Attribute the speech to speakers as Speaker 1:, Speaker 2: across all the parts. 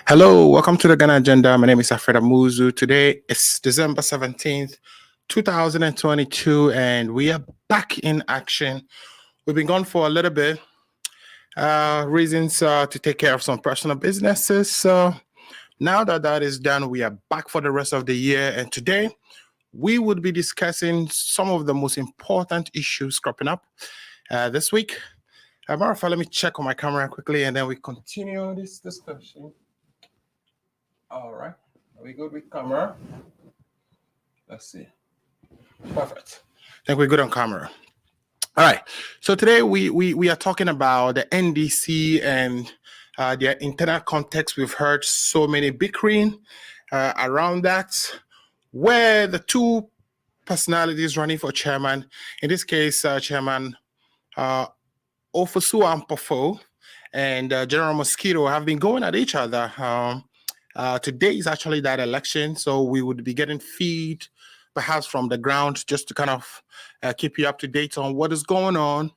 Speaker 1: Hello, welcome to the Ghana Agenda. My name is Alfred Amuzu. Today is December 17th, 2022, and we are back in action. We've been gone for a little bit. Reasons to take care of some personal businesses. So now that that is done, we are back for the rest of the year. And today we would be discussing some of the most important issues cropping up this week. Marifa, let me check on my camera quickly and then we continue this discussion. All right, are we good with camera? Let's see. Perfect. I think we're good on camera. All right. So today we are talking about the NDC and their internal context. We've heard so many bickering around that, where the two personalities running for chairman, in this case, Chairman Ofosu Ampofo and General Mosquito, have been going at each other. Today is actually that election, so we would be getting feed perhaps from the ground just to kind of keep you up to date on what is going on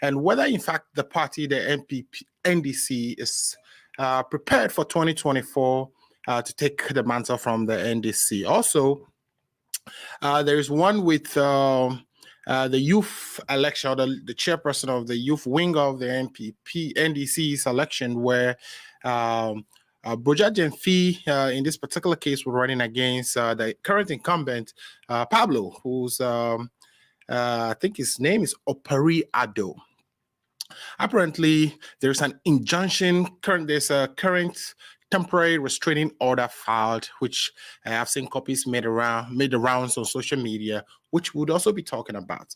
Speaker 1: and whether in fact the party, the NDC, is prepared for 2024 to take the mantle from the NDC. Also, there is one with the youth election, or the chairperson of the youth wing of the NDC's election, where Boja Jemfi, in this particular case, we're running against the current incumbent, Pablo, who's, I think his name is Opari Addo. Apparently, there's an injunction, there's a current temporary restraining order filed, which I have seen copies made the rounds on social media, which we'll also be talking about.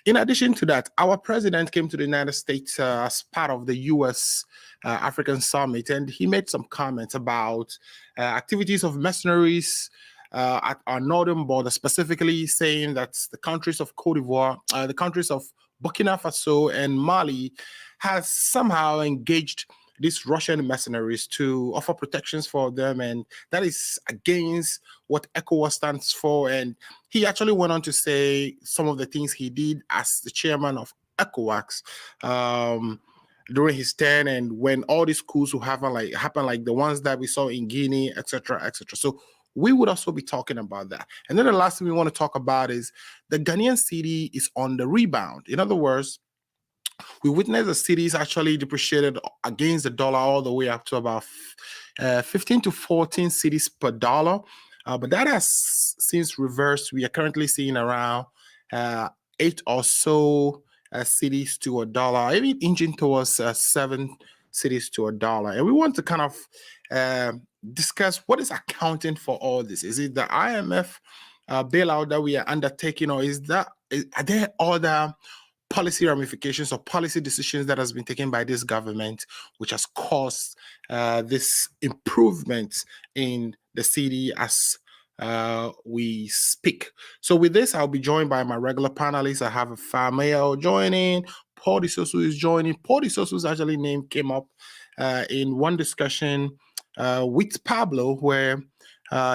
Speaker 1: In addition to that, our president came to the United States as part of the U.S. African Summit, and he made some comments about activities of mercenaries at our northern border, specifically saying that the countries of Cote d'Ivoire, the countries of Burkina Faso and Mali has somehow engaged these Russian mercenaries to offer protections for them, and that is against what ECOWAS stands for. And he actually went on to say some of the things he did as the chairman of ECOWAS during his term, and when all these coups will happen like the ones that we saw in Guinea, etc., etc. So we would also be talking about that. And then the last thing we want to talk about is the Ghanaian cedi is on the rebound. In other words, we witnessed the cedis actually depreciated against the dollar all the way up to about 15 to 14 cedis per dollar. But that has since reversed. We are currently seeing around 8 or so cedis to a dollar, even inching towards 7 cedis to a dollar. And we want to kind of discuss what is accounting for all this. Is it the IMF bailout that we are undertaking, or are there other policy ramifications or policy decisions that has been taken by this government, which has caused this improvement in the cedi as we speak? So with this, I'll be joined by my regular panelists. I have Fameo joining, Paul Disosu is joining. Paul Disosu's actually name came up in one discussion with Pablo, where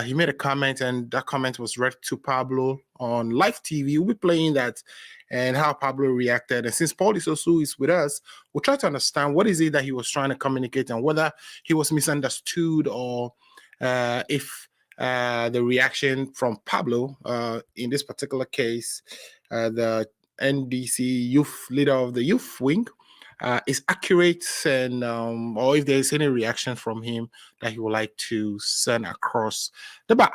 Speaker 1: he made a comment, and that comment was read to Pablo on live TV. We'll be playing that and how Pablo reacted. And since Paul Disosu is with us, we'll try to understand what is it that he was trying to communicate and whether he was misunderstood, or if the reaction from Pablo, in this particular case, the NDC youth leader of the youth wing, is accurate, and or if there's any reaction from him that he would like to send across the bar.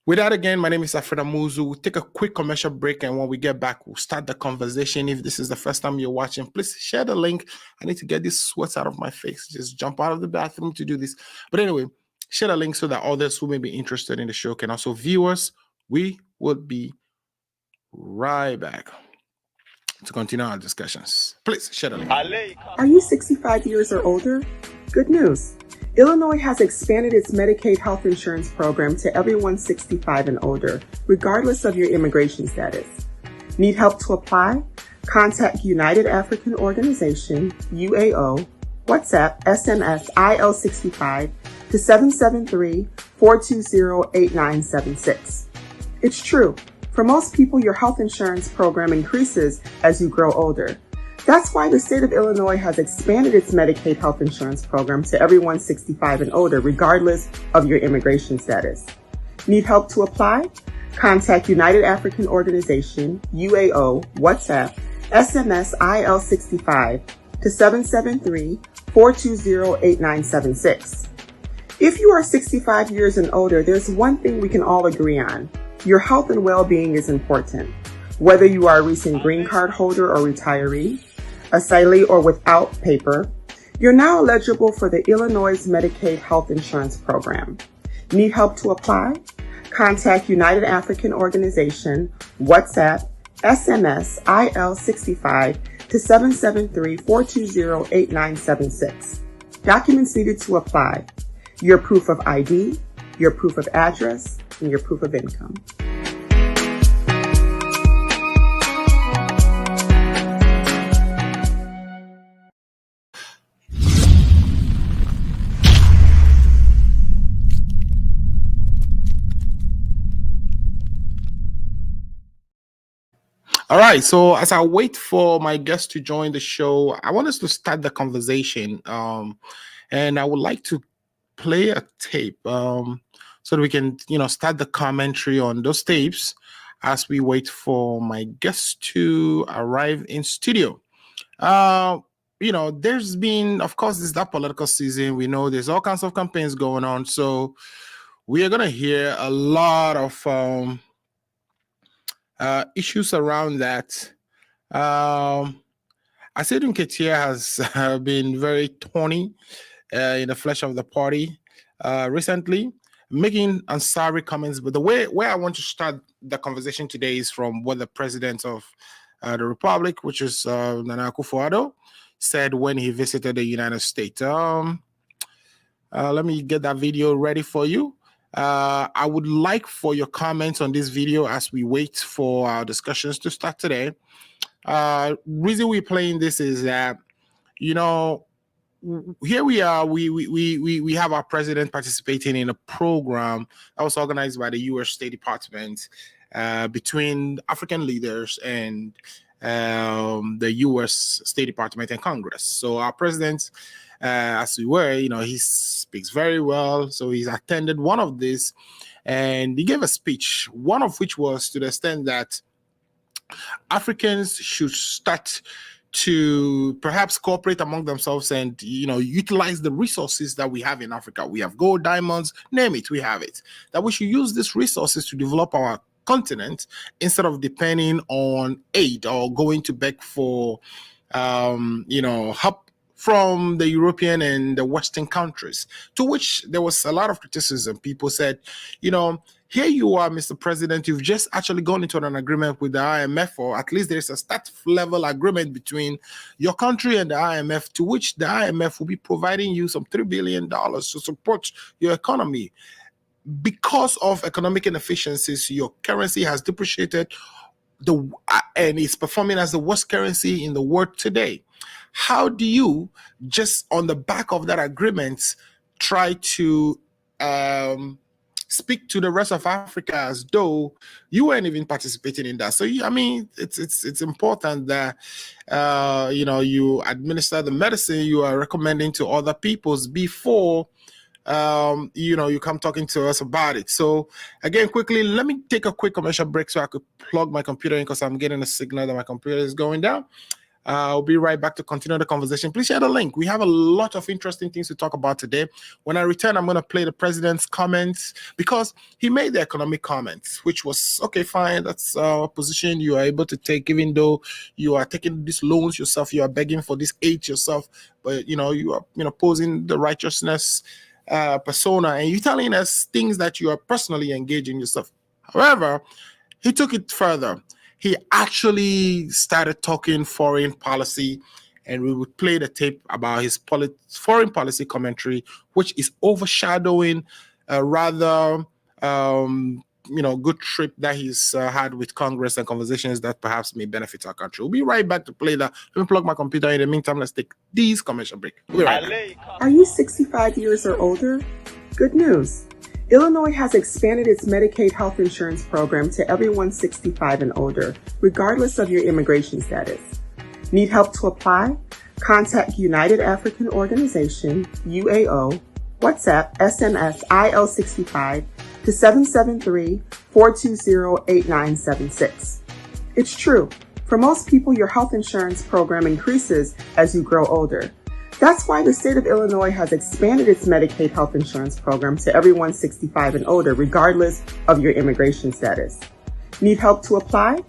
Speaker 1: With that, again, my name is Alfred Amuzu. We'll take a quick commercial break, and when we get back, we'll start the conversation. If this is the first time you're watching, please share the link. I need to get this sweat out of my face. Just jump out of the bathroom to do this. But anyway, share the link so that others who may be interested in the show can also view us. We will be right back to continue our discussions. Please share the link.
Speaker 2: Are you 65 years or older? Good news. Illinois has expanded its Medicaid health insurance program to everyone 65 and older, regardless of your immigration status. Need help to apply? Contact United African Organization, UAO, WhatsApp, SMS, IL65 to 773-420-8976. It's true. For most people, your health insurance program increases as you grow older. That's why the state of Illinois has expanded its Medicaid health insurance program to everyone 65 and older, regardless of your immigration status. Need help to apply? Contact United African Organization, UAO, WhatsApp, SMS IL65 to 773-420-8976. If you are 65 years and older, there's one thing we can all agree on. Your health and well-being is important. Whether you are a recent green card holder or retiree, asylee or without paper, you're now eligible for the Illinois Medicaid health insurance program. Need help to apply? Contact United African Organization, WhatsApp, SMS IL65 to 773-420-8976. Documents needed to apply: your proof of ID, your proof of address, and your proof of income.
Speaker 1: All right. So as I wait for my guest to join the show, I want us to start the conversation. And I would like to play a tape so that we can, start the commentary on those tapes as we wait for my guest to arrive in studio. There's been, of course, this is that political season. We know there's all kinds of campaigns going on. So we are going to hear a lot of issues around that. Asedun Ketia has been very thorny in the flesh of the party recently, making Ansari comments. But the way I want to start the conversation today is from what the president of the Republic, which is Nana Akufo Addo, said when he visited the United States. Let me get that video ready for you. I would like for your comments on this video as we wait for our discussions to start today. Reason we're playing this is that, here we are. We have our president participating in a program that was organized by the U.S. State Department between African leaders and the U.S. State Department and Congress. So our president, as we were, he speaks very well. So he's attended one of these, and he gave a speech, one of which was to the extent that Africans should start to perhaps cooperate among themselves and, utilize the resources that we have in Africa. We have gold, diamonds, name it, we have it. That we should use these resources to develop our continent instead of depending on aid or going to beg for, help from the European and the Western countries, to which there was a lot of criticism. People said, here you are, Mr. President, you've just actually gone into an agreement with the IMF, or at least there's a start level agreement between your country and the IMF, to which the IMF will be providing you some $3 billion to support your economy. Because of economic inefficiencies, your currency has depreciated and is performing as the worst currency in the world today. How do you, just on the back of that agreement, try to speak to the rest of Africa as though you weren't even participating in that? So, it's important that, you administer the medicine you are recommending to other peoples before, you come talking to us about it. So again, quickly, let me take a quick commercial break so I could plug my computer in, because I'm getting a signal that my computer is going down. I'll be right back to continue the conversation. Please share the link. We have a lot of interesting things to talk about today. When I return, I'm going to play the president's comments, because he made the economic comments, which was, okay, fine. That's a position you are able to take, even though you are taking these loans yourself, you are begging for this aid yourself, but, you are, posing the righteousness persona, and you're telling us things that you are personally engaging yourself. However, he took it further. He actually started talking foreign policy, and we would play the tape about his foreign policy commentary, which is overshadowing a rather good trip that he's had with Congress and conversations that perhaps may benefit our country. We'll be right back to play that. Let me plug my computer. In the meantime, let's take these commercial break. We'll be right back.
Speaker 2: Are you 65 years or older? Good news. Illinois has expanded its Medicaid health insurance program to everyone 65 and older, regardless of your immigration status. Need help to apply? Contact United African Organization, UAO, WhatsApp, SMS, IL65 to 773-420-8976. It's true. For most people, your health insurance program increases as you grow older. That's why the state of Illinois has expanded its Medicaid health insurance program to everyone 65 and older, regardless of your immigration status. Need help to apply?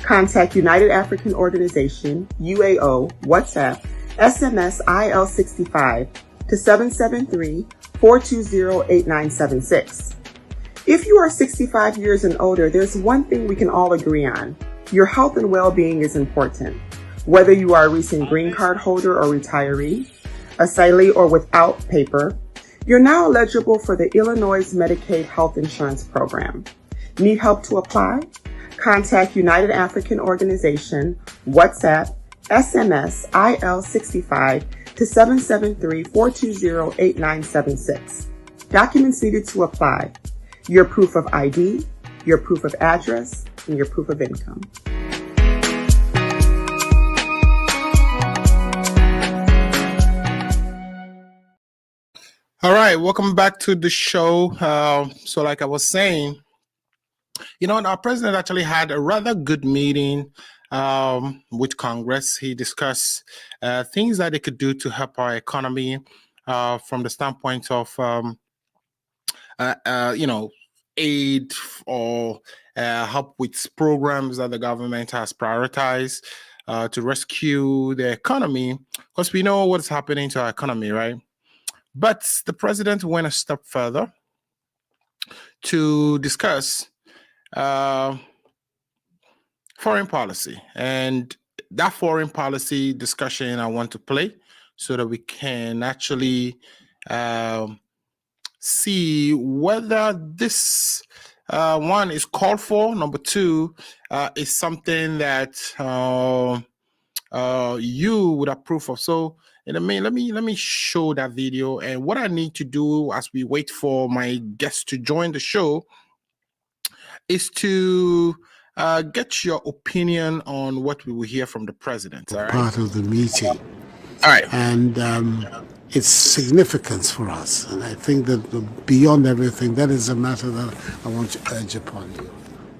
Speaker 2: Contact United African Organization, UAO, WhatsApp, SMS IL65 to 773-420-8976. If you are 65 years and older, there's one thing we can all agree on. Your health and well-being is important. Whether you are a recent green card holder or retiree, asylee or without paper, you're now eligible for the Illinois Medicaid health insurance program. Need help to apply? Contact United African Organization, WhatsApp, SMS IL65 to 773-420-8976. Documents needed to apply: your proof of ID, your proof of address, and your proof of income.
Speaker 1: All right, welcome back to the show. So like I was saying, our president actually had a rather good meeting with Congress. He discussed things that they could do to help our economy from the standpoint of, aid or help with programs that the government has prioritized to rescue the economy, because we know what's happening to our economy, right? But the president went a step further to discuss foreign policy. And that foreign policy discussion I want to play so that we can actually see whether this one is called for. Number two is something that you would approve of. So let me show that video. And what I need to do as we wait for my guests to join the show is to get your opinion on what we will hear from the president. All right?
Speaker 3: Part of the meeting.
Speaker 1: All right.
Speaker 3: And its significance for us. And I think that beyond everything, that is a matter that I want to urge upon you.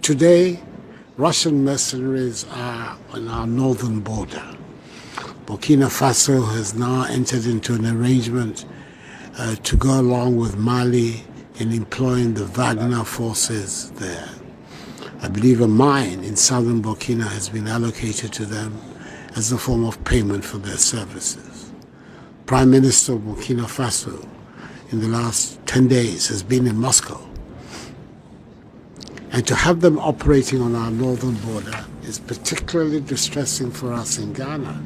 Speaker 3: Today, Russian mercenaries are on our northern border. Burkina Faso has now entered into an arrangement to go along with Mali in employing the Wagner forces there. I believe a mine in southern Burkina has been allocated to them as a form of payment for their services. Prime Minister of Burkina Faso in the last 10 days has been in Moscow. And to have them operating on our northern border is particularly distressing for us in Ghana.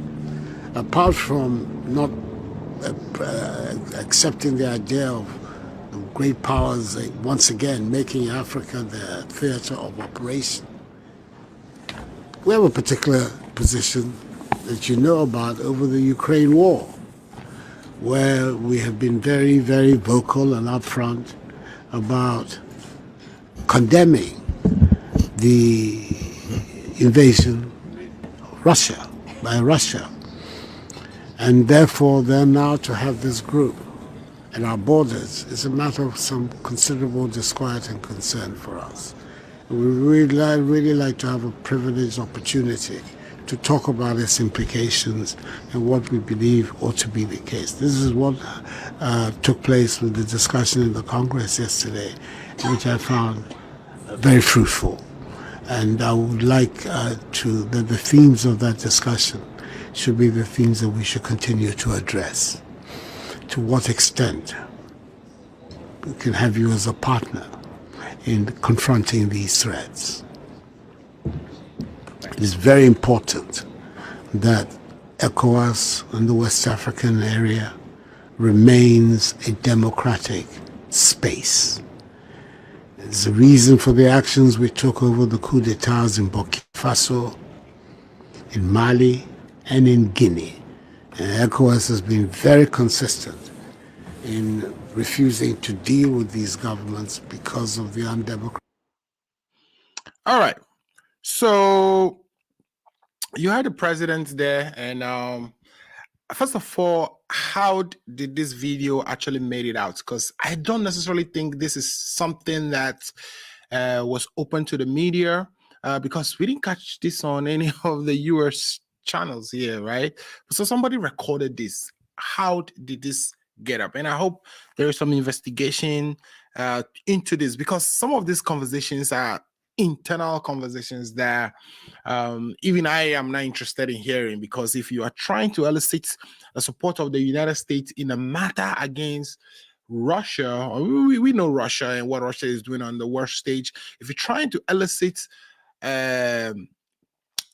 Speaker 3: Apart from not accepting the idea of great powers once again making Africa their theater of operation, we have a particular position that you know about over the Ukraine war, where we have been very, very vocal and upfront about condemning the invasion of Russia by Russia. And therefore, then now to have this group at our borders is a matter of some considerable disquiet and concern for us. And we really like to have a privileged opportunity to talk about its implications and what we believe ought to be the case. This is what took place with the discussion in the Congress yesterday, which I found very fruitful. And I would like that the themes of that discussion should be the themes that we should continue to address. To what extent we can have you as a partner in confronting these threats. It is very important that ECOWAS and the West African area remains a democratic space. There's a reason for the actions we took over the coup d'etats in Burkina Faso, in Mali, and in Guinea. And ECOWAS has been very consistent in refusing to deal with these governments because of the undemocratic.
Speaker 1: All right. So you had the president there, and first of all, how did this video actually made it out? Because I don't necessarily think this is something that was open to the media, because we didn't catch this on any of the US channels here, right? So somebody recorded this. How did this get up? And I hope there is some investigation into this, because some of these conversations are internal conversations that even I am not interested in hearing, because if you are trying to elicit the support of the United States in a matter against Russia, we know Russia and what Russia is doing on the world stage. If you're trying to elicit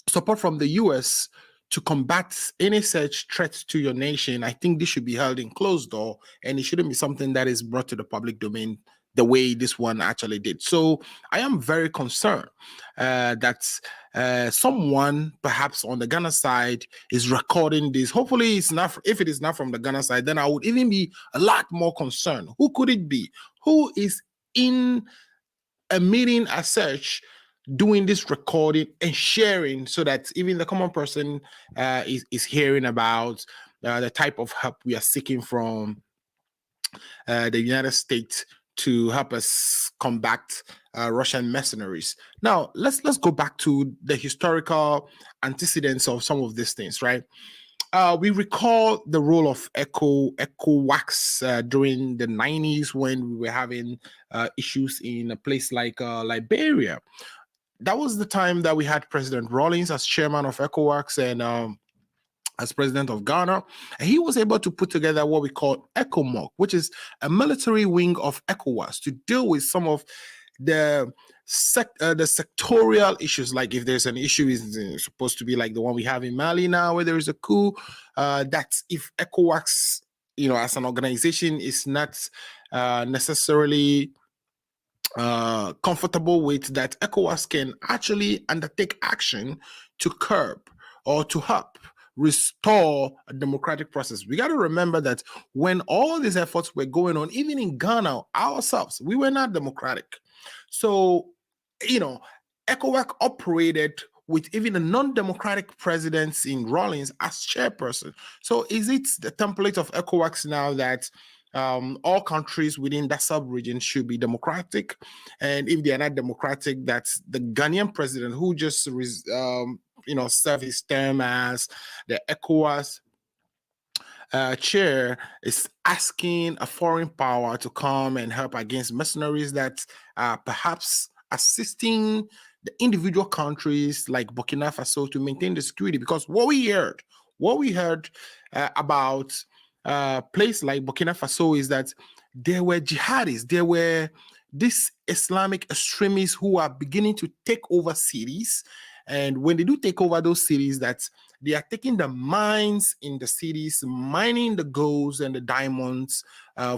Speaker 1: support from the US to combat any such threats to your nation, I think this should be held in closed door, and it shouldn't be something that is brought to the public domain the way this one actually did. So I am very concerned that someone perhaps on the Ghana side is recording this. Hopefully it's not, if it is not from the Ghana side, then I would even be a lot more concerned. Who could it be? Who is in a meeting as such doing this recording and sharing, so that even the common person is hearing about the type of help we are seeking from the United States to help us combat Russian mercenaries. Now, let's go back to the historical antecedents of some of these things, right? We recall the role of ECOWAS during the 90s, when we were having issues in a place like Liberia. That was the time that we had President Rawlings as chairman of ECOWAS and as president of Ghana. And he was able to put together what we call ECOMOG, which is a military wing of ECOWAS, to deal with some of the sectorial issues. Like if there's an issue, is supposed to be like the one we have in Mali now, where there is a coup. That's if ECOWAS, as an organization, is not necessarily comfortable with that, ECOWAS can actually undertake action to curb or to help restore a democratic process. We got to remember that when all these efforts were going on, even in Ghana ourselves, we were not democratic. So, ECOWAS operated with even a non-democratic president in Rawlings as chairperson. So is it the template of ECOWAS now that all countries within that sub-region should be democratic? And if they are not democratic, that's the Ghanaian president, who just served his term as the ECOWAS chair, is asking a foreign power to come and help against mercenaries that are perhaps assisting the individual countries like Burkina Faso to maintain the security. Because what we heard about place like Burkina Faso is that there were jihadists, there were these Islamic extremists who are beginning to take over cities. And when they do take over those cities, that they are taking the mines in the cities, mining the golds and the diamonds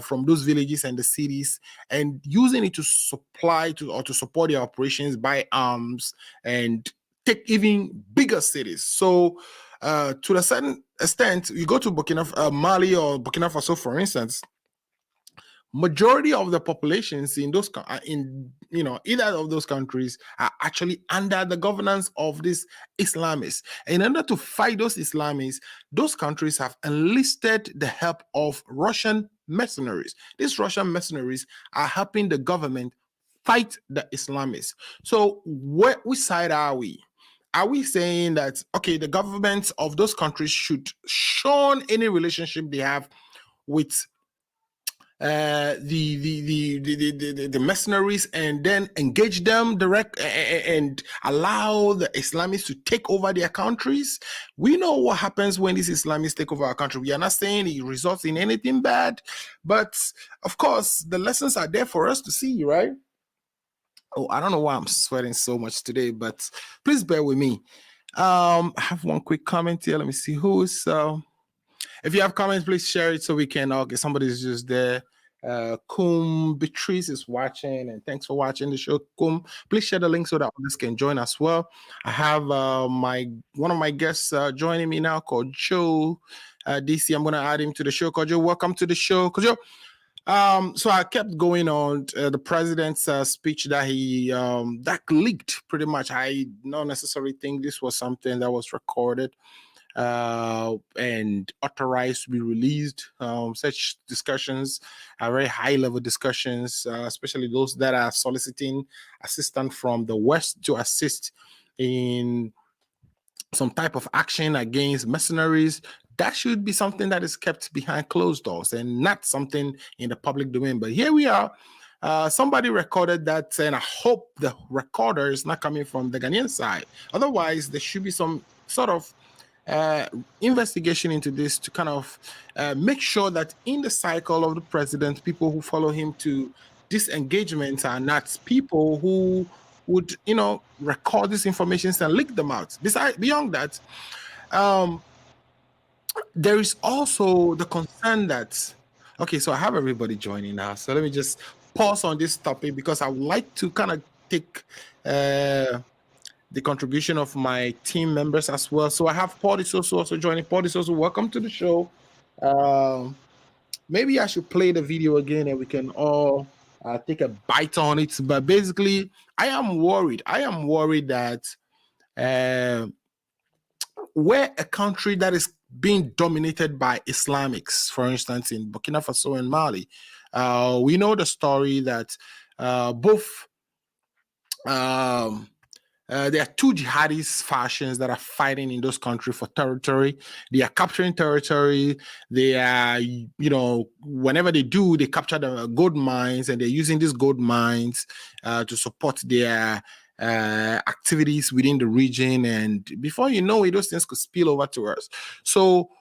Speaker 1: from those villages and the cities, and using it to supply to support their operations, buy arms, and take even bigger cities. So to a certain extent, you go to Mali or Burkina Faso, for instance, majority of the populations in those either of those countries are actually under the governance of these Islamists. In order to fight those Islamists, those countries have enlisted the help of Russian mercenaries. These Russian mercenaries are helping the government fight the Islamists. So which side are we? Are we saying that, okay, the governments of those countries should shun any relationship they have with the mercenaries, and then engage them direct and allow the Islamists to take over their countries? We know what happens when these Islamists take over our country. We are not saying it results in anything bad, but of course the lessons are there for us to see, right? Oh, I don't know why I'm sweating so much today, but please bear with me. I have one quick comment here. Let me see who is. If you have comments, please share it so we can. Okay, somebody's just there. Kum Beatrice is watching, and thanks for watching the show, Kum. Please share the link so that others can join as well. I have one of my guests joining me now, called Joe DC. I'm going to add him to the show. Kojo, welcome to the show, Kojo. So I kept going on the president's speech that he that leaked pretty much. I don't necessarily think this was something that was recorded and authorized to be released. Such discussions are very high level discussions, especially those that are soliciting assistance from the West to assist in some type of action against mercenaries. That should be something that is kept behind closed doors and not something in the public domain. But here we are. Somebody recorded that, and I hope the recorder is not coming from the Ghanaian side. Otherwise, there should be some sort of investigation into this to kind of make sure that in the cycle of the president, people who follow him to disengagement are not people who would, record these informations and leak them out. Beyond that, there is also the concern that, okay, so I have everybody joining now. So let me just pause on this topic because I would like to kind of take the contribution of my team members as well. So I have Paul Disoso also joining. Paul Disoso, welcome to the show. Maybe I should play the video again and we can all take a bite on it. But basically, I am worried. I am worried that where a country that is being dominated by Islamics, for instance, in Burkina Faso and Mali, we know the story that both there are two jihadist factions that are fighting in those countries for territory. They are capturing territory. They are, whenever they do, they capture the gold mines, and they're using these gold mines to support their activities within the region. And before you know it, those things could spill over to us. So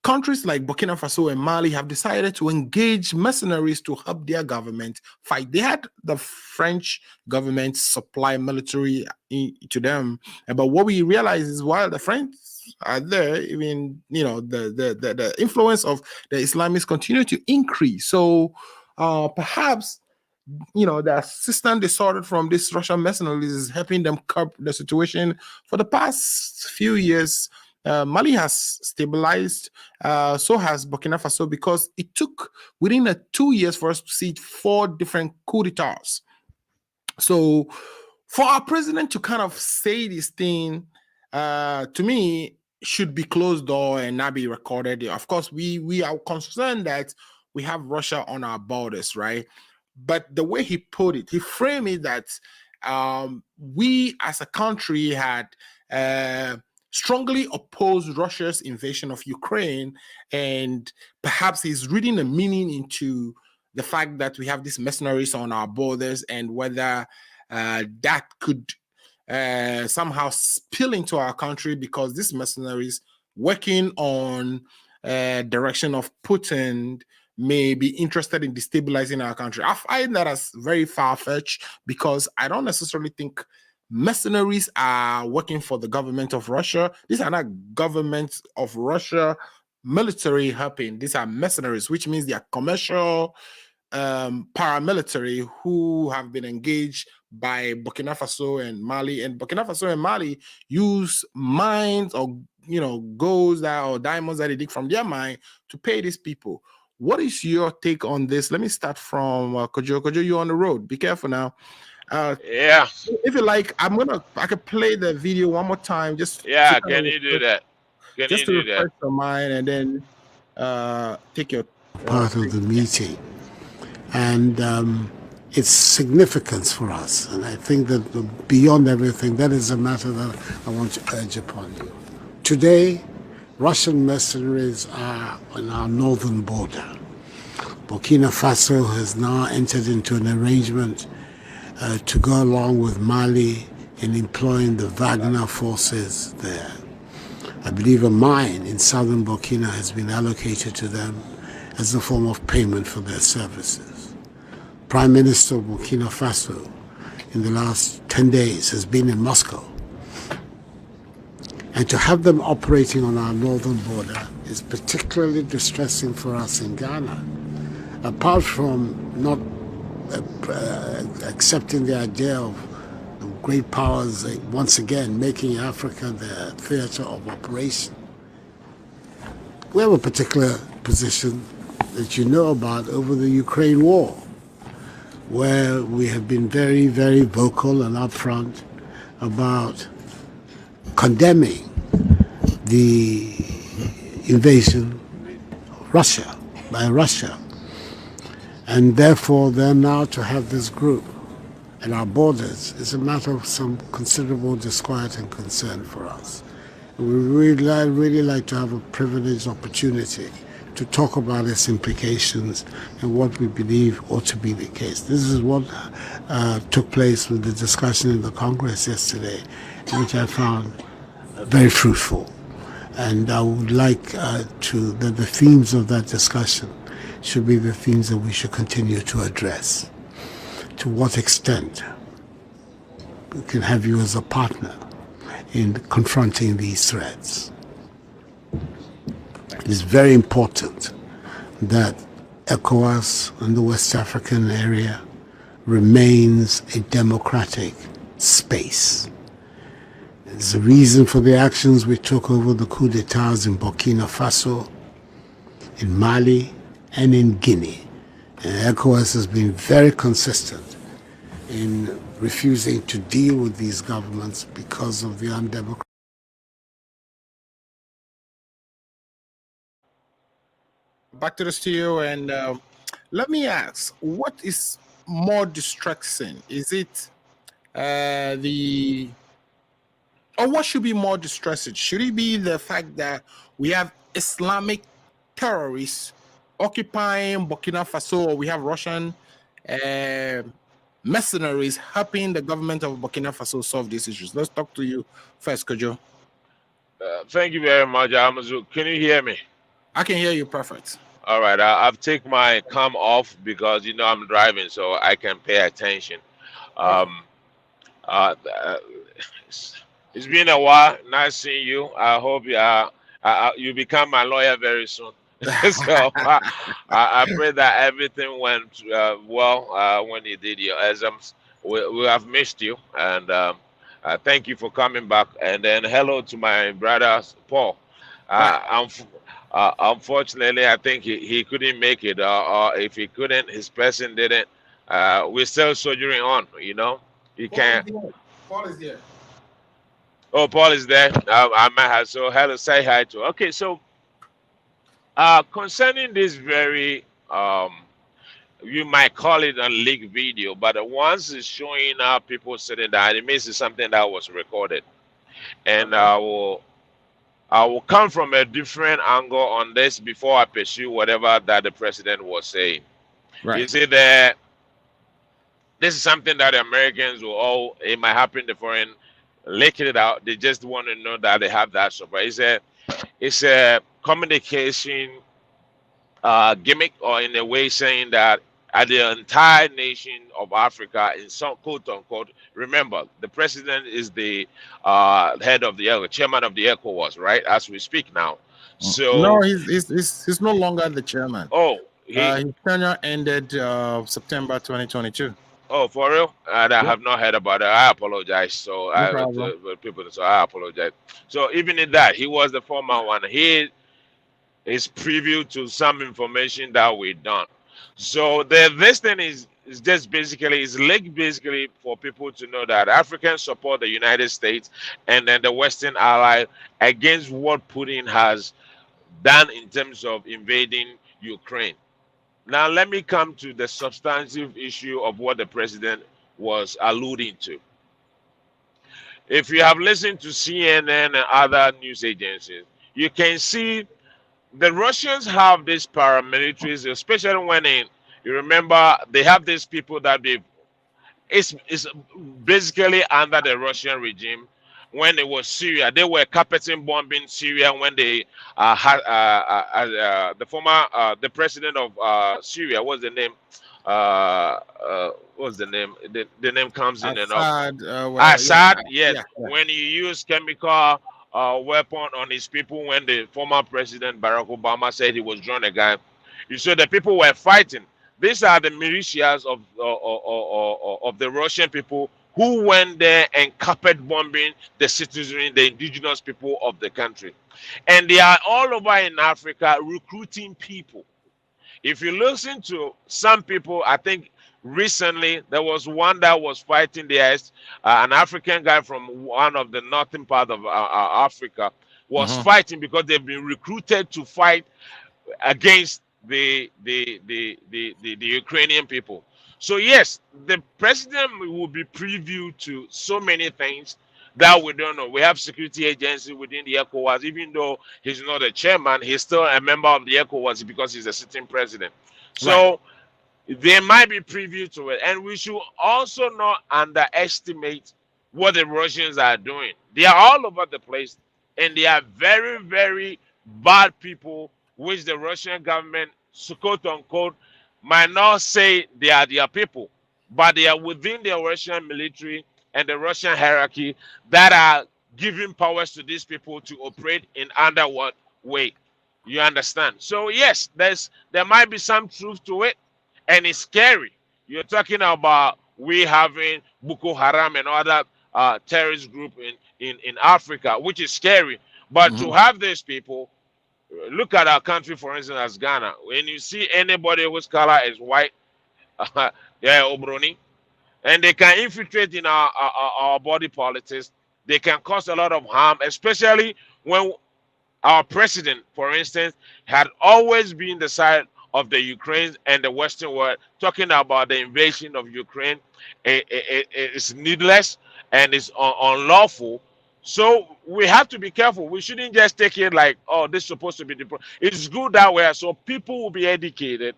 Speaker 1: countries like Burkina Faso and Mali have decided to engage mercenaries to help their government fight. They had the French government supply military to them, but what we realize is while the French are there, even the influence of the Islamists continue to increase. So perhaps the assistance they sorted from this Russian mercenaries is helping them curb the situation. For the past few years, Mali has stabilized, so has Burkina Faso, because it took within 2 years for us to see 4 different coups d'etats. So for our president to kind of say this thing, to me, should be closed door and not be recorded. Of course, we are concerned that we have Russia on our borders, right? But the way he put it, he framed it that we as a country had strongly opposed Russia's invasion of Ukraine, and perhaps he's reading a meaning into the fact that we have these mercenaries on our borders, and whether that could somehow spill into our country, because these mercenaries working on direction of Putin may be interested in destabilizing our country. I find that as very far-fetched, because I don't necessarily think mercenaries are working for the government of Russia. These are not government of Russia military helping. These are mercenaries, which means they are commercial paramilitary who have been engaged by Burkina Faso and Mali. And Burkina Faso and Mali use mines or golds or diamonds that they dig from their mine to pay these people. What is your take on this? Let me start from Kojo. Kojo, you're on the road. Be careful now.
Speaker 4: Yeah.
Speaker 1: If you like, I could play the video one more time. Just
Speaker 4: can you do that?
Speaker 1: Just to refresh your mind, and then take your
Speaker 3: part of the meeting, and its significance for us. And I think that beyond everything, that is a matter that I want to urge upon you. Today, Russian mercenaries are on our northern border. Burkina Faso has now entered into an arrangement to go along with Mali in employing the Wagner forces there. I believe a mine in southern Burkina has been allocated to them as a form of payment for their services. Prime Minister of Burkina Faso in the last 10 days has been in Moscow. And to have them operating on our northern border is particularly distressing for us in Ghana. Apart from not accepting the idea of great powers once again making Africa their theater of operation, we have a particular position that you know about over the Ukraine war, where we have been very, very vocal and upfront about condemning the invasion of Russia by Russia. And therefore, they're now to have this group at our borders is a matter of some considerable disquiet and concern for us. We really like to have a privileged opportunity to talk about its implications and what we believe ought to be the case. This is what took place with the discussion in the Congress yesterday, which I found very fruitful. And I would like that the themes of that discussion should be the themes that we should continue to address. To what extent we can have you as a partner in confronting these threats. It is very important that ECOWAS and the West African area remains a democratic space. There's a reason for the actions we took over the coup d'etats in Burkina Faso, in Mali, and in Guinea. And ECOWAS has been very consistent in refusing to deal with these governments because of the undemocratic.
Speaker 1: Back to the studio, and let me ask, what is more distressing? Is it or what should be more distressing? Should it be the fact that we have Islamic terrorists occupying Burkina Faso, or we have Russian mercenaries helping the government of Burkina Faso solve these issues? Let's talk to you first, Kojo.
Speaker 4: Thank you very much, Amazu. Can you hear me?
Speaker 1: I can hear you perfect.
Speaker 4: All right, I've taken my cam off because I'm driving, so I can pay attention. It's been a while. Nice seeing you. I hope you become my lawyer very soon. So I pray that everything went well when you did your exams. We have missed you, and thank you for coming back. And then hello to my brother Paul. Unfortunately, I think he couldn't make it, or if he couldn't, his person didn't. We're still soldiering on, You can't.
Speaker 1: Paul is there.
Speaker 4: Oh, Paul is there. I might have, so hello, say hi to. Okay, so concerning this very you might call it a leak video, but once it's showing up people sitting down, it means it's something that was recorded. And I will come from a different angle on this before I pursue whatever that the president was saying.
Speaker 1: Right.
Speaker 4: You see that this is something that the Americans will it might happen the foreign leak it out. They just want to know that they have that support. It's a communication gimmick, or in a way saying that the entire nation of Africa, in some quote unquote, remember the president is the head of the chairman of the ECOWAS, right? As we speak now. So
Speaker 1: no, he's no longer the chairman.
Speaker 4: Oh,
Speaker 1: his tenure ended September 2022.
Speaker 4: Oh, for real? I have not heard about it. I apologize. So I apologize. So even in that, he was the former one. He is preview to some information that we done. So this thing is just basically is linked basically for people to know that Africans support the United States and then the Western ally against what Putin has done in terms of invading Ukraine. Now, let me come to the substantive issue of what the president was alluding to. If you have listened to CNN and other news agencies, you can see the Russians have these paramilitaries, especially when you remember they have these people that it's basically under the Russian regime. When it was Syria, they were carpeting bombing Syria when they had the former the president of Syria. What's the name? What's the name? The name comes in and out. Assad. Yes. Yeah. When he used chemical weapon on his people, when the former president Barack Obama said he was drawing a gun, you saw the people were fighting. These are the militias of the Russian people who went there and carpet bombing the citizenry, the indigenous people of the country. And they are all over in Africa recruiting people. If you listen to some people, I think recently there was one that was fighting an African guy from one of the northern part of Africa was fighting because they've been recruited to fight against the Ukrainian people. So yes, the president will be privy to so many things that we don't know. We have security agency within the ECOWAS, even though he's not a chairman, he's still a member of the ECOWAS because he's a sitting president. So they might be privy to it, and we should also not underestimate what the Russians are doing. They are all over the place, and they are very, very bad people, which the Russian government, so quote unquote, might not say they are their people, but they are within the Russian military and the Russian hierarchy that are giving powers to these people to operate in under what way. You understand? So yes, there might be some truth to it, and it's scary. You're talking about we having Boko Haram and other terrorist group in Africa, which is scary. But to have these people, look at our country, for instance, as Ghana. When you see anybody whose color is white, yeah, Obroni, and they can infiltrate in our body politics, they can cause a lot of harm, especially when our president, for instance, had always been the side of the Ukraine and the Western world, talking about the invasion of Ukraine. It's needless and it's unlawful. So we have to be careful. We shouldn't just take it like, oh, this is supposed to be the it's good that way. So people will be educated.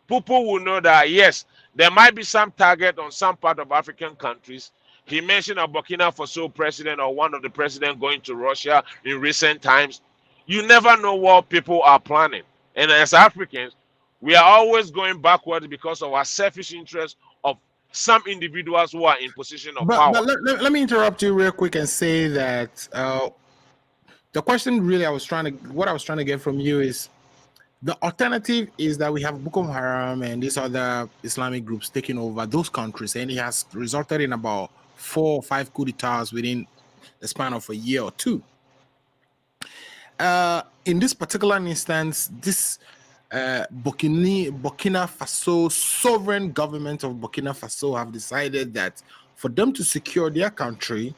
Speaker 4: People will know that, yes, there might be some target on some part of African countries. He mentioned a Burkina Faso president or one of the presidents going to Russia in recent times. You never know what people are planning. And as Africans, we are always going backwards because of our selfish interest of some individuals who are in position of power.
Speaker 1: But let me interrupt you real quick and say that the question really what I was trying to get from you is the alternative is that we have Boko Haram and these other Islamic groups taking over those countries, and it has resulted in about 4 or 5 coup d'etats within the span of a year or two. In this particular instance, this Burkina Faso sovereign government of Burkina Faso have decided that for them to secure their country,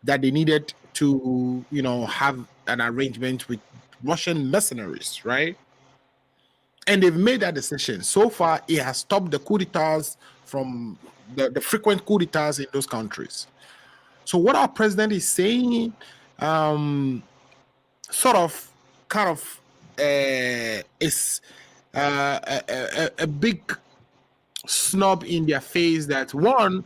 Speaker 1: that they needed to, have an arrangement with Russian mercenaries, right? And they've made that decision. So far, it has stopped the coup d'etats from the frequent coup d'etats in those countries. So what our president is saying, is a big snub in their face. That one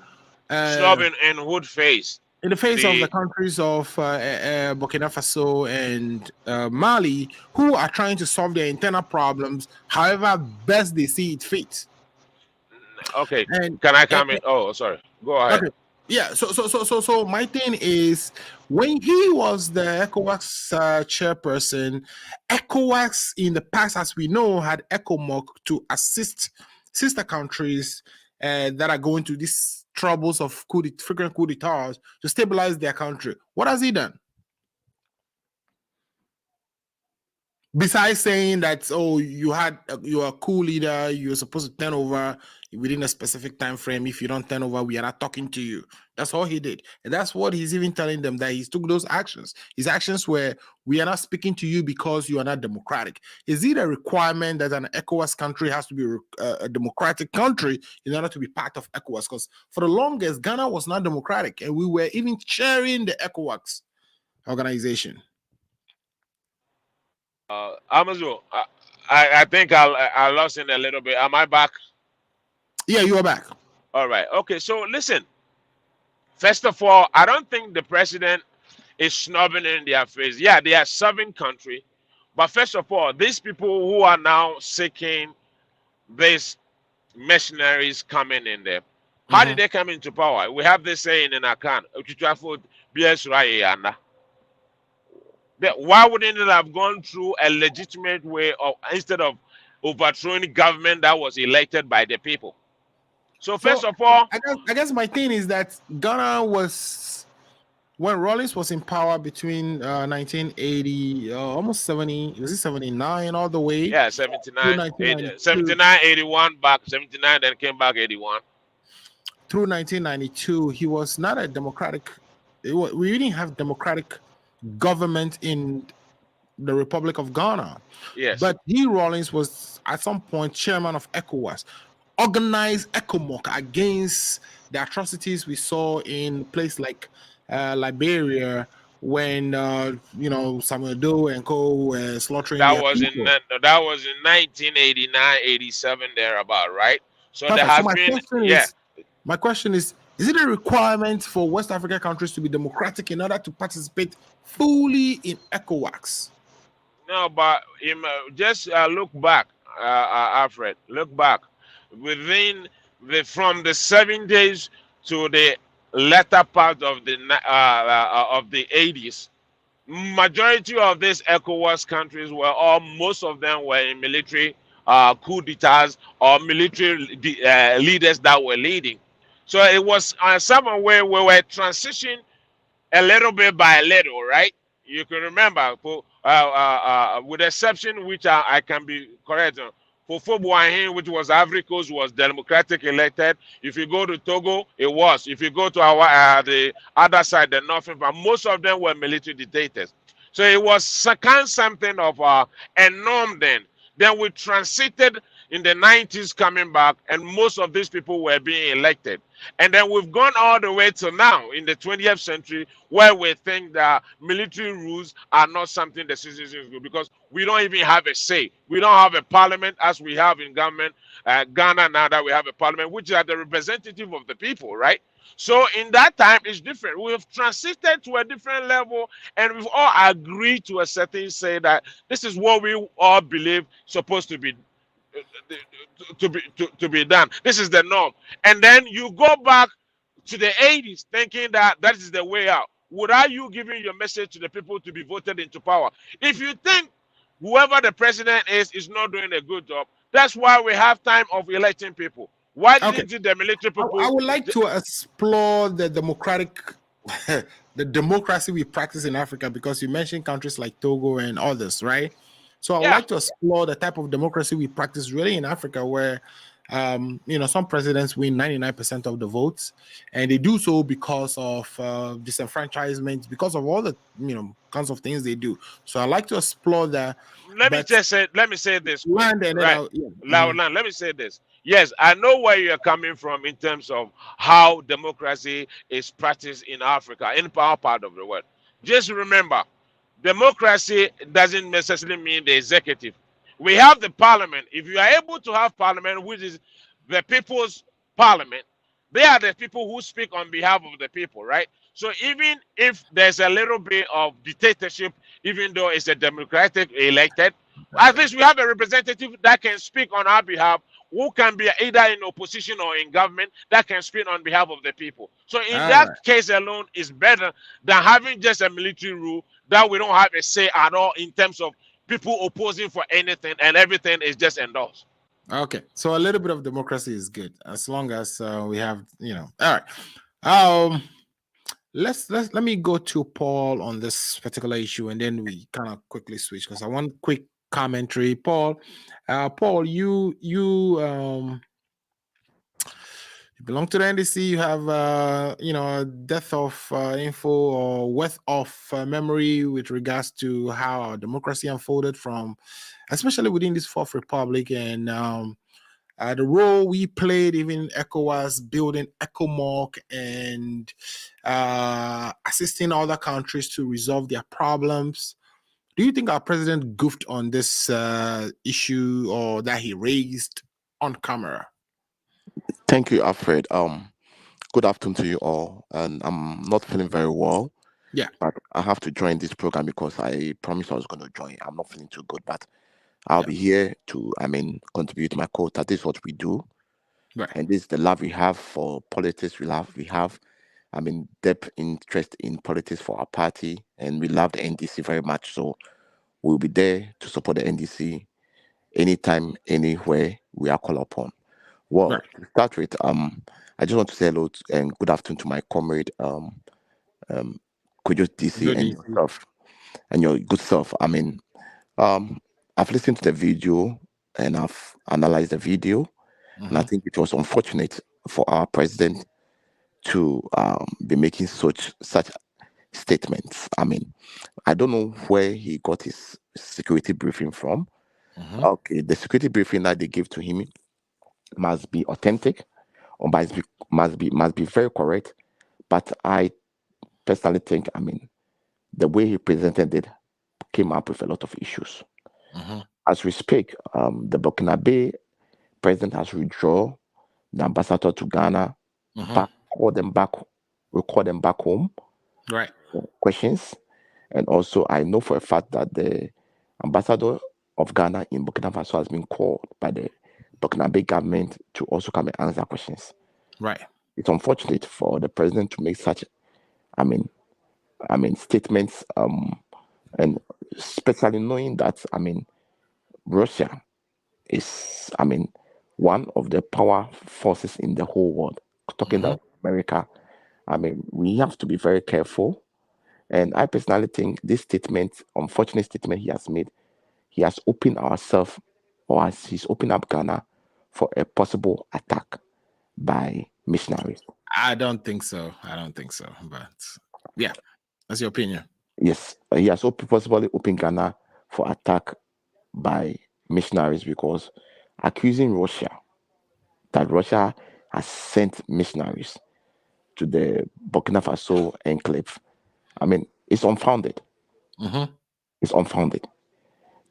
Speaker 4: snub in wood face.
Speaker 1: In the face of the countries of Burkina Faso and Mali, who are trying to solve their internal problems, however best they see it fit.
Speaker 4: Okay. And, can I comment? Oh, sorry. Go ahead. Okay.
Speaker 1: Yeah. So my thing is, when he was the ECOWAS chairperson, ECOWAS in the past, as we know, had ECOMOC to assist sister countries that are going through these troubles of frequent coup d'etats to stabilize their country. What has he done? Besides saying that, oh, you're a coup leader, you're supposed to turn over within a specific time frame. If you don't turn over, we are not talking to you. That's all he did. And that's what he's even telling them, that he took those actions. His actions were, we are not speaking to you because you are not democratic. Is it a requirement that an ECOWAS country has to be a democratic country in order to be part of ECOWAS? Because for the longest, Ghana was not democratic, and we were even chairing the ECOWAS organization.
Speaker 4: Amazu, I think I lost in a little bit. Am I back?
Speaker 1: Yeah, you are back.
Speaker 4: All right. Okay. So listen. First of all, I don't think the president is snubbing in their face. Yeah, they are serving country, but first of all, these people who are now seeking these mercenaries coming in there, how did they come into power? We have this saying in Akan, why wouldn't it have gone through a legitimate way instead of overthrowing the government that was elected by the people? So first of all,
Speaker 1: I guess my thing is that Ghana when Rawlings was in power between 1980, almost 70, was it 79 all the way
Speaker 4: Yeah,
Speaker 1: through
Speaker 4: 79, 81 back, 79, then came back 81.
Speaker 1: Through 1992, he was not a democratic. We didn't have democratic government in the Republic of Ghana.
Speaker 4: Yes.
Speaker 1: But D. Rawlings was at some point chairman of ECOWAS, organized ECOMOC against the atrocities we saw in places like Liberia when Samuel Doe and co were slaughtering
Speaker 4: That
Speaker 1: their
Speaker 4: was
Speaker 1: people.
Speaker 4: that was in 1989, 87 thereabout, right? So there
Speaker 1: Perfect.
Speaker 4: has
Speaker 1: So
Speaker 4: been, yeah.
Speaker 1: my question is it a requirement for West African countries to be democratic in order to participate fully in ECOWAS?
Speaker 4: No, but just look back, Alfred. Look back within from the 70s to the latter part of the 80s. Majority of these ECOWAS countries most of them were in military coup d'etats or military leaders that were leading. So it was somewhere where we were transitioning a little bit by a little, right? You can remember, with exception, which I can be correct on. For Boahin, which was Ivory Coast, was democratic elected. If you go to Togo, it was. If you go to the other side, the northern part, most of them were military dictators. So it was kind of something of a norm then. Then we transited in the 90s coming back, and most of these people were being elected. And then we've gone all the way to now in the 20th century where we think that military rules are not something the citizens do because we don't even have a say. We don't have a parliament as we have in government. Ghana now that we have a parliament, which are the representative of the people, right? So in that time, it's different. We've transited to a different level and we've all agreed to a certain say that this is what we all believe supposed to be to be done. This is the norm. And then you go back to the 80s thinking that that is the way out. Would are you giving your message to the people to be voted into power? If you think whoever the president is not doing a good job, that's why we have time of electing people. Why didn't the military people?
Speaker 1: I would like to explore the the democracy we practice in Africa because you mentioned countries like Togo and others, right? So I would like to explore the type of democracy we practice really in Africa where some presidents win 99% of the votes and they do so because of disenfranchisement, because of all the kinds of things they do. So I like to explore that.
Speaker 4: Let me say this
Speaker 1: land and
Speaker 4: right. Let me say this. Yes, I know where you're coming from in terms of how democracy is practiced in Africa, in our part of the world. Just remember, democracy doesn't necessarily mean the executive. We have the parliament. If you are able to have parliament, which is the people's parliament, they are the people who speak on behalf of the people, right? So even if there's a little bit of dictatorship, even though it's a democratic elected, at least we have a representative that can speak on our behalf, who can be either in opposition or in government, that can speak on behalf of the people. So in that case alone, is better than having just a military rule that we don't have a say at all in terms of people opposing for anything and everything is just endorsed.
Speaker 1: Okay, so a little bit of democracy is good as long as we have, all right. Let me go to Paul on this particular issue, and then we kind of quickly switch because I want quick commentary. Paul, you belong to the NDC. You have death of info or worth of memory with regards to how our democracy unfolded from, especially within this Fourth Republic, and the role we played even ECOWAS, building ECOMOC and assisting other countries to resolve their problems. Do you think our president goofed on this issue or that he raised on camera?
Speaker 5: Thank you, Alfred. Good afternoon to you all. And I'm not feeling very well.
Speaker 1: Yeah.
Speaker 5: But I have to join this program because I promised I was going to join. I'm not feeling too good, but I'll be here to, contribute my quota. This is what we do.
Speaker 1: Right.
Speaker 5: And this is the love we have for politics. We have, depth interest in politics for our party. And we love the NDC very much. So we'll be there to support the NDC anytime, anywhere we are called upon. Well, to start with, I just want to say hello and good afternoon to my comrade, Kojo DC and yourself and your good self. I mean, I've listened to the video and I've analyzed the video, and I think it was unfortunate for our president to be making such statements. I mean, I don't know where he got his security briefing from. Okay, the security briefing that they gave to him must be authentic or must be very correct. But I personally think, I mean, the way he presented it came up with a lot of issues. As we speak, the Burkinabe president has withdrawn the ambassador to Ghana, recall them back home,
Speaker 1: right?
Speaker 5: Questions, and also I know for a fact that the ambassador of Ghana in Burkina Faso has been called by the Burkinabe government to also come and answer questions.
Speaker 1: Right.
Speaker 5: It's unfortunate for the president to make such, I mean, statements, and especially knowing that, I mean, Russia is, I mean, one of the power forces in the whole world. Talking about America, I mean, we have to be very careful. And I personally think this statement, unfortunate statement he has made, he has opened ourselves, or as he's opened up Ghana for a possible attack by missionaries.
Speaker 1: I don't think so. But yeah, that's your opinion.
Speaker 5: Yes, he has possibly opened Ghana for attack by missionaries because accusing Russia that Russia has sent missionaries to the Burkina Faso enclave. I mean, it's unfounded. It's unfounded.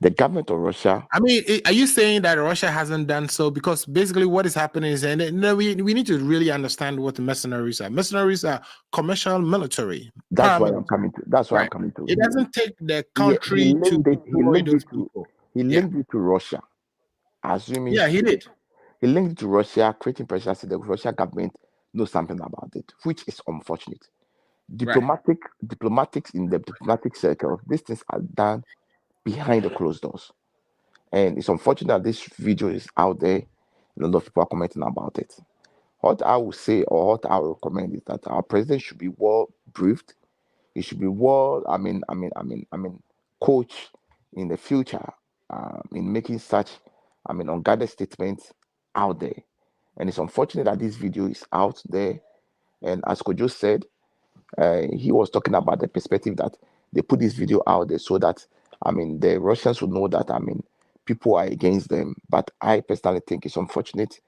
Speaker 5: The government of Russia.
Speaker 1: I mean, are you saying that Russia hasn't done so? Because basically what is happening is, and we need to really understand what the mercenaries are. Mercenaries are commercial military.
Speaker 5: That's why I'm coming to. That's why
Speaker 1: right.
Speaker 5: I'm coming to.
Speaker 1: It doesn't take the country to deploy those people.
Speaker 5: He linked it to Russia. Assuming.
Speaker 1: Yeah, he did.
Speaker 5: He linked it to Russia, creating pressure so the Russian government knows something about it, which is unfortunate. Diplomatics in the diplomatic circle, these things are done behind the closed doors. And it's unfortunate that this video is out there and a lot of people are commenting about it. What I would say, or what I would recommend, is that our president should be well briefed. He should be well, coached in the future in making such, unguarded statements out there. And it's unfortunate that this video is out there. And as Kojo said, he was talking about the perspective that they put this video out there so that, the Russians would know that, people are against them. But I personally think it's unfortunate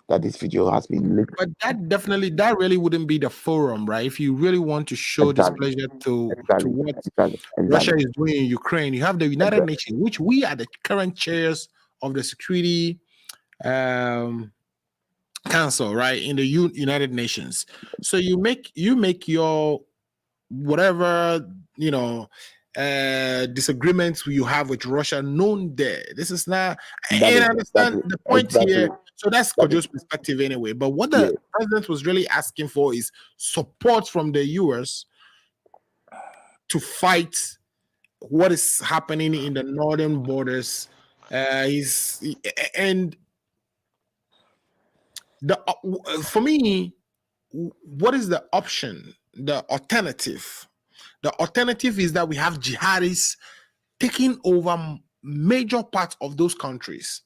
Speaker 5: that this video has been leaked.
Speaker 1: But that really wouldn't be the forum, right? If you really want to show displeasure to what Russia is doing in Ukraine, you have the United Nations, which we are the current chairs of the Security Council, right, in the United Nations. So you make your whatever disagreements you have with Russia known there. This is not, and I understand the point here. So that's Kojo's perspective anyway. But what the president was really asking for is support from the US to fight what is happening in the northern borders. For me, what is the option? The alternative? The alternative is that we have jihadists taking over major parts of those countries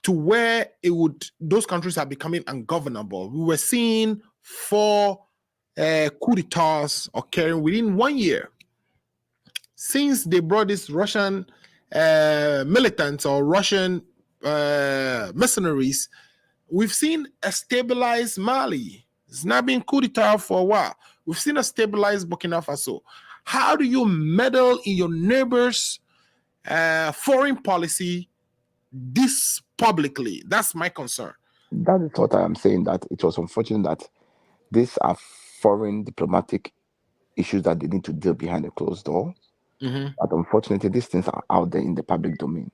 Speaker 1: to where those countries are becoming ungovernable. We were seeing 4 coup d'etats occurring within 1 year. Since they brought this Russian militants or Russian mercenaries, we've seen a stabilized Mali. It's not been coup d'etat for a while. We've seen a stabilized Burkina Faso. How do you meddle in your neighbor's foreign policy this publicly? That's my concern.
Speaker 5: That is what I am saying, that it was unfortunate that these are foreign diplomatic issues that they need to deal behind a closed door. But unfortunately, these things are out there in the public domain.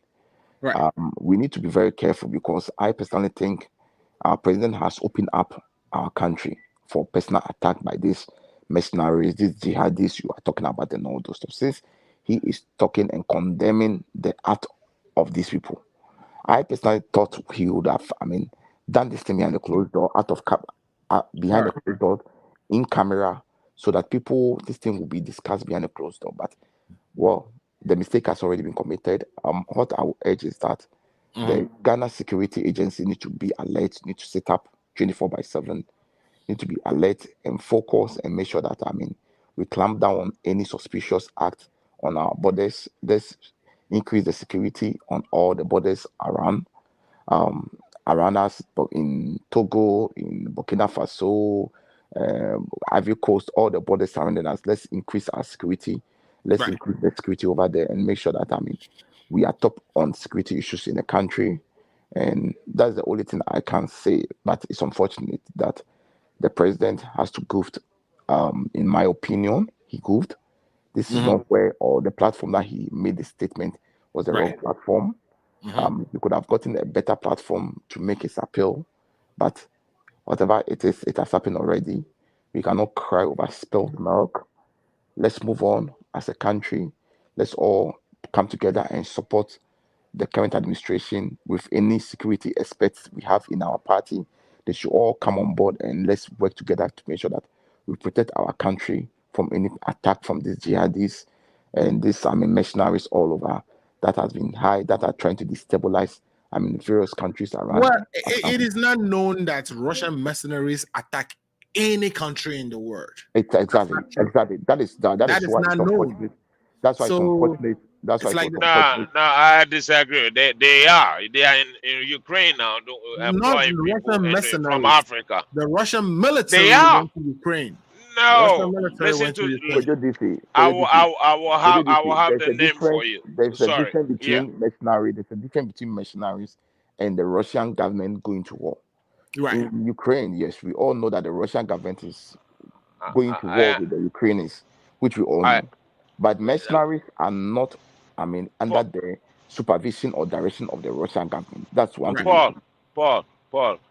Speaker 1: Right.
Speaker 5: We need to be very careful because I personally think our president has opened up our country for personal attack by these mercenaries, these jihadists you are talking about, and all those stuff. Since he is talking and condemning the act of these people, I personally thought he would have, done this thing behind the closed door, behind the closed door, in camera, so that this thing will be discussed behind a closed door. But well, the mistake has already been committed. What I will urge is that the Ghana Security Agency need to be alert, need to set up 24/7, need to be alert and focus and make sure that we clamp down on any suspicious act on our borders. Let's increase the security on all the borders around us, but in Togo, in Burkina Faso, Ivory Coast, all the borders surrounding us. Let's increase our security. Let's increase the security over there and make sure that we are top on security issues in the country. And that's the only thing I can say. But it's unfortunate that the president has to goofed. In my opinion, he goofed. This is not where, or the platform that he made the statement was the wrong platform. You could have gotten a better platform to make his appeal, but whatever it is, it has happened already. We cannot cry over spilled milk. Let's move on as a country. Let's all come together and support the current administration with any security experts we have in our party. They should all come on board and let's work together to make sure that we protect our country from any attack from these jihadis and these mercenaries all over that has been high, that are trying to destabilize various countries around.
Speaker 1: Well, it is not known that Russian mercenaries attack any country in the world.
Speaker 5: Exactly. That is why
Speaker 1: not
Speaker 5: it's unfortunate. That's why it's unfortunate. That's why it's unfortunate.
Speaker 4: No, I disagree. They are in Ukraine now,
Speaker 1: not
Speaker 4: employing
Speaker 1: Russian
Speaker 4: people from Africa.
Speaker 1: The Russian military
Speaker 4: They are
Speaker 1: went to Ukraine.
Speaker 4: No, listen to I will have the name for you.
Speaker 5: There's a difference between mercenaries. There's a difference between mercenaries and the Russian government going to war.
Speaker 1: Right.
Speaker 5: In Ukraine, yes, we all know that the Russian government is going to war with the Ukrainians, which we all know. But mercenaries are not, under the supervision or direction of the Russian government. That's one thing.
Speaker 4: Paul,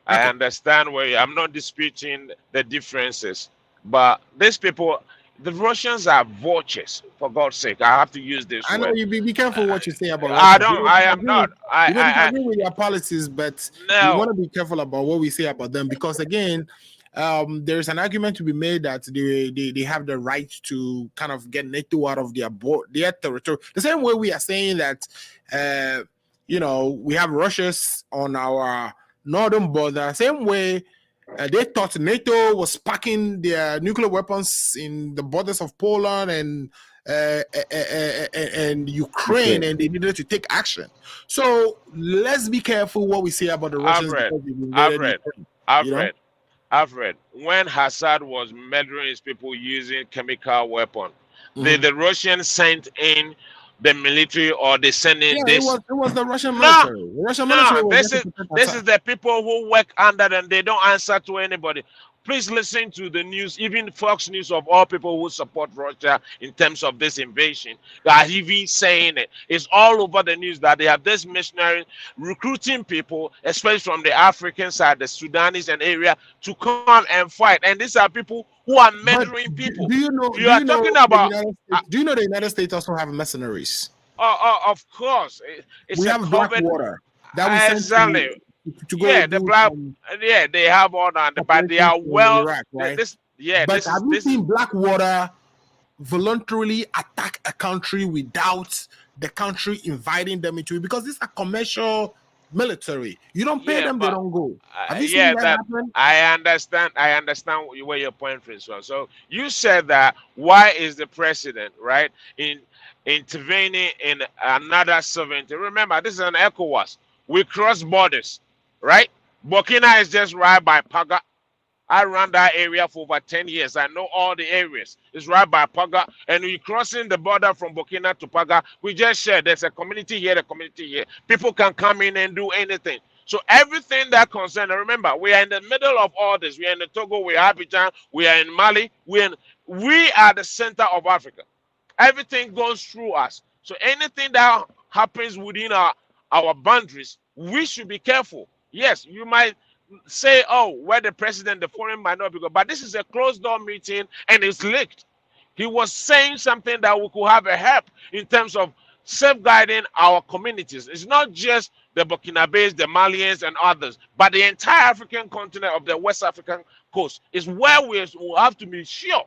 Speaker 4: I understand where I'm not disputing the differences. But these people, the Russians are vultures, for God's sake. I have to use this word.
Speaker 1: I know you be careful what you say about
Speaker 4: Russians. I am not.
Speaker 1: I agree with your policies, but we want to be careful about what we say about them because, again, there's an argument to be made that they have the right to kind of get NATO out of their territory. The same way we are saying that, we have Russians on our northern border. Same way. They thought NATO was packing their nuclear weapons in the borders of Poland and Ukraine, and they needed to take action. So let's be careful what we say about the Russians.
Speaker 4: I've read. When Assad was murdering his people using chemical weapon, the Russians sent in the military, or they send in this.
Speaker 1: It was the Russian military. The Russian military
Speaker 4: this is the people who work under them. They don't answer to anybody. Please listen to the news, even Fox News, of all people who support Russia in terms of this invasion. They are even saying it. It's all over the news that they have this missionary recruiting people, especially from the African side, the Sudanese and area, to come and fight. And these are people who are murdering people.
Speaker 1: Do you know the United States also have mercenaries?
Speaker 4: Of course.
Speaker 1: We have Blackwater. That was to go
Speaker 4: they have all that, but they are well.
Speaker 1: Iraq, right? Have you seen Blackwater voluntarily attack a country without the country inviting them into it? Because these are commercial military. You don't pay them, they don't go. Have you seen that happen?
Speaker 4: I understand where your point is from. So you said that why is the president intervening in another sovereignty? Remember, this is an ECOWAS. We cross borders, right? Burkina is just right by Paga. I ran that area for over 10 years. I know all the areas. It's right by Paga. And we crossing the border from Burkina to Paga. We just share. There's a community here, a community here. People can come in and do anything. So everything that concerns, remember, we are in the middle of all this. We are in the Togo, we are Abidjan, we are in Mali. We are the center of Africa. Everything goes through us. So anything that happens within our boundaries, we should be careful. Yes, you might say, where the president, the foreign might not be good, but this is a closed door meeting and it's leaked. He was saying something that we could have a help in terms of safeguarding our communities. It's not just the Burkinabes, the Malians, and others, but the entire African continent of the West African coast is where we will have to be sure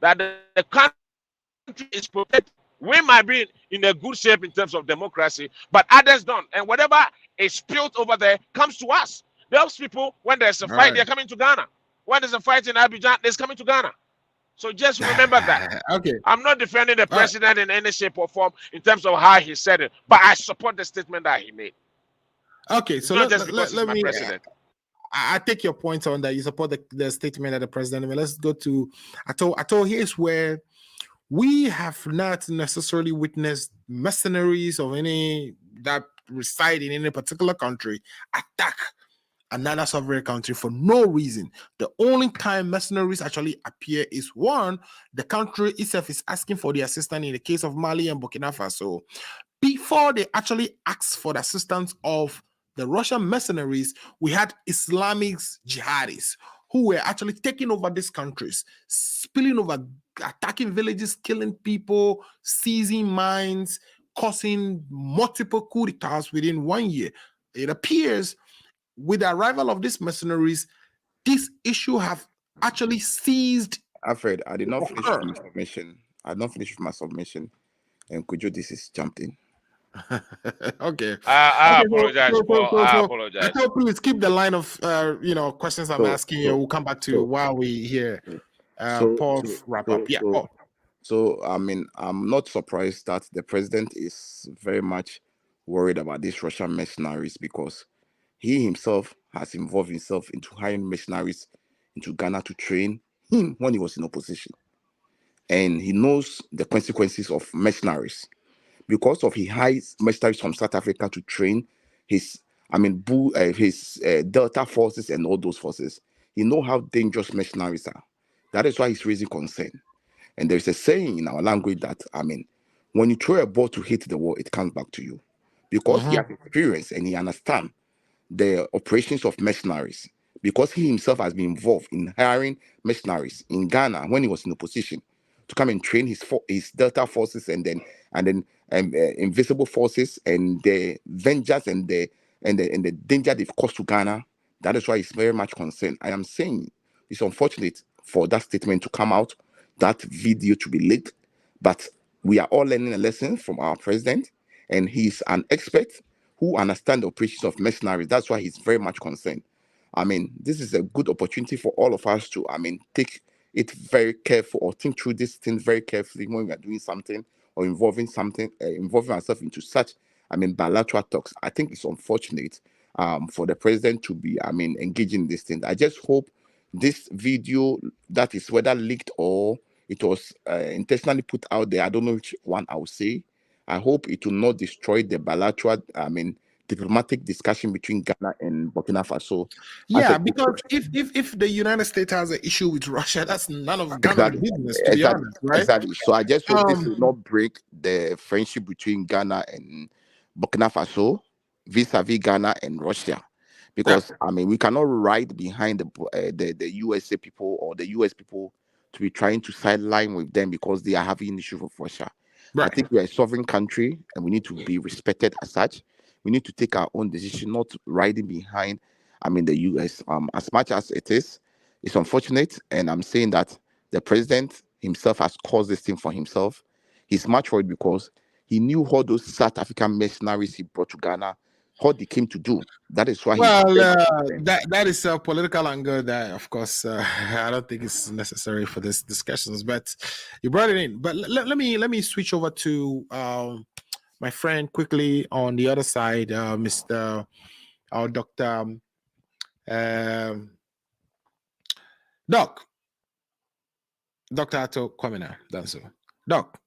Speaker 4: that the country is protected. We might be in a good shape in terms of democracy, but others don't. And whatever is spilled over there comes to us. Those people, when there's a
Speaker 1: All
Speaker 4: fight,
Speaker 1: right.
Speaker 4: they're coming to Ghana. When there's a fight in Abidjan, they're coming to Ghana. So just remember that.
Speaker 1: Okay.
Speaker 4: I'm not defending the
Speaker 1: All right.
Speaker 4: president in any shape or form in terms of how he said it, but I support the statement that he made.
Speaker 1: Okay.
Speaker 4: It's
Speaker 1: So
Speaker 4: not just because he's
Speaker 1: let
Speaker 4: my
Speaker 1: me.
Speaker 4: president.
Speaker 1: I take your point on that. You support the statement of the president. I mean, let's go to. I told. Here's where we have not necessarily witnessed mercenaries of any that reside in any particular country attack another sovereign country for no reason. The only time mercenaries actually appear is one, the country itself is asking for the assistance in the case of Mali and Burkina Faso. Before they actually asked for the assistance of the Russian mercenaries, we had Islamic jihadis who were actually taking over these countries, spilling over, attacking villages, killing people, seizing mines, causing multiple coups d'etats within 1 year. It appears with the arrival of these mercenaries, this issue have actually ceased.
Speaker 5: Alfred, I did
Speaker 1: to
Speaker 5: not finish with
Speaker 1: occur.
Speaker 5: my submission. I did not finish with my submission. And Kujo, this is jumped in.
Speaker 1: Okay.
Speaker 4: I
Speaker 1: Okay,
Speaker 4: apologize, Paul. I apologize.
Speaker 1: so please keep the line of questions I'm asking you. We'll come back to while we hear Paul wrap up. Yeah, Paul.
Speaker 5: So, I mean, I'm not surprised that the president is very much worried about these Russian mercenaries because he himself has involved himself into hiring mercenaries into Ghana to train him when he was in opposition. And he knows the consequences of mercenaries. Because of he hires mercenaries from South Africa to train his, his Delta forces and all those forces. He knows how dangerous mercenaries are. That is why he's raising concern. And there's a saying in our language that, when you throw a ball to hit the wall, it comes back to you. Because he has experience and he understands the operations of mercenaries. Because he himself has been involved in hiring mercenaries in Ghana when he was in opposition to come and train his Delta forces and then invisible forces and the vengeance and the danger they've caused to Ghana. That is why he's very much concerned. I am saying it's unfortunate for that statement to come out, that video to be leaked, but we are all learning a lesson from our president, and he's an expert who understands the operations of mercenaries. That's why he's very much concerned. This is a good opportunity for all of us to, take it very careful or think through this thing very carefully when we are doing something or involving ourselves into such, bilateral talks. I think it's unfortunate for the president to be, engaging in this thing. I just hope this video, that is whether leaked or it was intentionally put out there, I don't know which one I will say. I hope it will not destroy the bilateral, diplomatic discussion between Ghana and Burkina Faso.
Speaker 1: Yeah, because if the United States has an issue with Russia, that's none of Ghana's business, to be honest, right?
Speaker 5: Exactly. So I just hope this will not break the friendship between Ghana and Burkina Faso vis-a-vis Ghana and Russia. Because we cannot ride behind the USA people or the US people to be trying to sideline with them because they are having issues with Russia.
Speaker 1: Right.
Speaker 5: I think we are a sovereign country and we need to be respected as such. We need to take our own decision, not riding behind the US. As much as it's unfortunate, and I'm saying that the president himself has caused this thing for himself. He's much worried because he knew all those South African mercenaries he brought to Ghana, what they came to do. That is why
Speaker 1: that is a political angle that, of course, I don't think it's necessary for this discussions. But you brought it in. But let me switch over to my friend quickly on the other side, Mr. or Dr. Doc. Dr. Addo Kwamina. Doc,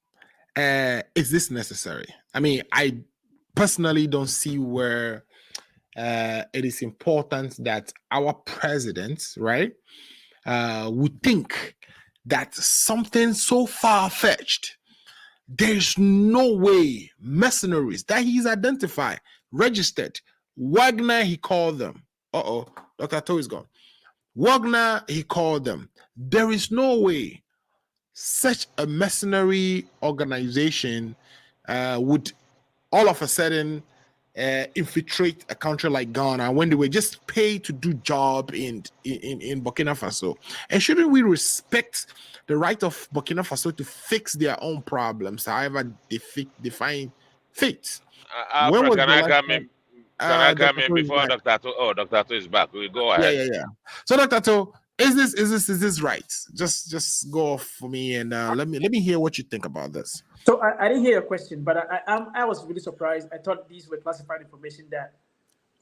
Speaker 1: is this necessary? I personally don't see where it is important that our president, right, would think that something so far-fetched, there's no way mercenaries that he's identified, registered, Wagner, he called them. Dr. Addo is gone. Wagner, he called them. There is no way such a mercenary organization would all of a sudden infiltrate a country like Ghana when they were just paid to do job in Burkina Faso? And shouldn't we respect the right of Burkina Faso to fix their own problems, however they find fit? When was
Speaker 4: Can
Speaker 1: the
Speaker 4: I
Speaker 1: last
Speaker 4: come
Speaker 1: time?
Speaker 4: in? Can I come
Speaker 1: Dr.
Speaker 4: in
Speaker 1: To is
Speaker 4: before
Speaker 1: back.
Speaker 4: Dr. To? Oh, Dr. To is back. We go ahead.
Speaker 1: Yeah. So, Dr. To, is this right? Just go off for me and let me hear what you think about this.
Speaker 6: So I didn't hear your question, but I was really surprised. I thought these were classified information that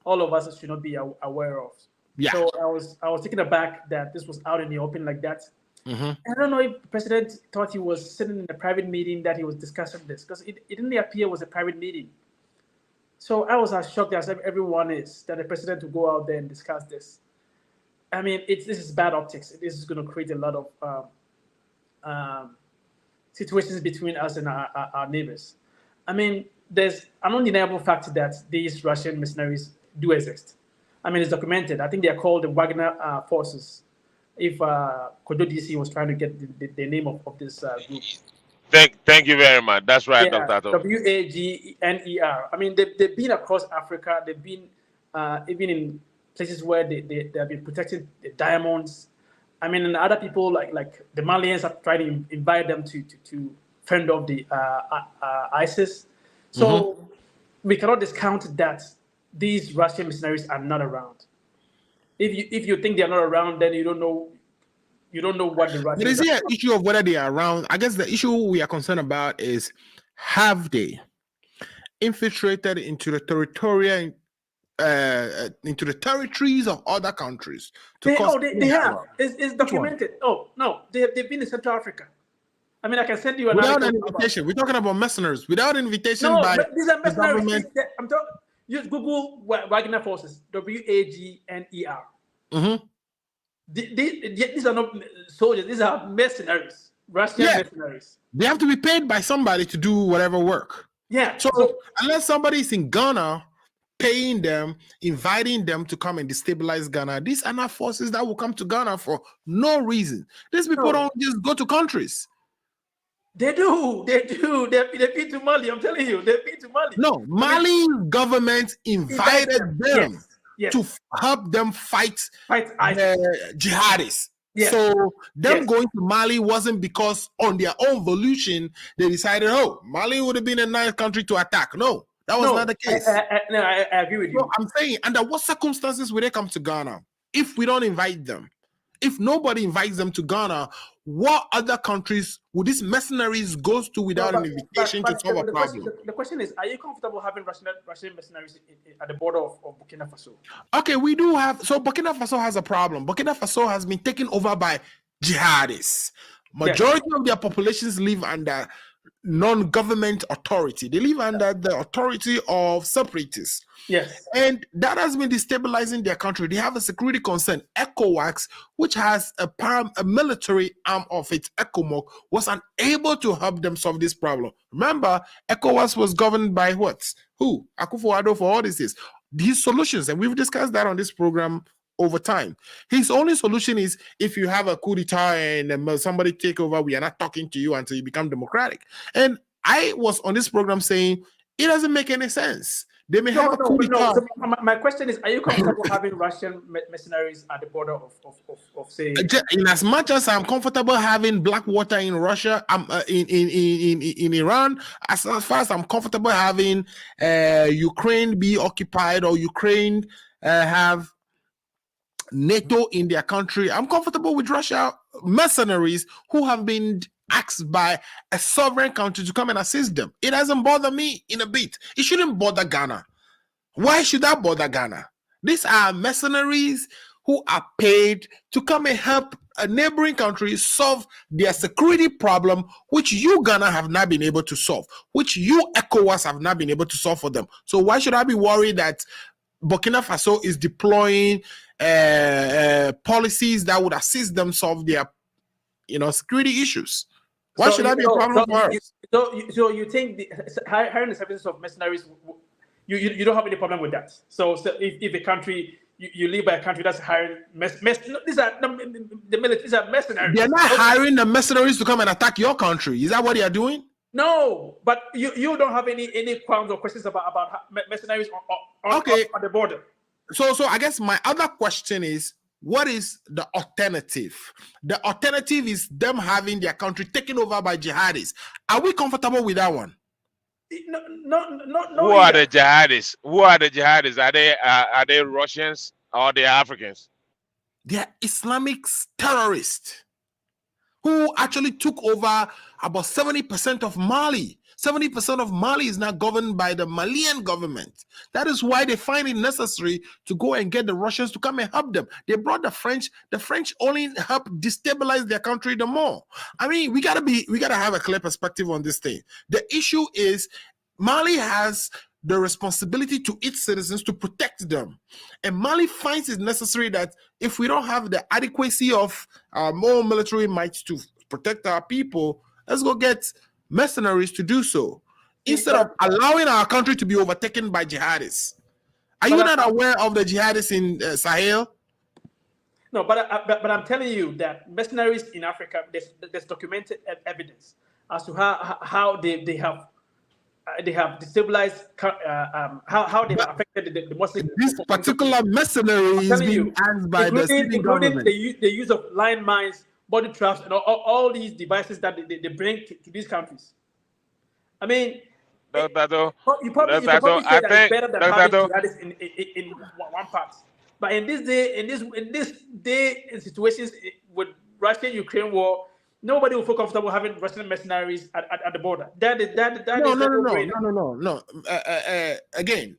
Speaker 6: all of us should not be aware of.
Speaker 1: Yeah.
Speaker 6: So I was taken aback that this was out in the open like that.
Speaker 1: Mm-hmm.
Speaker 6: I don't know if the president thought he was sitting in a private meeting that he was discussing this, because it didn't appear it was a private meeting. So I was as shocked as everyone is that the president would go out there and discuss this. I mean, this is bad optics. This is going to create a lot of situations between us and our neighbors. I mean, there's an undeniable fact that these Russian mercenaries do exist. I mean, it's documented. I think they are called the Wagner forces. If Kodo DC was trying to get the name of this group.
Speaker 4: Thank you very much. That's right,
Speaker 6: Yeah,
Speaker 4: Dr.
Speaker 6: WAGNER. I mean, they've been across Africa. They've been even in places where they have been protecting the diamonds. I mean, and other people like the Malians have tried to invite them to fend off the ISIS. So we cannot discount that these Russian mercenaries are not around. If you think they're not around, then you don't know what the Russians.
Speaker 1: But is there an issue of whether they are around? I guess the issue we are concerned about is, have they infiltrated into the territorial into the territories of other countries?
Speaker 6: They have. It's documented. Oh no, they've been in Central Africa. I mean, I can send you
Speaker 1: without an invitation. We're talking about mercenaries without invitation by
Speaker 6: these are
Speaker 1: the government.
Speaker 6: I'm talking. Just Google Wagner forces. WAGNER.
Speaker 1: Mm-hmm.
Speaker 6: These are not soldiers. These are mercenaries. Russian mercenaries.
Speaker 1: They have to be paid by somebody to do whatever work.
Speaker 6: Yeah.
Speaker 1: So unless somebody is in Ghana paying them, inviting them to come and destabilize Ghana, these are not forces that will come to Ghana for no reason. These people don't just go to countries.
Speaker 6: They do. They've been to Mali. I'm telling you, they've been to Mali.
Speaker 1: No, Mali government invited them to help them fight jihadists. Yes. So them going to Mali wasn't because on their own volition they decided, oh, Mali would have been a nice country to attack. No, that was not the case.
Speaker 6: I agree with you.
Speaker 1: So I'm saying, under what circumstances will they come to Ghana if we don't invite them? If nobody invites them to Ghana, what other countries would these mercenaries go to without an invitation to solve a problem?
Speaker 6: The question is, are you comfortable having Russian mercenaries at the border of Burkina Faso?
Speaker 1: Okay, we do have. So Burkina Faso has a problem. Burkina Faso has been taken over by jihadists. Majority of their populations live under non-government authority. They live under the authority of separatists.
Speaker 6: Yes.
Speaker 1: And that has been destabilizing their country. They have a security concern. ECOWAS, which has a military arm of it, ECOMOG, was unable to help them solve this problem. Remember, ECOWAS was governed by what? Who? Akufo Addo for all this. These solutions, and we've discussed that on this program over time. His only solution is, if you have a coup d'etat and somebody take over, we are not talking to you until you become democratic. And I was on this program saying it doesn't make any sense. They may have a coup d'etat.
Speaker 6: So my question is, are you comfortable having Russian mercenaries at the border of say?
Speaker 1: In as much as I'm comfortable having black water in Russia, I'm in Iran. As far as I'm comfortable having Ukraine be occupied or Ukraine have NATO in their country, I'm comfortable with Russia mercenaries who have been asked by a sovereign country to come and assist them. It doesn't bother me in a bit. It shouldn't bother Ghana. Why should that bother Ghana? These are mercenaries who are paid to come and help a neighboring country solve their security problem, which you, Ghana, have not been able to solve, which you, ECOWAS, have not been able to solve for them. So why should I be worried that Burkina Faso is deploying policies that would assist them solve their, security issues? Why should that be a problem for us?
Speaker 6: So you think hiring the services of mercenaries, you don't have any problem with that? So if a country, you live by a country that's hiring these are the military, these are mercenaries.
Speaker 1: They're not hiring the mercenaries to come and attack your country. Is that what they are doing?
Speaker 6: No, but you don't have any qualms or questions about mercenaries on the border.
Speaker 1: So I guess my other question is, what is the alternative? The alternative is them having their country taken over by jihadis. Are we comfortable with that one?
Speaker 6: No.
Speaker 4: Who are the jihadis? Who are the jihadis? Are they Russians or they Africans?
Speaker 1: They are Islamic terrorists who actually took over about 70% of Mali. 70% of Mali is now governed by the Malian government. That is why they find it necessary to go and get the Russians to come and help them. They brought the French. The French only help destabilize their country the more. I mean, we gotta have a clear perspective on this thing. The issue is Mali has the responsibility to its citizens to protect them. And Mali finds it necessary that if we don't have the adequacy of more military might to protect our people, let's go get mercenaries to do so, instead of allowing our country to be overtaken by jihadis. Are you not aware of the jihadis in Sahel?
Speaker 6: No, but I'm telling you that mercenaries in Africa, there's documented evidence as to how they have destabilized, how they have affected the Muslim.
Speaker 1: This particular mercenary is being asked by the Syrian government.
Speaker 6: The use of landmines, body traps, and all these devices that they bring to these countries. I mean, you probably say that it's better than having jihadists in one part. But in this day, in situations with Russia-Ukraine war, nobody will feel comfortable having Russian mercenaries at the border.
Speaker 1: No. Again,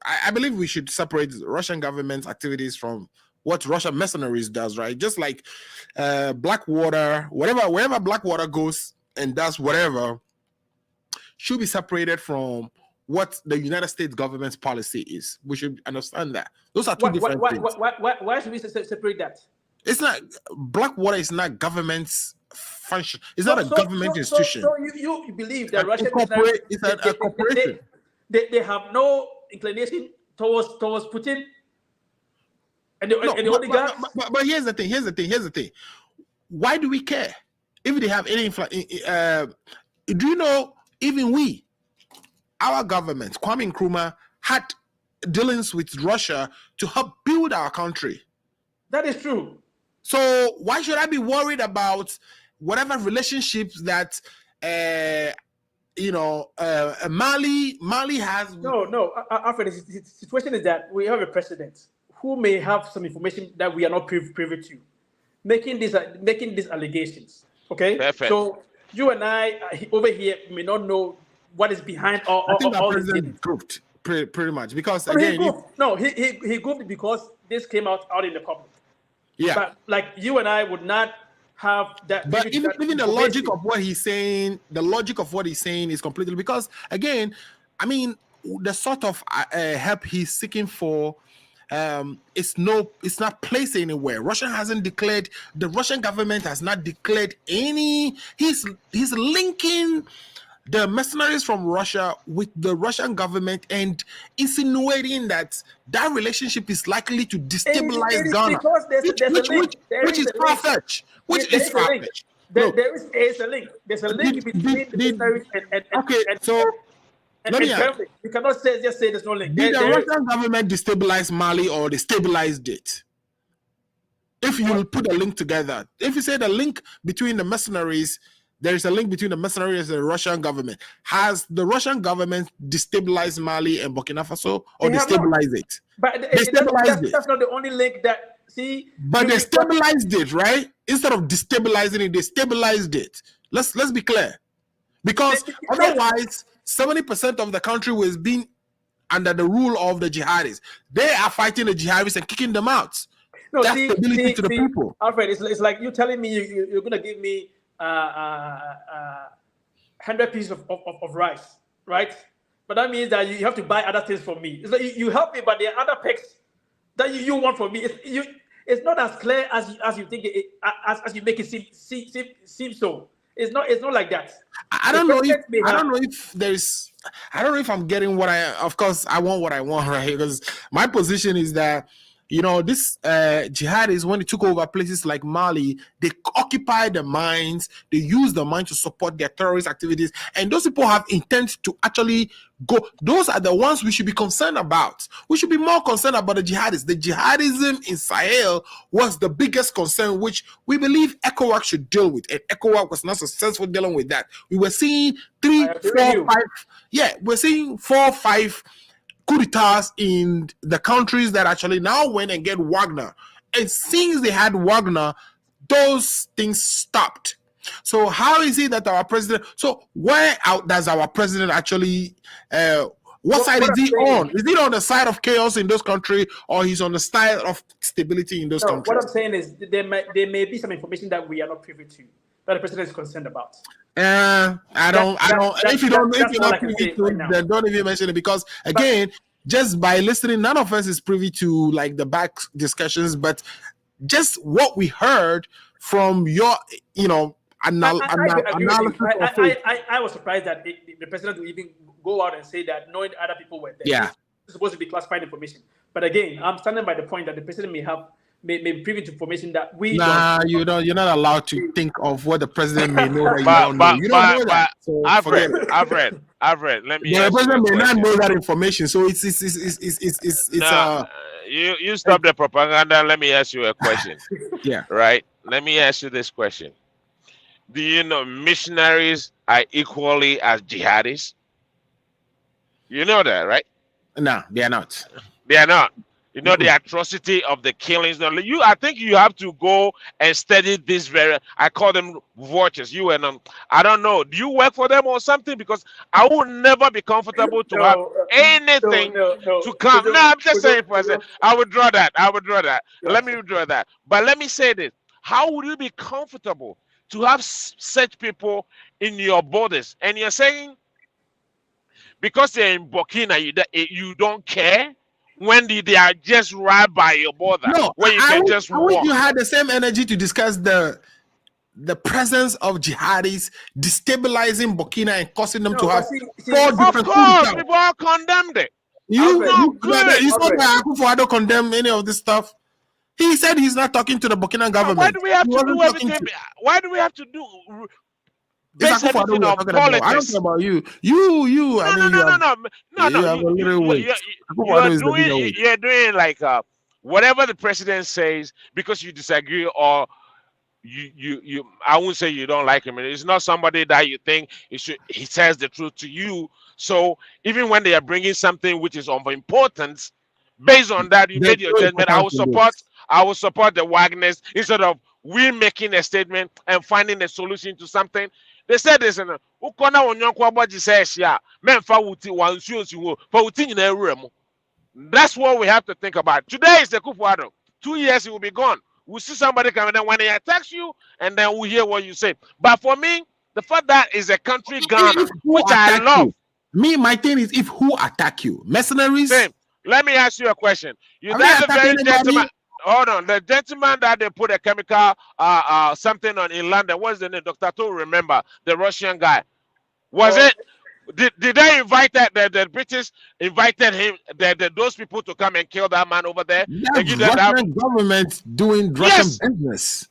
Speaker 1: I believe we should separate Russian government's activities from what Russian mercenaries does, right? Just like Blackwater, wherever Blackwater goes and does whatever, should be separated from what the United States government's policy is. We should understand that. Those are two different things.
Speaker 6: Why should we separate that?
Speaker 1: It's not, Blackwater is not government's function. It's not a government institution.
Speaker 6: So you believe that Russia
Speaker 1: is a corporation.
Speaker 6: They have no inclination towards Putin and the oligarchs.
Speaker 1: But here's the thing. Why do we care if they have any influence? Do you know, even our government, Kwame Nkrumah, had dealings with Russia to help build our country.
Speaker 6: That is true.
Speaker 1: So why should I be worried about whatever relationships that Mali has?
Speaker 6: No. Alfred, the situation is that we have a president who may have some information that we are not privy to, making these allegations. Okay.
Speaker 4: Perfect.
Speaker 6: So you and I over here may not know what is behind all.
Speaker 1: I think
Speaker 6: all
Speaker 1: the president goofed pretty much, because
Speaker 6: he goofed because this came out in the public.
Speaker 1: Yeah,
Speaker 6: but like you and I would not have that.
Speaker 1: But even the logic of what he's saying, is completely, because again, I mean, the sort of help he's seeking for, it's not placed anywhere. The Russian government has not declared any. He's linking the mercenaries from Russia with the Russian government and insinuating that relationship is likely to destabilize Ghana, which is far-fetched.
Speaker 6: There is a link. There's a link between the mercenaries and Kremlin. You cannot just say there's no link.
Speaker 1: Did the Russian government destabilize Mali, or they stabilized it? If you put a link together, if you say the link between the mercenaries, there is a link between the mercenaries and the Russian government. Has the Russian government destabilized Mali and Burkina Faso, or destabilized it?
Speaker 6: But that's not the only link that, see.
Speaker 1: But they stabilized it, right? Instead of destabilizing it, they stabilized it. Let's be clear. Because otherwise, 70% of the country was being under the rule of the jihadis. They are fighting the jihadis and kicking them out.
Speaker 6: No,
Speaker 1: that's stability to the people.
Speaker 6: Alfred, it's like you telling me you're going to give me 100 pieces of rice, right? But that means that you have to buy other things for me. It's like you help me, but there are other packs that you want from me. It's not as clear as you think as you make it seem so. It's not like that.
Speaker 1: I don't know if I'm getting what I. Of course, I want what I want, right? Because my position is that this jihadists, when they took over places like Mali, they occupied the mines, they used the mines to support their terrorist activities, and those people have intent to actually go. Those are the ones we should be concerned about. We should be more concerned about the jihadists. The jihadism in Sahel was the biggest concern, which we believe ECOWAS should deal with, and ECOWAS was not successful dealing with that. We were seeing 3, 4, 5. Yeah, we're seeing 4, 5 coup d'etats in the countries that actually now went and get Wagner. And since they had Wagner, those things stopped. So how is it that our president, so where out does our president actually, what side is he on? Is he on the side of chaos in those countries, or he's on the side of stability in those countries?
Speaker 6: What I'm saying is there may be some information that we are not privy to, that the president is concerned about.
Speaker 1: I don't. If you're not privy to it, then don't even mention it, because again, just by listening, none of us is privy to like the back discussions, but just what we heard from your, analysis.
Speaker 6: I was surprised that the president would even go out and say that knowing other people were there.
Speaker 1: Yeah,
Speaker 6: it's supposed to be classified information. But again, I'm standing by the point that the president may be privy to information that we don't.
Speaker 1: You're not allowed to think of what the president may know that you don't know. You don't know that. So
Speaker 4: I've read. Let me.
Speaker 1: The president may not know that information, so it's
Speaker 4: you stop the propaganda. Let me ask you a question.
Speaker 1: Yeah.
Speaker 4: Right. Let me ask you this question. Do you know missionaries are equally as jihadis? You know that, right?
Speaker 1: No, they are not.
Speaker 4: They are not. You know the atrocity of the killings. I think you have to go and study this I call them watchers. I don't know. Do you work for them or something? Because I would never be comfortable to have anything to come. No, I'm just saying for myself. I would draw that. Yeah. Let me draw that. But let me say this. How would you be comfortable to have such people in your borders? And you're saying because they're in Burkina, you don't care? When they are just right by your border, when you can just walk.
Speaker 1: I wish you had the same energy to discuss the presence of jihadis destabilizing Burkina and causing them to have 4 different.
Speaker 4: Of course, people all condemned it.
Speaker 1: You saw that Akufo Addo condemn any of this stuff. He said he's not talking to the Burkina government.
Speaker 4: Why do we have to do everything? Why do we have to do?
Speaker 1: I don't care about you. You
Speaker 4: You're doing like whatever the president says because you disagree, or you. I won't say you don't like him. It's not somebody that you think he says the truth to you. So even when they are bringing something which is of importance, based on that, you made your judgment. I will support the Wagners instead of we making a statement and finding a solution to something. They said this, that's what we have to think about. Today is the Akufo Addo. 2 years he will be gone. We'll see somebody coming in when he attacks you, and then we'll hear what you say. But for me, the fact that is a country Ghana, which I love.
Speaker 1: My thing is, if who attack you, mercenaries.
Speaker 4: Same. Let me ask you a question. That's a very gentleman. Hold on, the gentleman that they put a chemical something on in London, what's the name? Dr. To remember the Russian guy. Was it? Did they invite the British invited him, those people to come and kill that man over there?
Speaker 1: That's Russian government doing Russian business.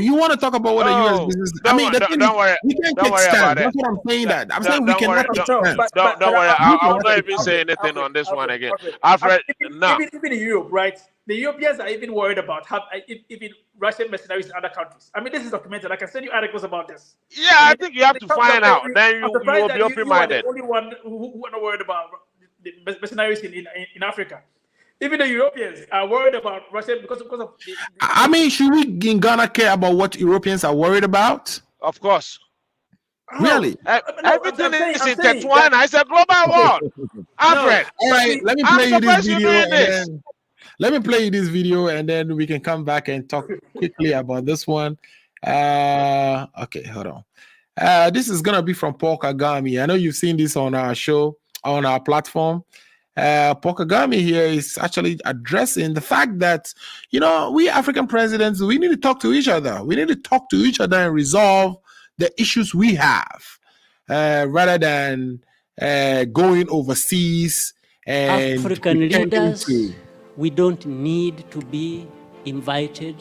Speaker 1: You want to talk about what the U.S. business?
Speaker 4: Don't worry.
Speaker 1: We can't take stand. That's what I'm saying. I'm saying we cannot take stand.
Speaker 4: Don't worry. I'll not even say anything on this one again. Alfred, no.
Speaker 6: Even in Europe, right? The Europeans are even worried about even Russian mercenaries in other countries. I mean, this is documented. I can send you articles about this.
Speaker 4: Yeah, I think you have to find out. Then you will be open-minded.
Speaker 6: You are the only one who are not worried about the mercenaries in Africa. Even the Europeans are worried about Russia because of.
Speaker 1: I mean, should we in Ghana care about what Europeans are worried about?
Speaker 4: Of course.
Speaker 1: Really?
Speaker 4: Everything is intertwined. It's a global world. Alfred.
Speaker 1: All right, let me play you this video. Let me play you this video, and then we can come back and talk quickly about this one. Okay, hold on. This is gonna be from Paul Kagame. I know you've seen this on our show, on our platform. Paul Kagame here is actually addressing the fact that, we African presidents, we need to talk to each other. We need to talk to each other and resolve the issues we have, rather than going overseas and
Speaker 7: African leaders we don't need to be invited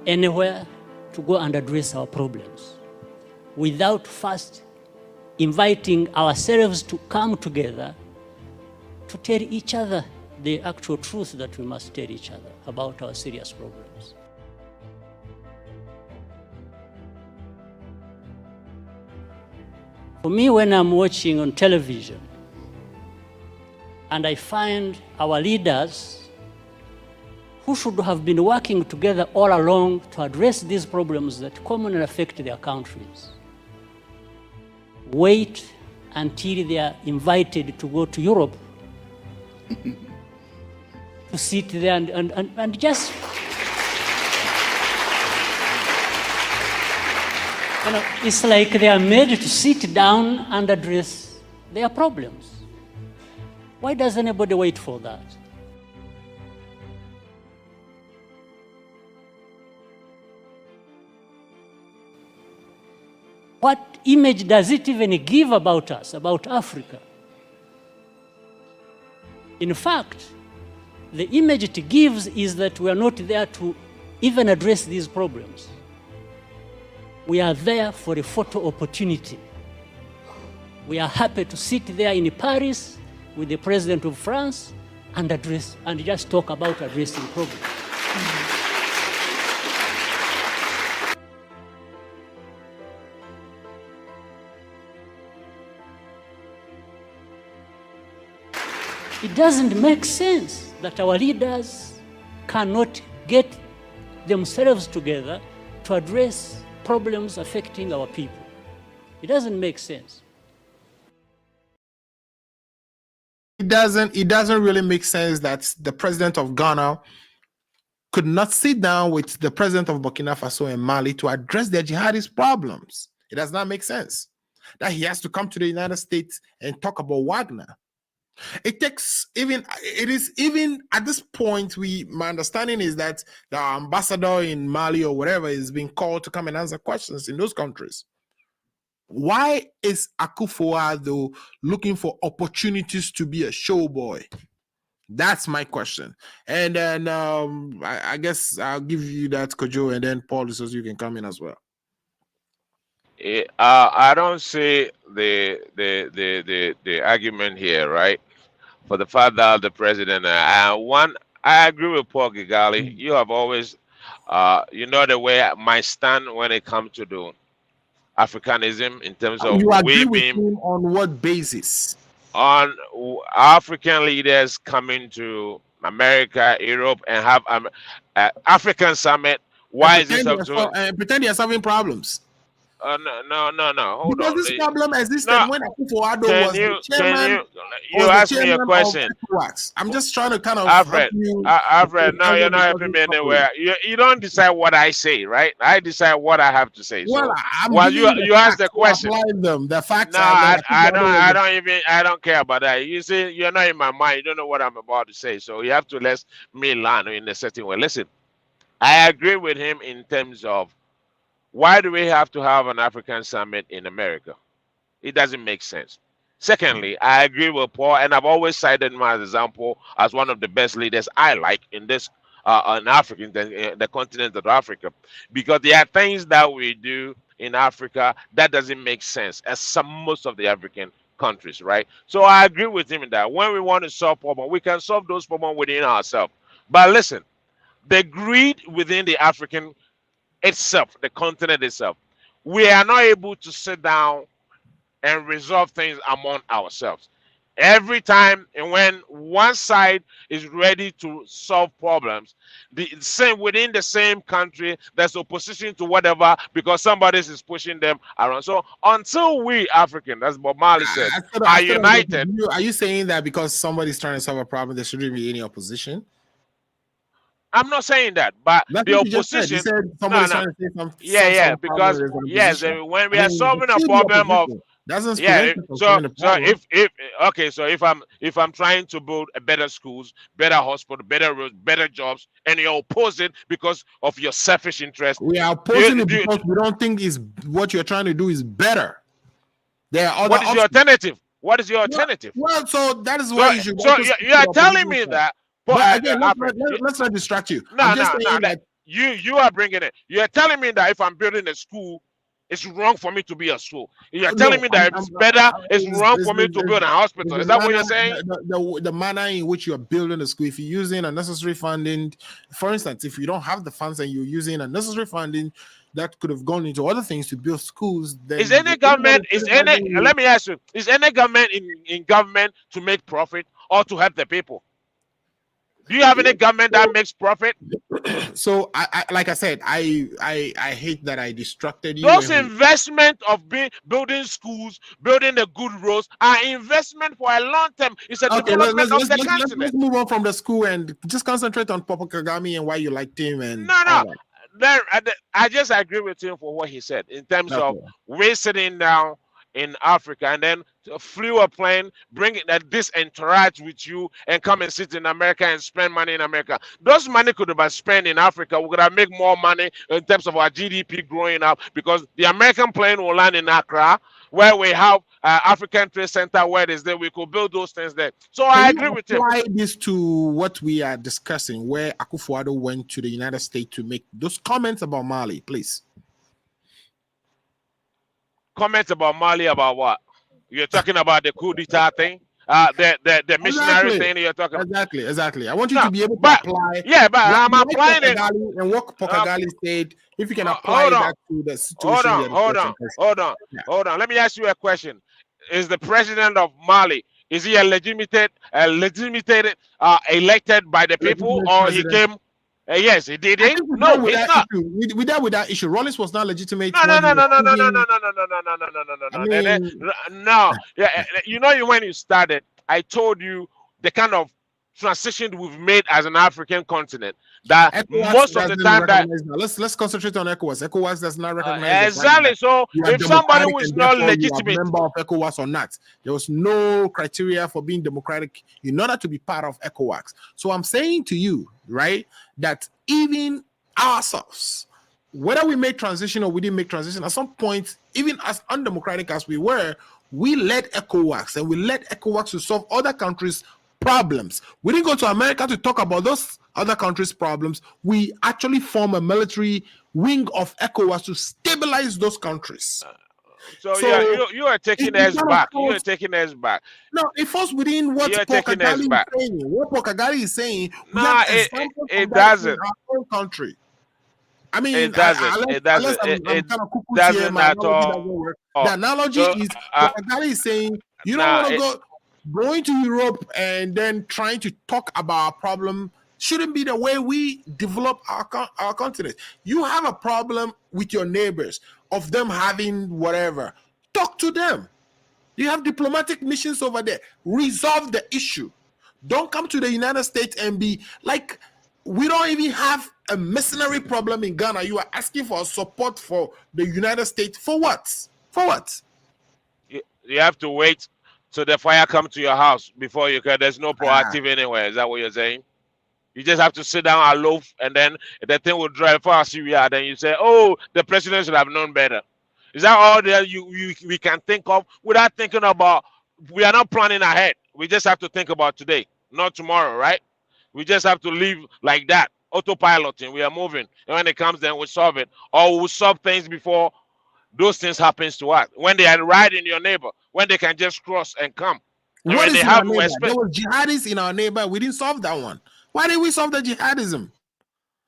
Speaker 7: anywhere to go and address our problems without first inviting ourselves to come together to tell each other the actual truth that we must tell each other about our serious problems. For me, when I'm watching on television and I find our leaders who should have been working together all along to address these problems that commonly affect their countries, wait until they are invited to go to Europe to sit there and just, it's like they are made to sit down and address their problems. Why does anybody wait for that? What image does it even give about us, about Africa? In fact, the image it gives is that we are not there to even address these problems. We are there for a photo opportunity. We are happy to sit there in Paris with the president of France and address and just talk about addressing problems. It doesn't make sense that our leaders cannot get themselves together to address problems affecting our people. It doesn't make sense.
Speaker 1: It doesn't really make sense that the president of Ghana could not sit down with the president of Burkina Faso and Mali to address their jihadist problems. It does not make sense that he has to come to the United States and talk about Wagner. It is even at this point, my understanding is that the ambassador in Mali or whatever is being called to come and answer questions in those countries. Why is Akufo looking for opportunities to be a showboy? That's my question. And then I guess I'll give you that, Kojo, and then Paul, so you can come in as well.
Speaker 4: I don't see the argument here, right? For the fact that the president, I agree with Paul Gigali. You have always, you know, the way my stand when it comes to the Africanism in terms of
Speaker 1: you agree with him on what basis?
Speaker 4: On African leaders coming to America, Europe, and have African summit. Why is this up to?
Speaker 1: And pretend you're solving problems.
Speaker 4: No. Hold
Speaker 1: because
Speaker 4: on.
Speaker 1: This problem existed when Akufo Addo was the chairman.
Speaker 4: You ask me a question.
Speaker 1: I'm just trying to kind of
Speaker 4: Alfred, no, you're not helping me anywhere. You don't decide what I say, right? I decide what I have to say.
Speaker 1: Well,
Speaker 4: so, you ask the question.
Speaker 1: The facts.
Speaker 4: No, I don't care about that. You see, you're not in my mind. You don't know what I'm about to say. So you have to let me learn in a certain way. Listen, I agree with him in terms of why do we have to have an African summit in America? It doesn't make sense. Secondly, I agree with Paul, and I've always cited him as example as one of the best leaders I like in this in Africa, in the continent of Africa, because there are things that we do in Africa that doesn't make sense as most of the African countries, right? So I agree with him in that. When we want to solve problems, we can solve those problems within ourselves. But listen, the greed within the African itself, the continent itself, we are not able to sit down and resolve things among ourselves. Every time and when one side is ready to solve problems, the same within the same country, there's opposition to whatever because somebody is pushing them around. So until we African, as Bob Marley said, are united.
Speaker 1: Are you saying that because somebody's trying to solve a problem, there shouldn't be any opposition?
Speaker 4: I'm not saying that, but
Speaker 1: that's
Speaker 4: the opposition. Because yes, when we are solving a problem of
Speaker 1: doesn't
Speaker 4: so if I'm trying to build a better schools, better hospital, better roads, better jobs, and you're opposing because of your selfish interest,
Speaker 1: we are opposing it because we don't think is what you're trying to do is better. There are other
Speaker 4: What is your alternative? What is your alternative?
Speaker 1: Well, so that is why you should.
Speaker 4: So you are telling me that
Speaker 1: But again, let's not distract you.
Speaker 4: No,
Speaker 1: I'm just
Speaker 4: no,
Speaker 1: saying
Speaker 4: no.
Speaker 1: that
Speaker 4: You are bringing it. You are telling me that if I'm building a school, it's wrong for me to be a school. You are telling me that it's better, it's wrong for me to build a hospital. Is that what you're saying?
Speaker 1: The manner in which you're building a school, if you're using unnecessary funding, for instance, if you don't have the funds and you're using unnecessary funding that could have gone into other things to build schools, then
Speaker 4: Is any government, let me ask you, is any government in government to make profit or to help the people? Do you have any government that makes profit?
Speaker 1: So I like I said, I hate that I distracted you.
Speaker 4: Those investment of building schools, building the good roads are investment for a long term. It's a development of the continent.
Speaker 1: Let's move on from the school and just concentrate on Papa Kagame and why you liked him. And
Speaker 4: no. I just agree with him for what he said in terms of we're sitting down in Africa and then flew a plane, bring this entourage with you and come and sit in America and spend money in America. Those money could have been spent in Africa. We could have made more money in terms of our GDP growing up because the American plane will land in Accra where we have African Trade Center where it is there. We could build those things there. So I agree with you.
Speaker 1: Apply this to what we are discussing where Akufo Addo went to the United States to make those comments about Mali, please.
Speaker 4: Comments about Mali about what? You're talking about the coup d'etat thing? The missionary thing you're talking about?
Speaker 1: Exactly. I want you to be able to apply.
Speaker 4: Yeah, but I'm applying it.
Speaker 1: And what Pokagali said, if you can apply that to the situation.
Speaker 4: Hold on. Let me ask you a question. Is the president of Mali, is he elected by the people or he came? Yes, he did it. No, he's not.
Speaker 1: We dealt with that issue. Rollins was not legitimate.
Speaker 4: No. Yeah, you know, when you started, I told you the kind of transition we've made as an African continent. That ECOWAS most of the time that
Speaker 1: let's concentrate on ECOWAS. ECOWAS does not recognize
Speaker 4: exactly. So if somebody who is not legitimate,
Speaker 1: member of ECOWAS or not, there was no criteria for being democratic in order to be part of ECOWAS. So I'm saying to you, right, that even ourselves, whether we made transition or we didn't make transition, at some point, even as undemocratic as we were, we led ECOWAS and we led ECOWAS to solve other countries' problems. We didn't go to America to talk about those other countries' problems. We actually form a military wing of ECOWAS to stabilize those countries.
Speaker 4: So yeah, you are taking us back. You are taking us back.
Speaker 1: No, it falls within what Pokagali is saying. What Pokagali is saying.
Speaker 4: No, it doesn't.
Speaker 1: In our own country. I mean,
Speaker 4: it doesn't. It doesn't. It doesn't at all.
Speaker 1: The analogy is Pokagali is saying you don't want to go. Going to Europe and then trying to talk about a problem shouldn't be the way we develop our continent. You have a problem with your neighbors of them having whatever. Talk to them. You have diplomatic missions over there. Resolve the issue. Don't come to the United States and be like, we don't even have a mercenary problem in Ghana. You are asking for support for the United States. For what? For what?
Speaker 4: You have to wait so the fire come to your house before you can. There's no proactive anywhere. Is that what you're saying? You just have to sit down aloof, and then the thing will drive fast you are. Then you say, "Oh, the president should have known better." Is that all that we can think of without thinking about? We are not planning ahead. We just have to think about today, not tomorrow, right? We just have to live like that, autopiloting. We are moving, and when it comes, then we solve it, or we'll solve things before those things happens to us. When they are right in your neighbor, when they can just cross and come. And
Speaker 1: what
Speaker 4: when
Speaker 1: is
Speaker 4: they have
Speaker 1: respect. There was jihadists in our neighbor. We didn't solve that one. Why didn't we solve the jihadism?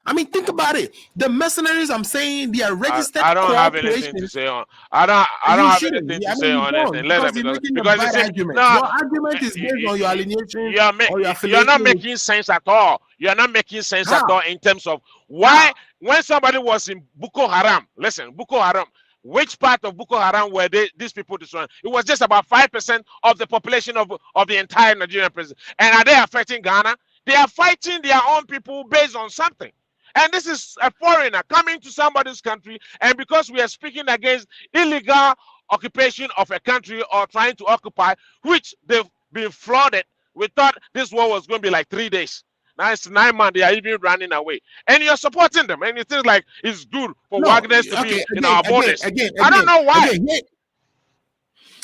Speaker 1: I mean, think about it. The mercenaries, I'm saying, they are registered.
Speaker 4: I don't have anything to say on. I don't have anything to say on it. Because
Speaker 1: your argument is based on your alienation.
Speaker 4: You're not making sense at all. You're not making sense at all in terms of why when somebody was in Boko Haram. Listen, Boko Haram. Which part of Boko Haram were these people destroying? It was just about 5% of the population of the entire Nigerian prison. And are they affecting Ghana? They are fighting their own people based on something. And this is a foreigner coming to somebody's country. And because we are speaking against illegal occupation of a country or trying to occupy, which they've been flooded, we thought this war was going to be like 3 days. Now it's 9 months. They are even running away. And you're supporting them. And it seems like it's good for Wagners to be in our borders. I don't know why.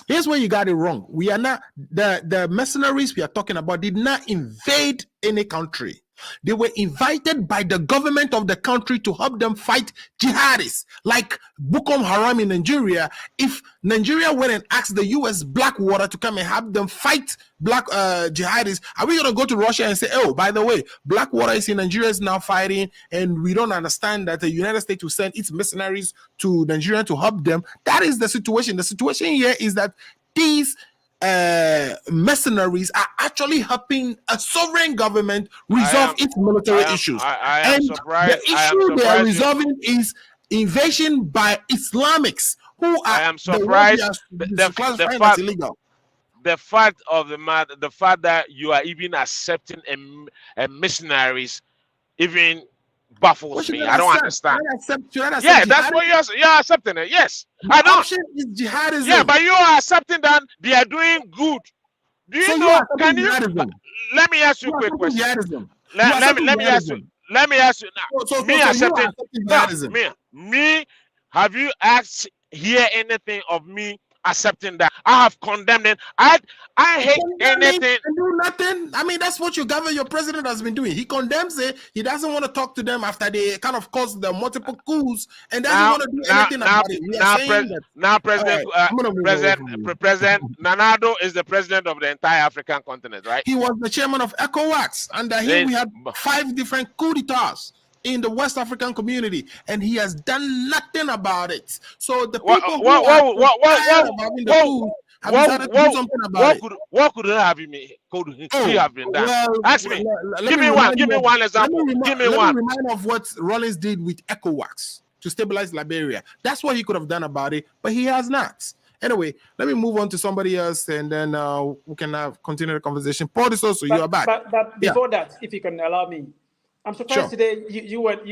Speaker 1: Here's where you got it wrong. We are not, the mercenaries we are talking about did not invade any country. They were invited by the government of the country to help them fight jihadists like Boko Haram in Nigeria. If Nigeria went and asked the US Blackwater to come and help them fight black jihadists, are we going to go to Russia and say, oh, by the way, Blackwater is in Nigeria is now fighting, and we don't understand that the United States will send its mercenaries to Nigeria to help them? That is the situation. The situation here is that these mercenaries are actually helping a sovereign government resolve its military issues.
Speaker 4: I am surprised.
Speaker 1: The issue they are resolving is invasion by Islamics who are
Speaker 4: I am surprised.
Speaker 1: Illegal.
Speaker 4: The fact of the matter, the fact that you are even accepting a missionaries, even baffles me. I don't understand. Yeah, that's what you're accepting it. Yes,
Speaker 1: I don't. Option is jihadism.
Speaker 4: Yeah, but you are accepting that they are doing good. Do you know? Can you? Let me ask you a quick question. Let me ask you. Let me ask you now. Me accepting. Me. Have you asked here anything of me accepting that? I have condemned it. I hate anything.
Speaker 1: Do nothing. I mean, that's what your president has been doing. He condemns it. He doesn't want to talk to them after they kind of caused the multiple coups, and doesn't want to do anything about it.
Speaker 4: President Nanado is the president of the entire African continent, right?
Speaker 1: He was the chairman of ECOWAS. Under him, we had 5 different coup d'etats in the West African community, and he has done nothing about it. So the people who have decided to do something about it.
Speaker 4: What could have been done? Well, ask me. Give me one example. Give me one.
Speaker 1: Remind of what Rollins did with ECOWAS to stabilize Liberia. That's what he could have done about it, but he has not. Anyway, let me move on to somebody else, and then we can continue the conversation. Paul Disoso, you are back.
Speaker 6: But before that, if you can allow me, I'm surprised today you and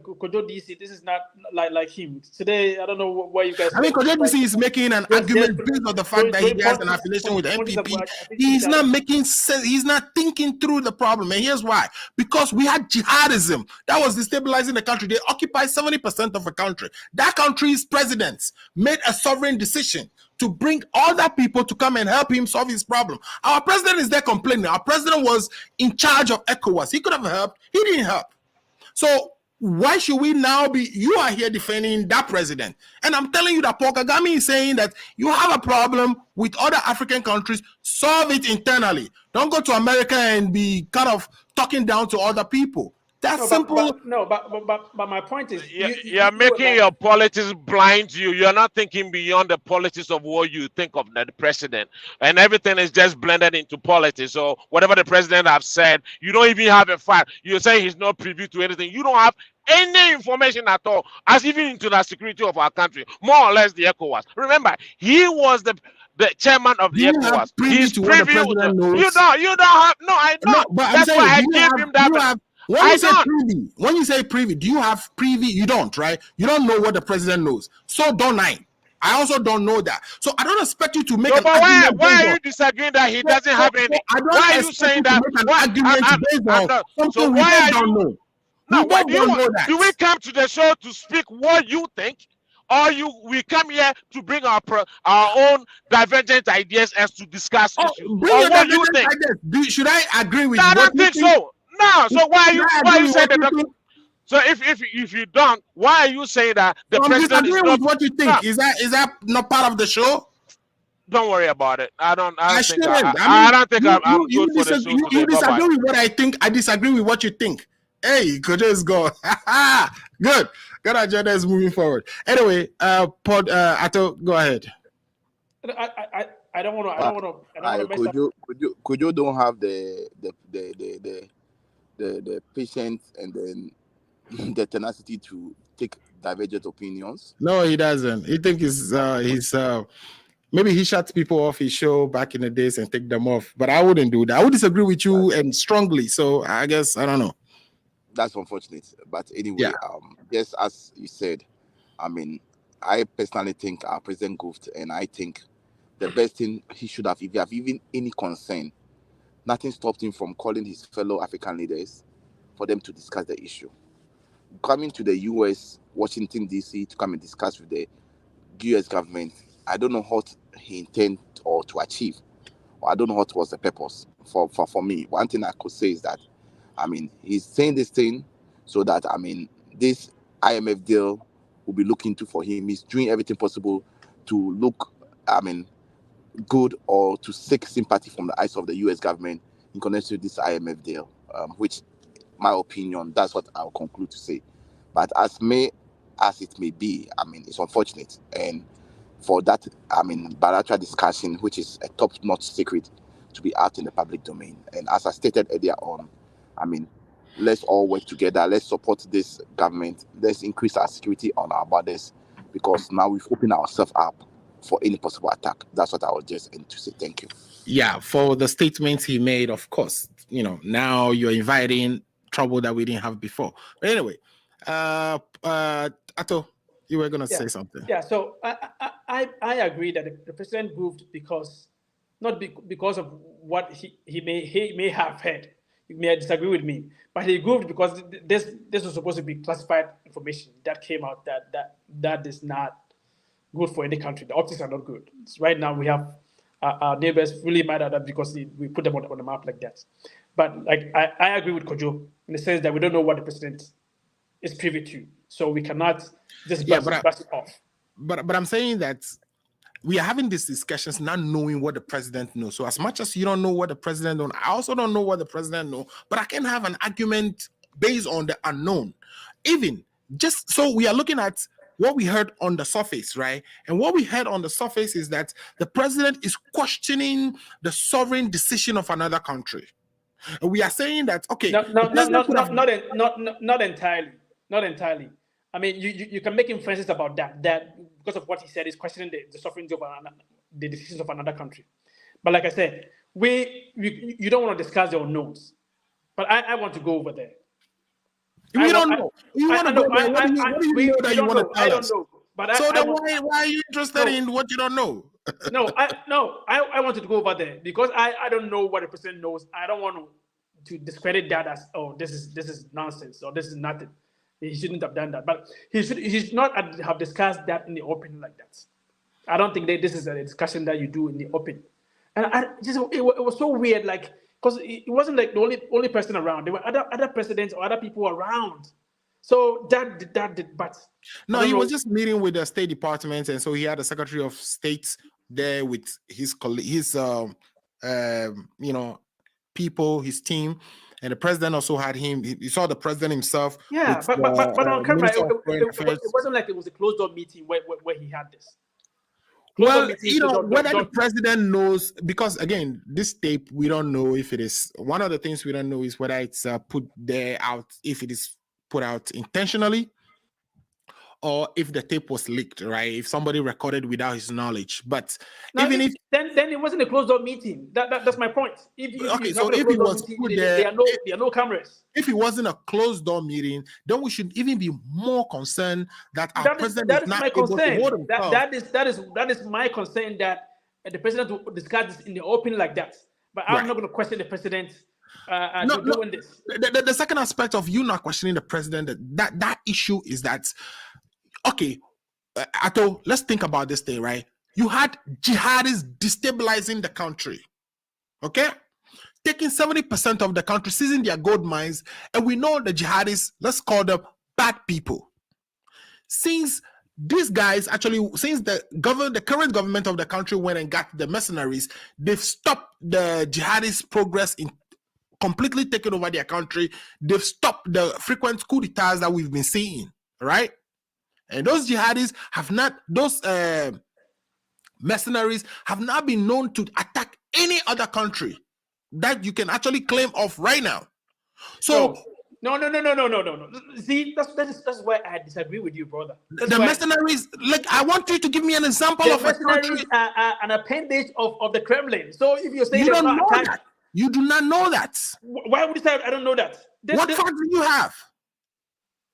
Speaker 6: Kojo DC. This is not like him. Today, I don't know why you guys.
Speaker 1: I mean, Kojo DC is making an argument based on the fact that he has an affiliation with the MPP. He's not making sense. He's not thinking through the problem. And here's why: because we had jihadism that was destabilizing the country. They occupy 70% of the country. That country's presidents made a sovereign decision to bring other people to come and help him solve his problem. Our president is there complaining. Our president was in charge of ECOWAS. He could have helped. He didn't help. So why should we now be, you are here defending that president. And I'm telling you that Paul Kagame is saying that you have a problem with other African countries, solve it internally. Don't go to America and be kind of talking down to other people. That's simple.
Speaker 6: But my point is,
Speaker 4: you're making your politics blind to you. You're not thinking beyond the politics of what you think of the president, and everything is just blended into politics. So whatever the president have said, you don't even have a fact. You say he's not privy to anything. You don't have any information at all, as even into the security of our country, more or less the ECOWAS. Remember, he was the chairman of the ECOWAS. He's privy. You don't have. No, I don't. No, but that's why I gave him that.
Speaker 1: When you say privy, do you have privy? You don't, right? You don't know what the president knows. So don't I. I also don't know that. So I don't expect you to make an argument.
Speaker 4: Why are you disagreeing that he doesn't have any? Why are you saying that?
Speaker 1: So why are you?
Speaker 4: No, do we come to the show to speak what you think? Or we come here to bring our own divergent ideas as to discuss issues? Or what you think?
Speaker 1: Should I agree with
Speaker 4: you? I don't think so. No, so why are you saying that? So if you don't, why are you saying that the president is not?
Speaker 1: With what you think? No. Is that not part of the show?
Speaker 4: Don't worry about it. I don't think I'm good for the show.
Speaker 1: You disagree with what I think. I disagree with what you think. Hey, could just go. Good. Ghana agenda is moving forward. Anyway, Addo, go ahead.
Speaker 6: I don't want to.
Speaker 5: Could you don't have the patience and then the tenacity to take divergent opinions?
Speaker 1: No, he doesn't. He thinks he's maybe he shuts people off his show back in the days and take them off. But I wouldn't do that. I would disagree with you and strongly. So I guess I don't know.
Speaker 5: That's unfortunate. But anyway, just as you said, I mean, I personally think our president goofed, and I think the best thing he should have, if you have even any concern, nothing stopped him from calling his fellow African leaders for them to discuss the issue. Coming to the US, Washington, D.C. to come and discuss with the US government, I don't know what he intended or to achieve. Or I don't know what was the purpose for me. One thing I could say is that I mean, he's saying this thing so that, I mean, this IMF deal will be looking to for him. He's doing everything possible to look, I mean, good or to seek sympathy from the eyes of the US government in connection with this IMF deal, which, my opinion, that's what I'll conclude to say. But as it may be, I mean, it's unfortunate. And for that, I mean, bilateral discussion, which is a top-notch secret, to be out in the public domain. And as I stated earlier on, I mean, let's all work together. Let's support this government. Let's increase our security on our borders, because now we've opened ourselves up for any possible attack. That's what I would just end to say. Thank you.
Speaker 1: Yeah, for the statements he made, of course, now you're inviting trouble that we didn't have before. But anyway, Addo, you were going to say something.
Speaker 6: Yeah, so I agree that the president moved because of what he may have heard. You may disagree with me, but he moved because this was supposed to be classified information that came out that is not good for any country. The optics are not good. Right now we have our neighbors really mad at that because we put them on the map like that. But like I agree with Kojo in the sense that we don't know what the president is privy to, so we cannot just brush it off.
Speaker 1: But I'm saying that we are having these discussions not knowing what the president knows. So as much as you don't know what the president knows, I also don't know what the president knows, but I can have an argument based on the unknown. Even just so we are looking at what we heard on the surface, right? And what we heard on the surface is that the president is questioning the sovereign decision of another country. And we are saying that, okay,
Speaker 6: not entirely. Not entirely. I mean, you can make inferences about that because of what he said is questioning the sovereignty of the decisions of another country. But like I said, you don't want to discuss your unknowns. But I want to go over there.
Speaker 1: We don't know. You want to go there. What do you know that you want to tell us?
Speaker 6: But
Speaker 1: so then why are you interested in what you don't know?
Speaker 6: I wanted to go over there because I don't know what the president knows. I don't want to discredit that as, oh, this is nonsense or this is nothing. He shouldn't have done that. But he should not have discussed that in the open like that. I don't think that this is a discussion that you do in the open. And it was so weird, like, because it wasn't like the only person around. There were other presidents or other people around. So that did, but
Speaker 1: no, he was just meeting with the State Department, and so he had a Secretary of State there with his people, his team, and the president also had him. He saw the president himself.
Speaker 6: Yeah, but on camera, it wasn't like it was a closed door meeting where he had this.
Speaker 1: Well, whether the president knows, because again, this tape, we don't know if it is, one of the things we don't know is whether it's put there out, if it is put out intentionally, or if the tape was leaked, right? If somebody recorded without his knowledge. But
Speaker 6: now,
Speaker 1: even if
Speaker 6: then it wasn't a closed door meeting. That's my point. If
Speaker 1: it was
Speaker 6: meeting,
Speaker 1: put there,
Speaker 6: there are no cameras.
Speaker 1: If it wasn't a closed door meeting, then we should even be more concerned that our president is not able to hold himself.
Speaker 6: That is my concern, that the president will discuss this in the open like that. But I'm not going to question the president doing this.
Speaker 1: The second aspect of you not questioning the president, that issue is that, okay, Addo, let's think about this thing, right? You had jihadis destabilizing the country, okay? Taking 70% of the country, seizing their gold mines, and we know the jihadis, let's call them bad people. Since these guys since the current government of the country went and got the mercenaries, they've stopped the jihadis' progress in completely taking over their country. They've stopped the frequent coup d'etats that we've been seeing, right? And those jihadis those mercenaries have not been known to attack any other country that you can actually claim of right now. So
Speaker 6: no. See, that's why I disagree with you, brother.
Speaker 1: The mercenaries, like, I want you to give me an example of a country.
Speaker 6: Are an appendage of the Kremlin. So if you're saying
Speaker 1: you don't know that, you do not know that.
Speaker 6: Why would you say I don't know that?
Speaker 1: What fact do you have?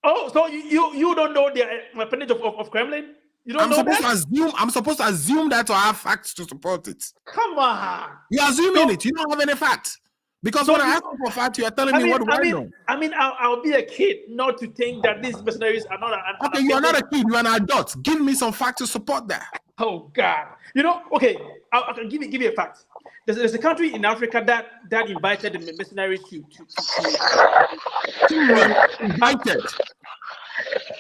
Speaker 6: Oh, so you don't know the appendage of Kremlin? You don't know that?
Speaker 1: I'm supposed to assume that, or have facts to support it.
Speaker 6: Come on.
Speaker 1: You're assuming it. You don't have any facts. Because when I ask for facts, you are telling me what do I know.
Speaker 6: I mean, I'll be a kid not to think that these mercenaries are not an
Speaker 1: okay, you are not a kid. You are an adult. Give me some facts to support that.
Speaker 6: Oh, God. Okay, I can give you a fact. there's a country in Africa that invited the mercenaries to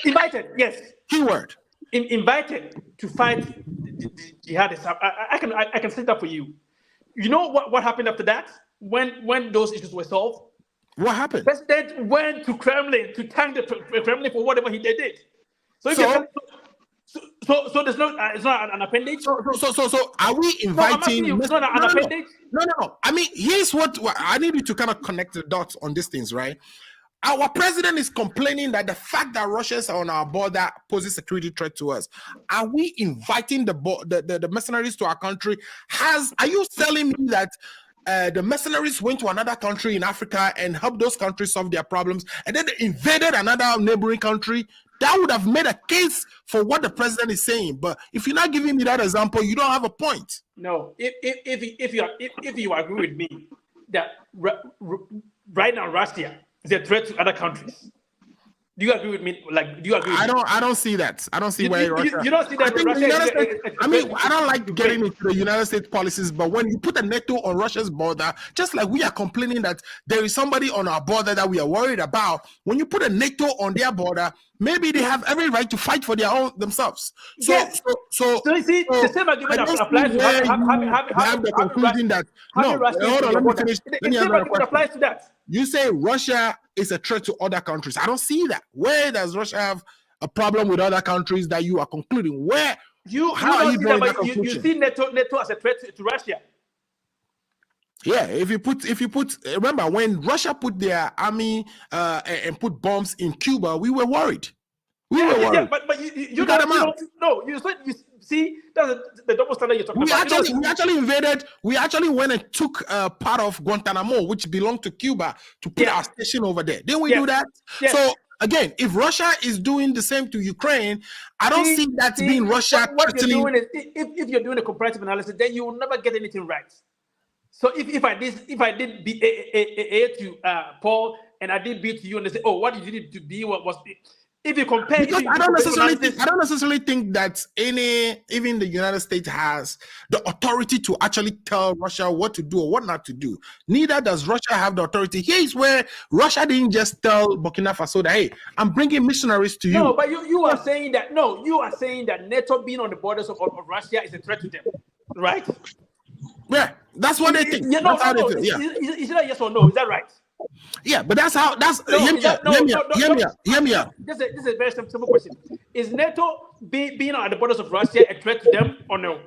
Speaker 6: invited, yes.
Speaker 1: Keyword.
Speaker 6: Invited to fight the jihadists. I can say that for you. You know what happened after that? When those issues were solved?
Speaker 1: What happened?
Speaker 6: The president went to Kremlin to thank the Kremlin for whatever he did. So there's no, it's not an appendage.
Speaker 1: So are we inviting?
Speaker 6: No, it's not an appendage.
Speaker 1: No. I mean, here's what I need you to kind of connect the dots on these things, right? Our president is complaining that the fact that Russians are on our border poses a security threat to us. Are we inviting the mercenaries to our country? Are you telling me that the mercenaries went to another country in Africa and helped those countries solve their problems, and then they invaded another neighboring country? That would have made a case for what the president is saying. But if you're not giving me that example, you don't have a point.
Speaker 6: No, if you agree with me that right now Russia is a threat to other countries. Do you agree with me? Like, do you agree?
Speaker 1: I don't see that. I don't see where Russia.
Speaker 6: You don't see that.
Speaker 1: I don't like getting into the United States policies, but when you put a NATO on Russia's border, just like we are complaining that there is somebody on our border that we are worried about, when you put a NATO on their border, maybe they have every right to fight for their own themselves. So you see,
Speaker 6: the same argument applies to
Speaker 1: have the conclusion that no. Hold on, let me finish.
Speaker 6: The same argument applies to that.
Speaker 1: You say Russia is a threat to other countries. I don't see that. Where does Russia have a problem with other countries that you are concluding? Where? You
Speaker 6: see NATO as a threat to Russia.
Speaker 1: Yeah, if you put, remember when Russia put their army and put bombs in Cuba, we were worried. We were worried.
Speaker 6: Yeah, but you got them out. No, you see, that's the double standard you're talking about.
Speaker 1: We actually went and took part of Guantanamo, which belonged to Cuba, to put our station over there. Didn't we do that? Yeah. So again, if Russia is doing the same to Ukraine, I don't see that being Russia.
Speaker 6: What you're doing is, if you're doing a comparative analysis, then you will never get anything right. So if I did B A to Paul and I did B to you, and they say, oh, what did you need to be? What was it? If you compare,
Speaker 1: I don't necessarily think that even the United States has the authority to actually tell Russia what to do or what not to do. Neither does Russia have the authority. Here's where Russia didn't just tell Burkina Faso that, hey, I'm bringing missionaries to you.
Speaker 6: No, but you are saying that NATO being on the borders of Russia is a threat to them, right?
Speaker 1: Yeah, that's what they think.
Speaker 6: Yeah, no. Is that yes or no? Is that right?
Speaker 1: Yeah, but that's hear me out.
Speaker 6: This is a very simple question. Is NATO being at the borders of Russia a threat to them or no?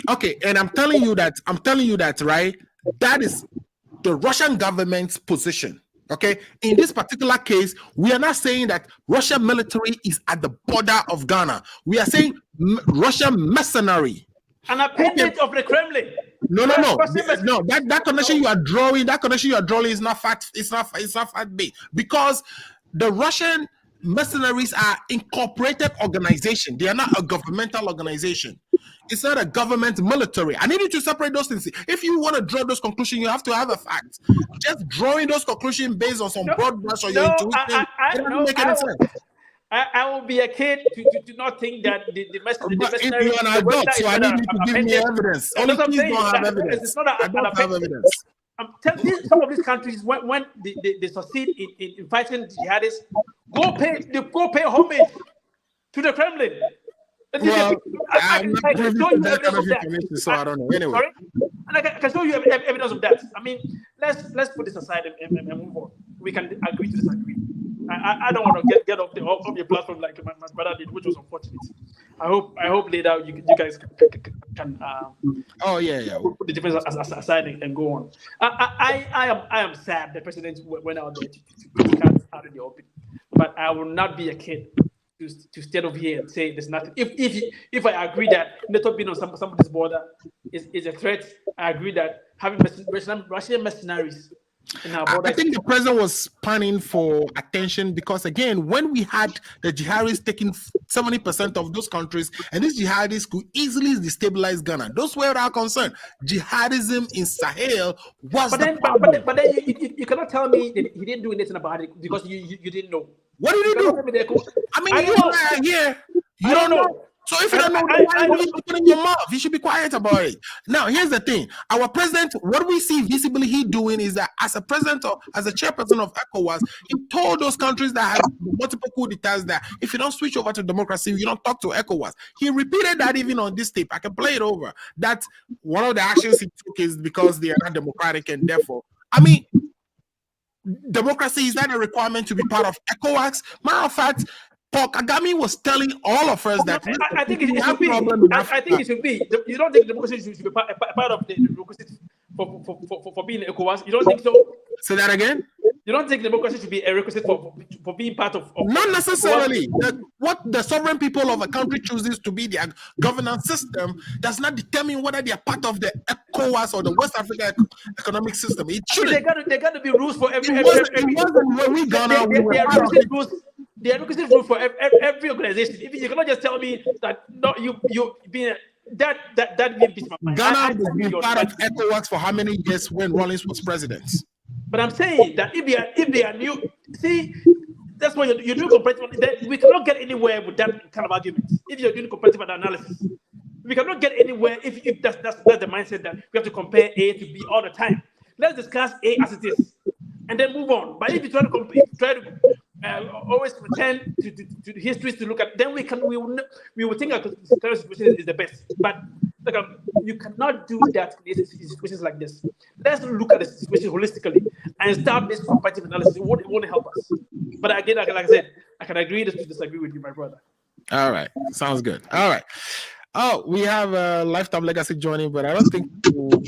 Speaker 1: Okay, and I'm telling you that, right? That is the Russian government's position. Okay, in this particular case, we are not saying that Russian military is at the border of Ghana. We are saying Russian mercenary.
Speaker 6: An appendage of the Kremlin.
Speaker 1: No. That connection you are drawing is not fact. It's not fact-based, because the Russian mercenaries are incorporated organization. They are not a governmental organization. It's not a government military. I need you to separate those things. If you want to draw those conclusions, you have to have a fact. Just drawing those conclusions based on some broad brush or your intuition, it doesn't make any sense.
Speaker 6: I will be a kid to not think that the
Speaker 1: mercenary. If you're an adult, so I need you to give me evidence. Only please don't have evidence.
Speaker 6: It's not I don't have evidence. I'm telling you, some of these countries, when they succeed in fighting jihadists, go pay homage to the Kremlin.
Speaker 1: Well, I'm not privy to that kind of information, so I don't know. Anyway.
Speaker 6: Sorry? And I can show you evidence of that. I mean, let's put this aside and move on. We can agree to disagree. I don't want to get off your platform like my brother did, which was unfortunate. I hope later you guys can put the difference aside and go on. I am sad the president went out there to cut out in the open, but I will not be a kid to stand over here and say there's nothing. If I agree that NATO being on somebody's border is a threat, I agree that having Russian mercenaries in our border.
Speaker 1: I think the president was panning for attention because, again, when we had the jihadis taking 70% of those countries, and these jihadis could easily destabilize Ghana, those were our concern. Jihadism in Sahel was the problem.
Speaker 6: But then you cannot tell me that he didn't do anything about it because you didn't know.
Speaker 1: What did he do? I mean, you and I are here. You don't know. So if you don't know, why are you putting your mouth? You should be quiet about it. Now, here's the thing: our president, what we see visibly he doing is that as a president or as a chairperson of ECOWAS, he told those countries that had multiple coup d'etats that if you don't switch over to democracy, you don't talk to ECOWAS. He repeated that even on this tape. I can play it over. That one of the actions he took is because they are not democratic, and therefore, I mean, democracy is that a requirement to be part of ECOWAS? Matter of fact, Paul Kagame was telling all of us that
Speaker 6: I think it should be. I think it should be. You don't think democracy should be part of the democracy for being ECOWAS? You don't think so?
Speaker 1: Say that again?
Speaker 6: You don't think democracy should be a requisite for being part of
Speaker 1: not necessarily. What the sovereign people of a country chooses to be their governance system does not determine whether they are part of the ECOWAS or the West Africa economic system. It shouldn't.
Speaker 6: They got to be rules for every.
Speaker 1: There
Speaker 6: are requisite rules for every organization. If you cannot just tell me that no, you being that means
Speaker 1: Ghana has been part of ECOWAS for how many years when Rawlings was president?
Speaker 6: But I'm saying that if they are new, see, that's why you do comparative. We cannot get anywhere with that kind of argument. If you're doing comparative analysis, we cannot get anywhere if that's the mindset that we have to compare A to B all the time. Let's discuss A as it is, and then move on. But if you try to always return to the histories to look at, then we will think that the current situation is the best. But you cannot do that in situations like this. Let's look at the situation holistically and start this comparative analysis. It won't help us. But again, like I said, I can agree to disagree with you, my brother.
Speaker 1: All right, sounds good. All right. Oh, we have Lifetime Legacy joining, but I don't think we'll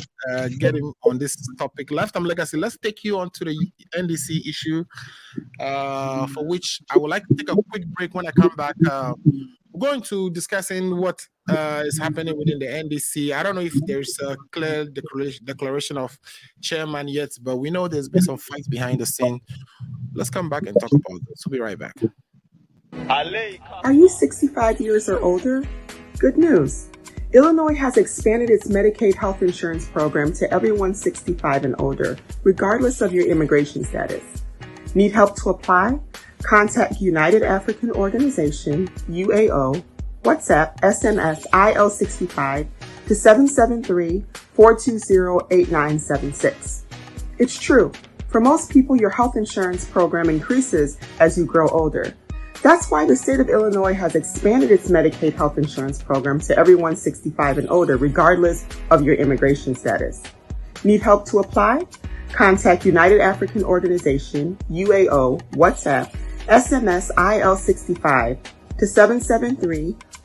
Speaker 1: get him on this topic. Lifetime Legacy, let's take you on to the NDC issue, for which I would like to take a quick break. When I come back, we're going to discussing what is happening within the NDC. I don't know if there's a clear declaration of chairman yet, but we know there's been some fights behind the scene. Let's come back and talk about this. We'll be right back.
Speaker 2: Are you 65 years or older? Good news. Illinois has expanded its Medicaid health insurance program to everyone 65 and older, regardless of your immigration status. Need help to apply? Contact United African Organization, UAO, WhatsApp, SMS, IL65 to 773-420-8976. It's true. For most people, your health insurance program increases as you grow older. That's why the state of Illinois has expanded its Medicaid health insurance program to everyone 65 and older, regardless of your immigration status. Need help to apply? Contact United African Organization, UAO, WhatsApp, SMS IL65 to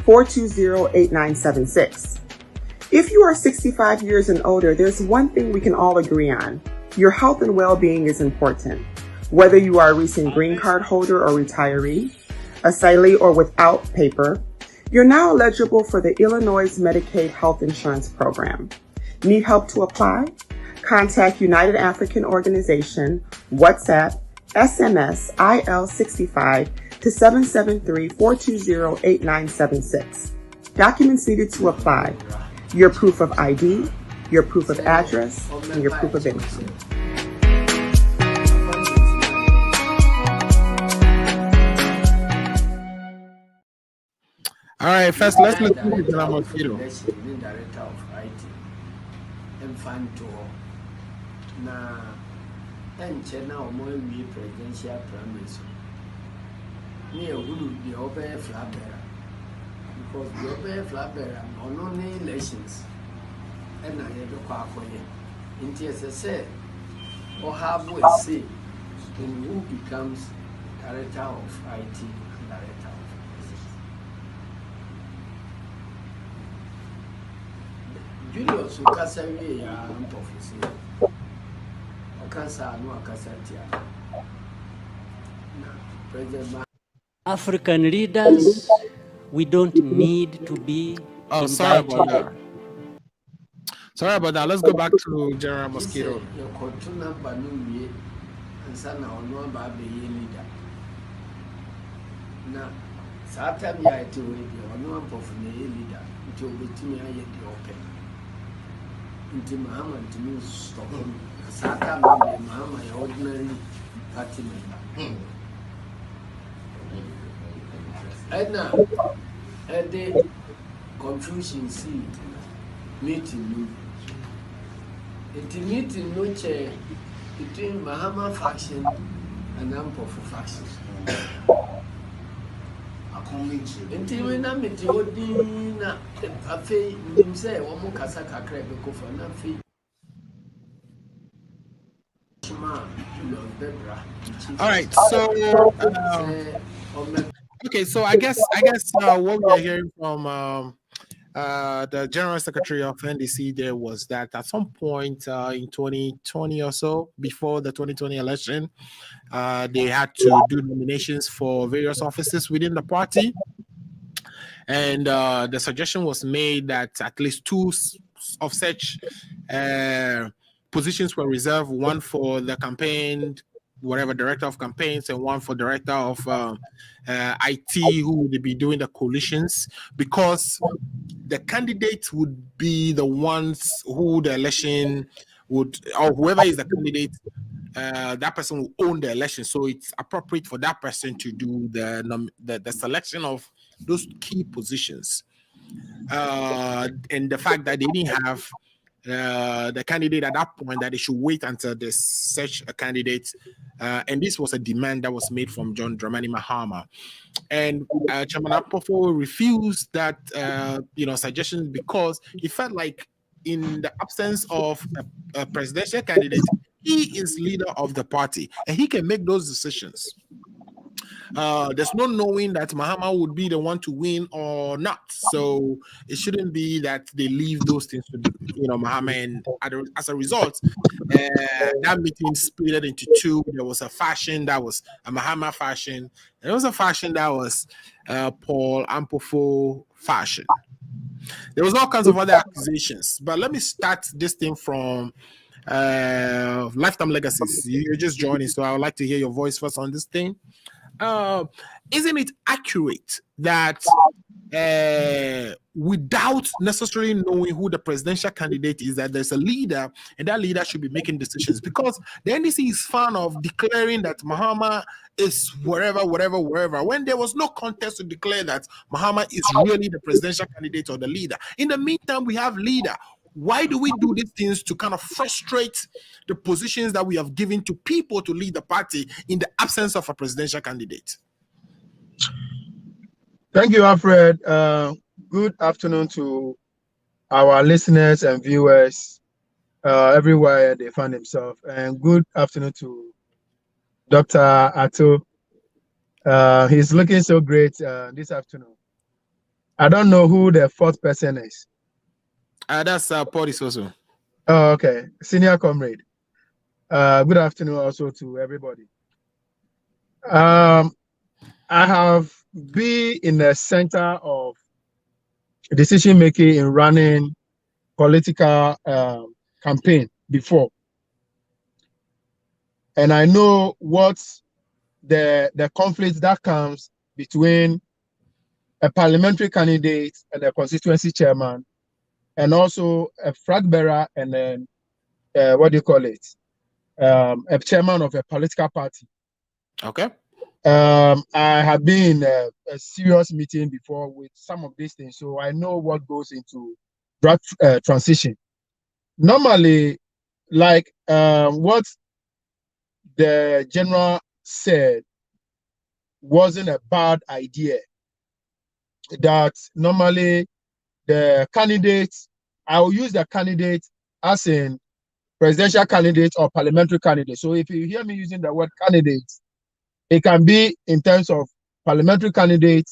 Speaker 2: 773-420-8976. If you are 65 years and older, there's one thing we can all agree on. Your health and well-being is important. Whether you are a recent green card holder or retiree, asylee or without paper, you're now eligible for the Illinois Medicaid Health Insurance Program. Need help to apply? Contact United African Organization, WhatsApp, SMS IL65 to 773-420-8976. Documents needed to apply: your proof of ID, your proof of address, and your proof of income.
Speaker 1: All right, first let's look at the Ghana mosquito.
Speaker 8: Director of IT, na enche na omo wi presidential primaries. Ni ehuru the open flag bearer, because the open flag bearer on only elections. And I had to call for him. In TSS, or have we say in who becomes director of IT and director of Julius Ukasawi prophecy. Okasa no Akasatia. President
Speaker 7: African leaders, we don't need to be
Speaker 1: sorry about that. Sorry about that. Let's go back to General Mosquito.
Speaker 8: Your continent Banumi and Sana or no Baby leader. Now, Satam Yati will be on one of the leader until the Timmy the open. Into Muhammad to me stop him. Satam Muhammad, ordinary party member. And now, at the confusion see meeting. It meeting no chair between Mahama faction and Ampofu faction. Until we na meet Odina, a fee, him say, one Kasa Kakre, Bekofa, na fee.
Speaker 1: All right, so okay, so I guess what we are hearing from the General Secretary of NDC there was that at some point in 2020 or so, before the 2020 election, they had to do nominations for various offices within the party. And the suggestion was made that at least two of such positions were reserved, one for the campaign, whatever director of campaigns, and one for director of IT, who would be doing the coalitions, because the candidates would be the ones who the election would, or whoever is the candidate, that person will own the election. So it's appropriate for that person to do the selection of those key positions. And the fact that they didn't have the candidate at that point, that they should wait until they search a candidate. And this was a demand that was made from John Dramani Mahama. And Chairman Akufo refused that suggestion because he felt like in the absence of a presidential candidate, he is leader of the party and he can make those decisions. There's no knowing that Mahama would be the one to win or not. So it shouldn't be that they leave those things to Mahama. And as a result, that meeting split into two. There was a faction that was a Mahama faction, and there was a faction that was Paul Ampofo faction. There was all kinds of other accusations. But let me start this thing from Lifetime Legacies. You're just joining, so I would like to hear your voice first on this thing. Isn't it accurate that without necessarily knowing who the presidential candidate is, that there's a leader and that leader should be making decisions? Because the NDC is fond of declaring that Mahama is wherever, when there was no contest to declare that Mahama is really the presidential candidate or the leader. In the meantime, we have leader. Why do we do these things? To kind of frustrate the positions that we have given to people to lead the party in the absence of a presidential candidate.
Speaker 9: Thank you, Alfred. Good afternoon to our listeners and viewers everywhere they find themselves. And good afternoon to Dr. Addo. He's looking so great this afternoon. I don't know who the fourth person is.
Speaker 1: That's Paul Isoso.
Speaker 9: Oh, okay. Senior comrade. Good afternoon also to everybody. I have been in the center of decision making in running political campaign before, and I know what the conflict that comes between a parliamentary candidate and a constituency chairman, and also a flag bearer and then a chairman of a political party.
Speaker 1: Okay.
Speaker 9: I have been in a serious meeting before with some of these things, so I know what goes into that transition. Normally, like what the general said wasn't a bad idea. That normally the candidates, I will use the candidate as in presidential candidate or parliamentary candidate. So if you hear me using the word candidate, it can be in terms of parliamentary candidate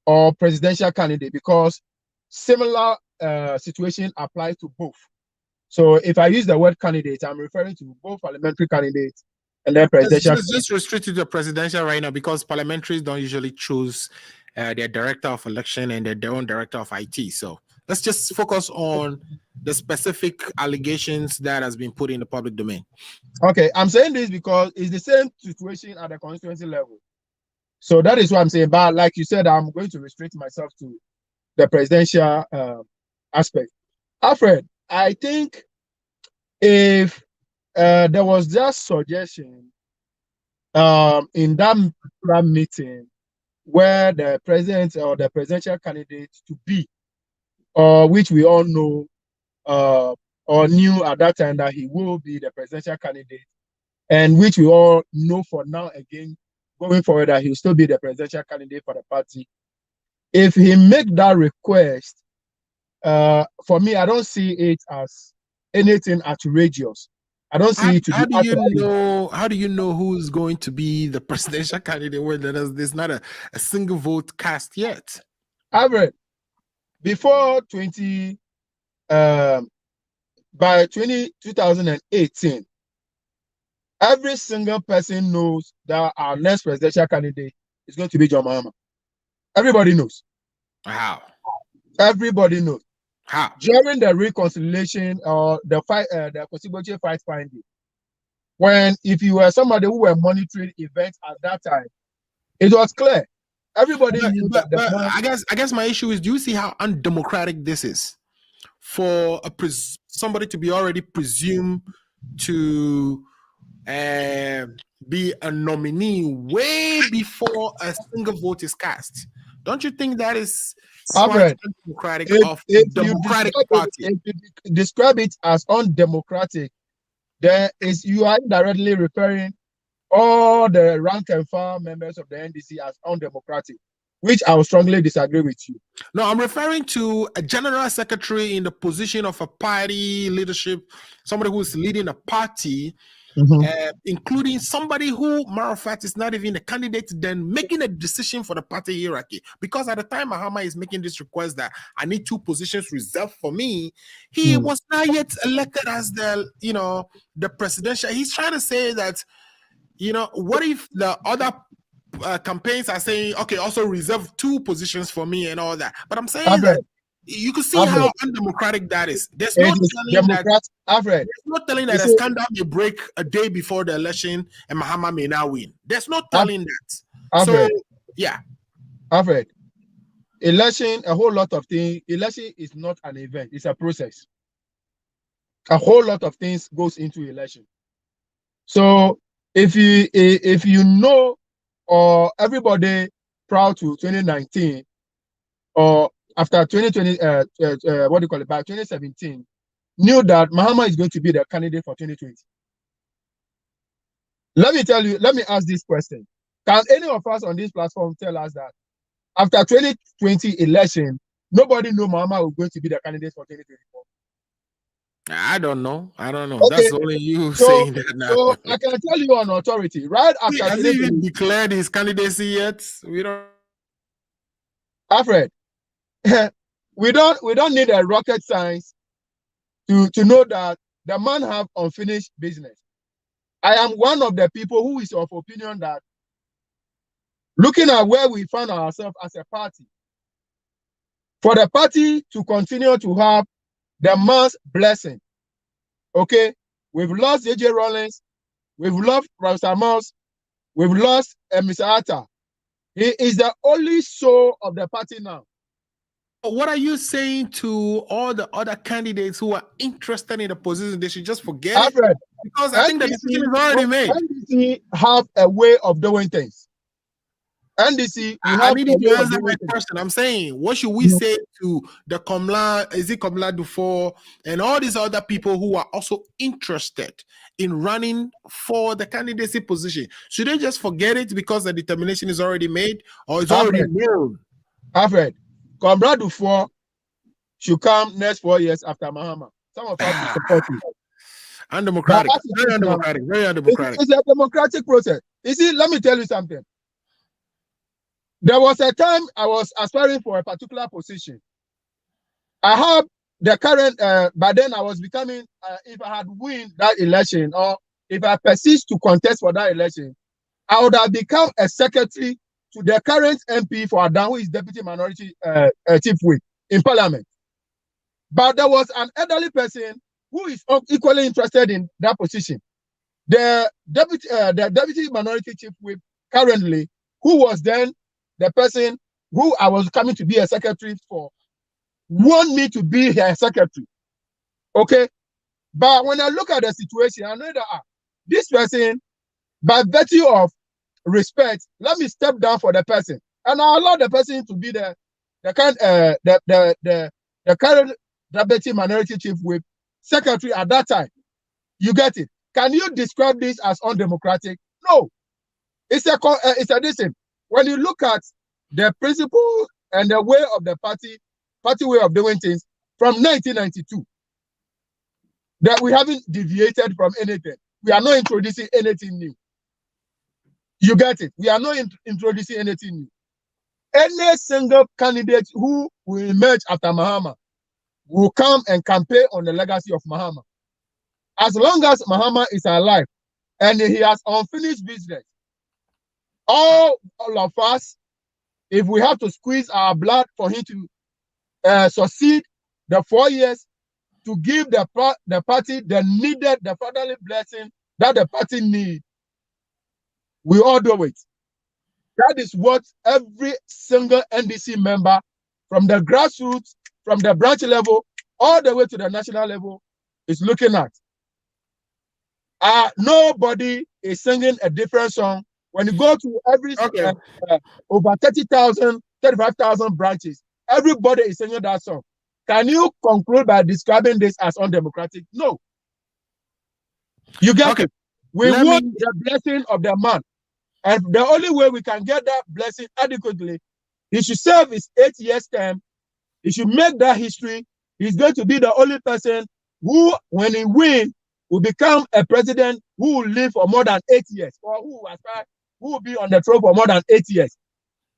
Speaker 9: or presidential candidate, because similar situation applies to both. So if I use the word candidate, I'm referring to both parliamentary candidates and then presidential.
Speaker 1: Just restricted to presidential right now, because parliamentaries don't usually choose their director of election and their own director of IT. So let's just focus on the specific allegations that has been put in the public domain.
Speaker 9: Okay, I'm saying this because it's the same situation at the constituency level. So that is what I'm saying. But like you said, I'm going to restrict myself to the presidential aspect. Alfred, I think if there was just suggestion in that meeting where the president or the presidential candidate to be which we all know or knew at that time that he will be the presidential candidate, and which we all know for now again, going forward, that he'll still be the presidential candidate for the party. If he make that request, for me, I don't see it as anything outrageous. I don't see it to be
Speaker 1: how do you know who's going to be the presidential candidate when there's not a single vote cast yet?
Speaker 9: Average. Before 2018, every single person knows that our next presidential candidate is going to be John Mahama. Everybody knows.
Speaker 1: How?
Speaker 9: Everybody knows.
Speaker 1: How?
Speaker 9: During the reconciliation or the fight, the constitutional fight finding, when if you were somebody who were monitoring events at that time, it was clear. Everybody knew that.
Speaker 1: I guess my issue is: do you see how undemocratic this is for somebody to be already presumed to be a nominee way before a single vote is cast? Don't you think that is quite undemocratic of Democratic Party?
Speaker 9: If you describe it as undemocratic, there is you are indirectly referring all the rank and file members of the NDC as undemocratic, which I will strongly disagree with you.
Speaker 1: No, I'm referring to a general secretary in the position of a party leadership, somebody who's leading a party, including somebody who, matter of fact, is not even a candidate, then making a decision for the party hierarchy. Because at the time Mahama is making this request that I need 2 positions reserved for me, he was not yet elected as the presidential. He's trying to say that, what if the other campaigns are saying, okay, also reserve 2 positions for me and all that. But I'm saying that you can see how undemocratic that is. There's no telling that a scandal may break a day before the election and Mahama may now win. There's no telling that. So, yeah.
Speaker 9: Alfred, election, a whole lot of things. Election is not an event. It's a process. A whole lot of things goes into election. So if you know, or everybody prior to 2019 or after 2020, by 2017, knew that Mahama is going to be the candidate for 2020. Let me ask this question. Can any of us on this platform tell us that after 2020 election, nobody knew Mahama was going to be the candidate for 2024?
Speaker 1: I don't know.
Speaker 9: Okay.
Speaker 1: That's only you saying that now.
Speaker 9: So I can tell you on authority, right after
Speaker 1: has he even declared his candidacy yet? We don't.
Speaker 9: Alfred, we don't need a rocket science to know that the man have unfinished business. I am one of the people who is of opinion that looking at where we find ourselves as a party, for the party to continue to have the man's blessing. Okay, we've lost AJ Rollins, we've lost Ramos, we've lost Mr. Atta. He is the only soul of the party now.
Speaker 1: What are you saying to all the other candidates who are interested in the position? They should just forget it, because I think the decision is already made.
Speaker 9: NDC have a way of doing things. NDC,
Speaker 1: I need you to answer my question. I'm saying, what should we say to the Komla Dufour and all these other people who are also interested in running for the candidacy position? Should they just forget it because the determination is already made, or it's already known?
Speaker 9: Alfred, Komla Dufour should come next 4 years after Mahama. Some of us will support you.
Speaker 1: Undemocratic. Very undemocratic. Very undemocratic.
Speaker 9: It's a democratic process. You see, let me tell you something. There was a time I was aspiring for a particular position. I have the current, but then I was becoming, if I had won that election, or if I persist to contest for that election, I would have become a secretary to the current MP for Addo, who is deputy minority chief whip in parliament. But there was an elderly person who is equally interested in that position. The deputy minority chief whip currently, who was then the person who I was coming to be a secretary for, want me to be her secretary. Okay? But when I look at the situation, I know that this person, by virtue of respect, let me step down for the person. And I allow the person to be the the current deputy minority chief whip, secretary at that time. You get it? Can you describe this as undemocratic? No. It's a listen. When you look at the principle and the way of the party way of doing things from 1992, that we haven't deviated from anything. We are not introducing anything new. You get it? We are not introducing anything new. Any single candidate who will emerge after Mahama will come and campaign on the legacy of Mahama. As long as Mahama is alive and he has unfinished business, all of us, if we have to squeeze our blood for him to succeed the 4 years, to give the party the fatherly blessing that the party needs, we all do it. That is what every single NDC member, from the grassroots, from the branch level, all the way to the national level, is looking at. Nobody is singing a different song. When you go to every over 30,000, 35,000 branches, everybody is singing that song. Can you conclude by describing this as undemocratic? No. You get it. We want the blessing of the man. And the only way we can get that blessing adequately, he should serve his 8 years term. He should make that history. He's going to be the only person who, when he wins, will become a president who will live for more than 8 years, or who will be on the throne for more than 8 years.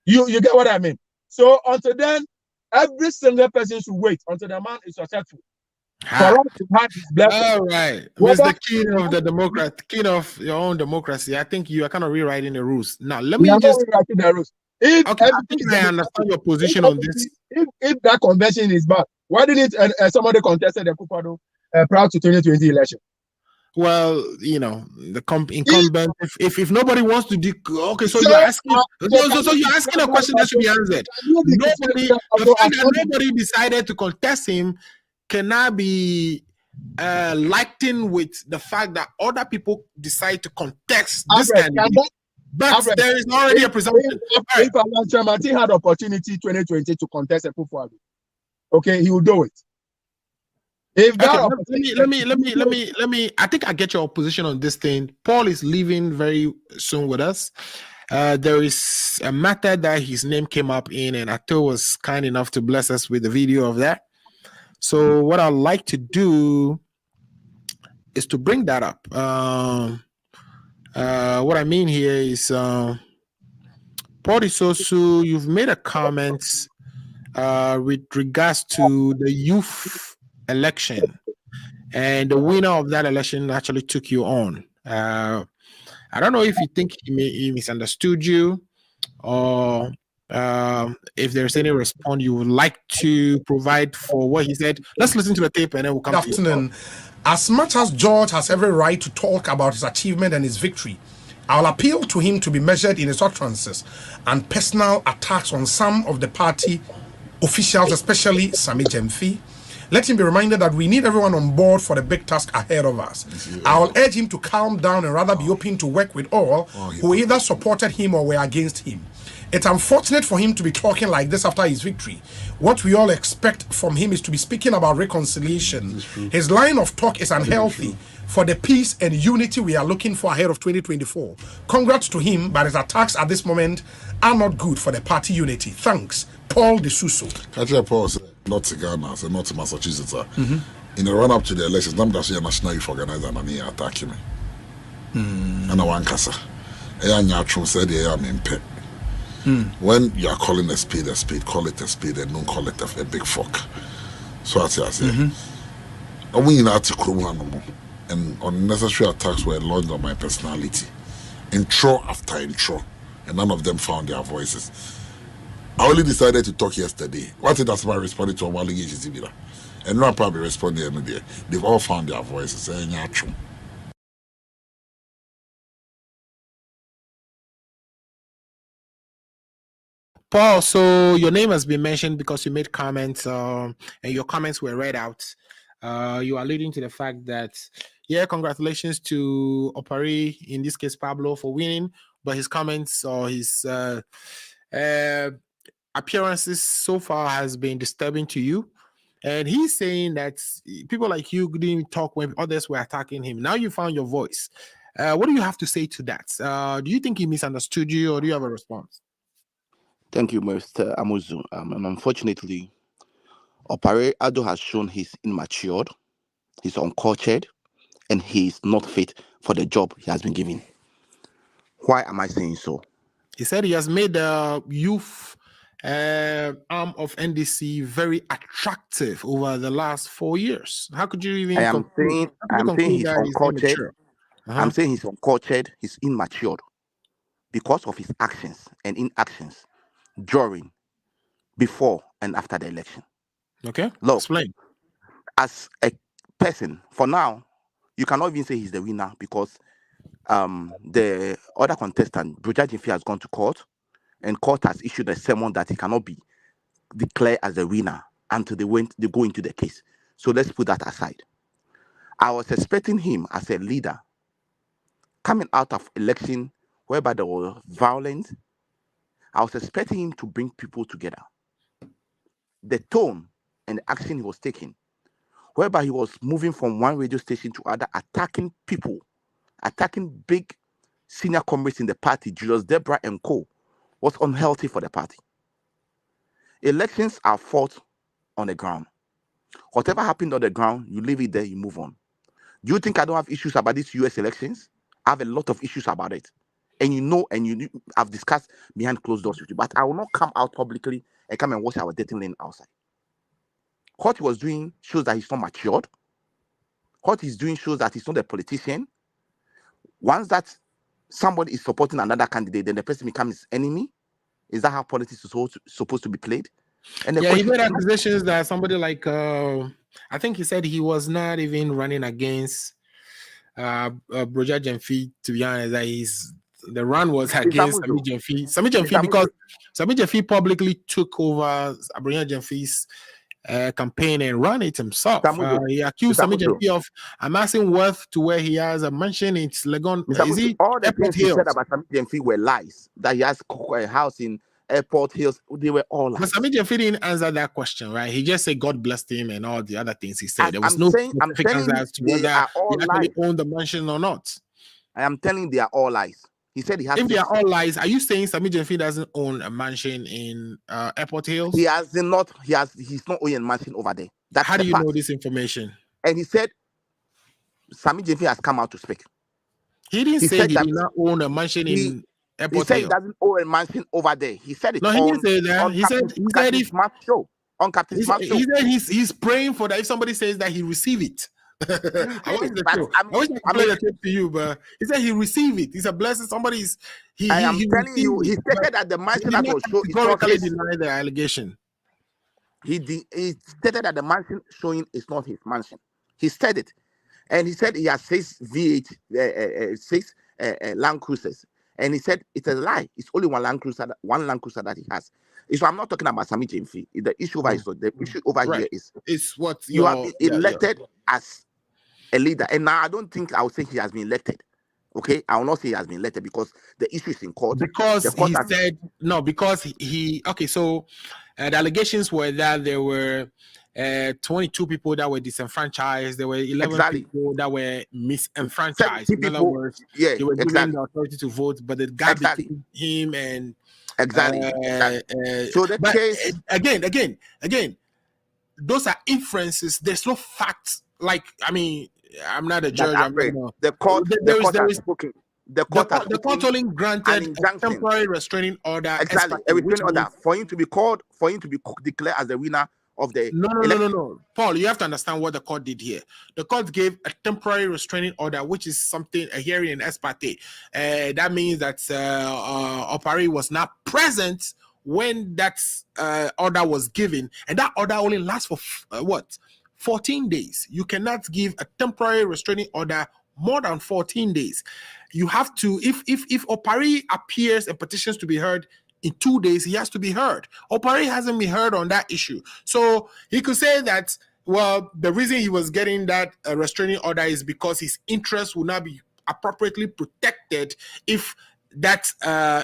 Speaker 9: You get what I mean? So until then, every single person should wait until the man is successful.
Speaker 1: All right, Mr. King of the Democrat, king of your own democracy. I think you are kind of rewriting the rules. Now, let me just
Speaker 9: rewriting the rules. I
Speaker 1: think I understand your position on this.
Speaker 9: If that convention is bad, why didn't somebody contested the Akufo prior to 2020 election?
Speaker 1: Well, you know, the incumbent. If nobody wants to so you're asking. So you're asking a question that should be answered. The fact that nobody decided to contest him cannot be likened with the fact that other people decide to contest this candidate. But there is already a presumption.
Speaker 9: If Alan Chamati had opportunity 2020 to contest a Akufo, okay, he will do it. If that
Speaker 1: let me. I think I get your position on this thing. Paul is leaving very soon with us. There is a matter that his name came up in, and Addo was kind enough to bless us with the video of that. So what I'd like to do is to bring that up. What I mean here is, Paul Isosu, you've made a comment with regards to the youth election, and the winner of that election actually took you on. I don't know if you think he misunderstood you, or if there's any response you would like to provide for what he said. Let's listen to the tape and then we'll come to you.
Speaker 10: As much as George has every right to talk about his achievement and his victory, I'll appeal to him to be measured in his utterances and personal attacks on some of the party officials, especially Sami Jemfi. Let him be reminded that we need everyone on board for the big task ahead of us. I'll urge him to calm down and rather be open to work with all who either supported him or were against him. It's unfortunate for him to be talking like this after his victory. What we all expect from him is to be speaking about reconciliation. His line of talk is unhealthy for the peace and unity we are looking for ahead of 2024. Congrats to him, but his attacks at this moment are not good for the party unity. Thanks, Paul de Suso.
Speaker 11: Paul said, not to Ghana, so not to Massachusetts. In the run-up to the elections, I'm just a national youth organizer and he attacked me. And I want Kasa. I said, I'm in pet. When you are calling a spade, call it a spade and don't call it a big fork. So I say, I win out to Krumu, and unnecessary attacks were launched on my personality, intro after intro, and none of them found their voices. I only decided to talk yesterday. What it has my responding to one litigation, and no probably responding anyway. They've all found their voices.
Speaker 1: Paul, so your name has been mentioned because you made comments, and your comments were read out. You are alluding to the fact that, yeah, congratulations to Opari, in this case Pablo, for winning, but his comments or his appearances so far has been disturbing to you. And he's saying that people like you didn't talk when others were attacking him. Now you found your voice. What do you have to say to that? Do you think he misunderstood you, or do you have a response?
Speaker 5: Thank you, Mr. Amuzu. And unfortunately, Opare Addo has shown he's immature, he's uncultured, and he's not fit for the job he has been given. Why am I saying so?
Speaker 1: He said he has made the youth arm of NDC very attractive over the last 4 years. How could you even
Speaker 5: I'm saying he's uncultured. I'm saying he's uncultured, he's immature because of his actions and inactions during, before, and after the election.
Speaker 1: Okay,
Speaker 5: look,
Speaker 1: explain.
Speaker 5: As a person, for now, you cannot even say he's the winner because the other contestant, Broja Jimfi, has gone to court, and court has issued a sermon that he cannot be declared as the winner until they go into the case. So let's put that aside. I was expecting him as a leader coming out of election whereby there was violence. I was expecting him to bring people together. The tone and the action he was taking, whereby he was moving from one radio station to other, attacking people, attacking big senior comrades in the party, Julius Debra and co., was unhealthy for the party. Elections are fought on the ground. Whatever happened on the ground, you leave it there, you move on. Do you think I don't have issues about these US elections? I have a lot of issues about it. And you know, and I've discussed behind closed doors with you, but I will not come out publicly and come and watch our dating lane outside. What he was doing shows that he's not matured. What he's doing shows that he's not a politician. Once that somebody is supporting another candidate, then the person becomes his enemy. Is that how politics is supposed to be played? And
Speaker 1: yeah, he made accusations that somebody like, I think he said he was not even running against Broja Jemfi, to be honest, that the run was against Sami Jemfi. Sami Jemfi, because Sami Jemfi publicly took over Broja Jemfi's campaign and run it himself. He accused Sami Jemfi of amassing wealth to where he has a mansion in Legon.
Speaker 5: All the things he said about Sami Jemfi were lies. That he has a house in Airport Hills, they were all lies.
Speaker 1: But Sami Jemfi didn't answer that question, right? He just said God blessed him and all the other things he said. There was no specific answer as to whether he actually owned the mansion or not.
Speaker 5: I am telling they are all lies. He said he has.
Speaker 1: If they are all lies, are you saying Sami Jemfi doesn't own a mansion in Airport Hills?
Speaker 5: He has not. He's not owning a mansion over there.
Speaker 1: How do you know this information?
Speaker 5: And he said Sami Jemfi has come out to speak.
Speaker 1: He didn't say he did not own a mansion in Airport Hills.
Speaker 5: He said he doesn't own a mansion over there. He said it.
Speaker 1: No, he didn't say that. He said if
Speaker 5: on Captain Smart show.
Speaker 1: He said he's praying for that. If somebody says that, he receive it. I wish I could play the tape to you, but he said he received it. It's a blessing. Somebody's.
Speaker 5: I am telling you, he stated that the mansion that was shown is not his.
Speaker 1: Denied the allegation.
Speaker 5: He stated that the mansion showing is not his mansion. He said it, and he said he has 6 V8, 6 Land Cruisers, and he said it's a lie. It's only one Land Cruiser that he has. So I'm not talking about Sami Jemfi. The issue over here is
Speaker 1: what
Speaker 5: you have been elected as a leader, and now I don't think I would say he has been elected. Okay, I will not say he has been elected because the issue is in court.
Speaker 1: Because he said no. Because he okay. So the allegations were that there were 22 people that were disenfranchised. There were 11 people that were misenfranchised. In other words, they were given the authority to vote, but the gap between him and
Speaker 5: so the case
Speaker 1: again, those are inferences. There's no facts. Like, I mean, I'm not a judge.
Speaker 5: The court
Speaker 1: only granted a temporary restraining order.
Speaker 5: Exactly, a restraining order for him to be declared as the winner of the.
Speaker 1: No. Paul, you have to understand what the court did here. The court gave a temporary restraining order, which is something a hearing in ex parte. That means that Opare was not present when that order was given, and that order only lasts for 14 days. You cannot give a temporary restraining order more than 14 days. You have to, if Opare appears and petitions to be heard in 2 days, he has to be heard. Opare hasn't been heard on that issue. So he could say that, well, the reason he was getting that restraining order is because his interests will not be appropriately protected if that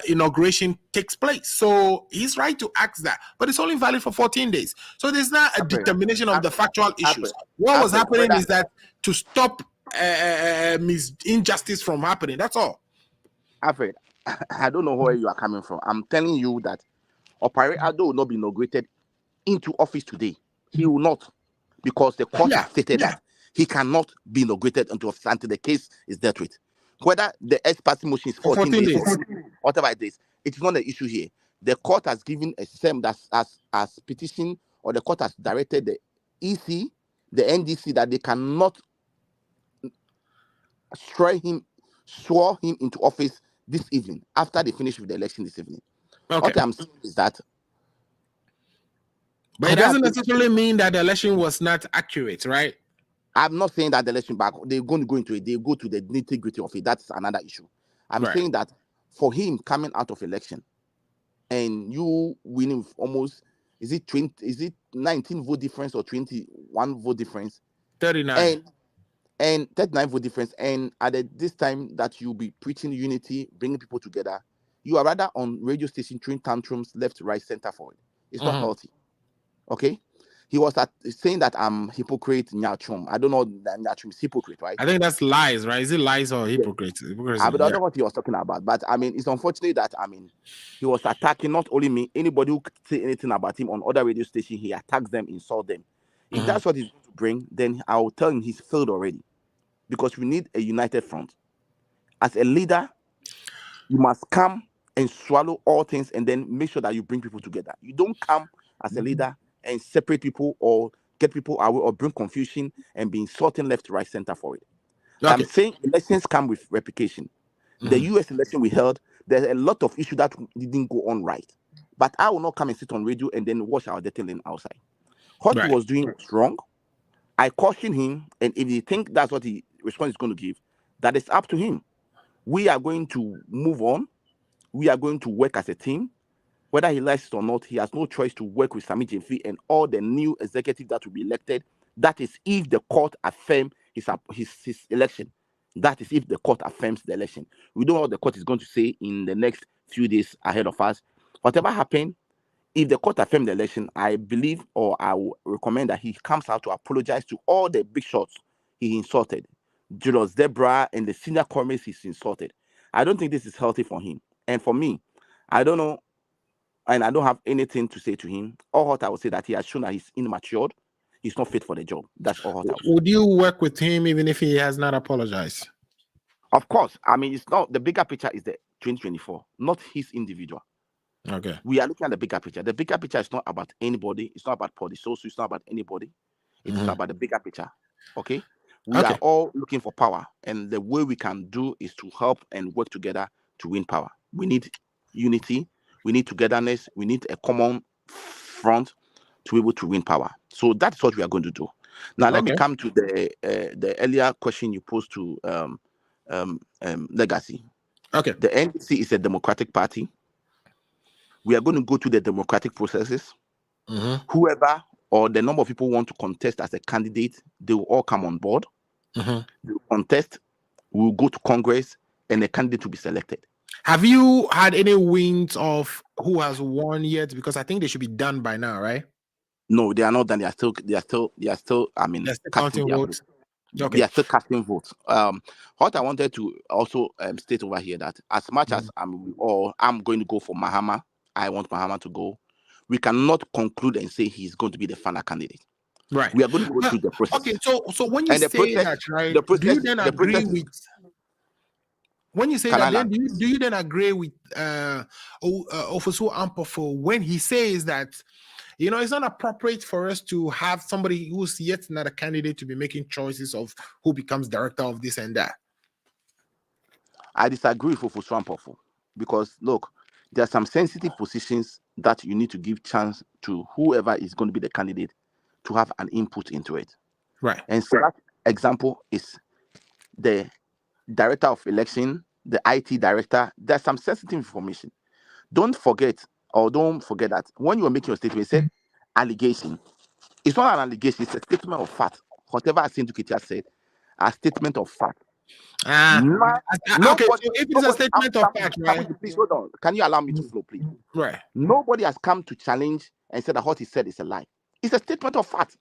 Speaker 1: inauguration takes place. So he's right to ask that, but it's only valid for 14 days. So there's not a determination of the factual issues. What was happening is that to stop injustice from happening. That's all.
Speaker 5: Alfred, I don't know where you are coming from. I'm telling you that Opare Addo will not be inaugurated into office today. He will not, because the court has stated that he cannot be inaugurated into office until the case is dealt with. Whether the ex-party motion is 14 days or whatever it is not the issue here. The court has given a SEM as petition, or the court has directed the EC, the NDC, that they cannot swear him into office this evening after they finish with the election this evening.
Speaker 1: Okay.
Speaker 5: What I'm saying is that,
Speaker 1: but it doesn't necessarily mean that the election was not accurate, right?
Speaker 5: I'm not saying that the election back, they're going to go into it. They go to the nitty-gritty of it. That's another issue. I'm saying that for him coming out of election and you winning with almost, is it 19 vote difference or 21 vote difference?
Speaker 1: 39.
Speaker 5: And 39 vote difference. And this time that you'll be preaching unity, bringing people together, you are rather on radio station throwing tantrums left, right, center, forward. It's not healthy. Okay? He was saying that I'm hypocrite, Nyachum. I don't know that Nyachum is hypocrite, right?
Speaker 1: I think that's lies, right? Is it lies or hypocrite?
Speaker 5: I don't know what he was talking about. But I mean, it's unfortunate that he was attacking not only me, anybody who could say anything about him on other radio stations, he attacks them, insult them. If that's what he's going to bring, then I'll tell him he's failed already. Because we need a united front. As a leader, you must come and swallow all things and then make sure that you bring people together. You don't come as a leader and separate people or get people away or bring confusion and be insulting left, right, center for it. Okay. I'm saying elections come with replication. The US election we held, there's a lot of issues that didn't go on right. But I will not come and sit on radio and then watch our detailing outside. What he was doing was wrong. I caution him, and if you think that's what the response is going to give, that is up to him. We are going to move on. We are going to work as a team. Whether he likes it or not, he has no choice to work with Sami Jemfi and all the new executive that will be elected. That is if the court affirms his election. That is if the court affirms the election. We don't know what the court is going to say in the next few days ahead of us. Whatever happens, if the court affirms the election, I believe, or I will recommend that he comes out to apologize to all the big shots he insulted. Julius Debra and the senior comrades he's insulted. I don't think this is healthy for him. And for me, I don't know, and I don't have anything to say to him. All what I would say that he has shown that he's immature. He's not fit for the job. That's all what I would say.
Speaker 1: Would you work with him even if he has not apologized?
Speaker 5: Of course. I mean, it's not the bigger picture is the 2024, not his individual.
Speaker 1: Okay.
Speaker 5: We are looking at the bigger picture. The bigger picture is not about anybody. It's not about politics. It's not about anybody. It's about the bigger picture. Okay. We are all looking for power, and the way we can do is to help and work together to win power. We need unity. We need togetherness. We need a common front to be able to win power. So that's what we are going to do. Now, let me come to the earlier question you posed to Legacy.
Speaker 1: Okay.
Speaker 5: The NDC is a democratic party. We are going to go through the democratic processes. Whoever or the number of people who want to contest as a candidate, they will all come on board. They will contest. We will go to Congress, and a candidate will be selected.
Speaker 1: Have you had any wins of who has won yet? Because I think they should be done by now, right?
Speaker 5: No, they are not done. They are still. I mean,
Speaker 1: they're still counting votes.
Speaker 5: Okay. They are still casting votes. What I wanted to also state over here that as much as I'm going to go for Mahama. I want Mahama to go. We cannot conclude and say he's going to be the final candidate.
Speaker 1: Right.
Speaker 5: We are going to go through the process.
Speaker 1: Okay. So when you say that, right? Do you then agree with? When you say that, then do you then agree with Ofosu Ampofo when he says that, it's not appropriate for us to have somebody who's yet not a candidate to be making choices of who becomes director of this and that?
Speaker 5: I disagree with Ofosu Ampofo because, look, there are some sensitive positions that you need to give chance to whoever is going to be the candidate to have an input into it.
Speaker 1: Right.
Speaker 5: And so that example is the director of election, the IT director. There's some sensitive information. Don't forget that when you are making your statement, you said allegation. It's not an allegation, it's a statement of fact. Whatever Asentu Ketia said, a statement of fact.
Speaker 1: Okay, so if it's a statement of fact, right?
Speaker 5: Please hold on. Can you allow me to flow, please?
Speaker 1: Right.
Speaker 5: Nobody has come to challenge and said that what he said is a lie. It's a statement of fact.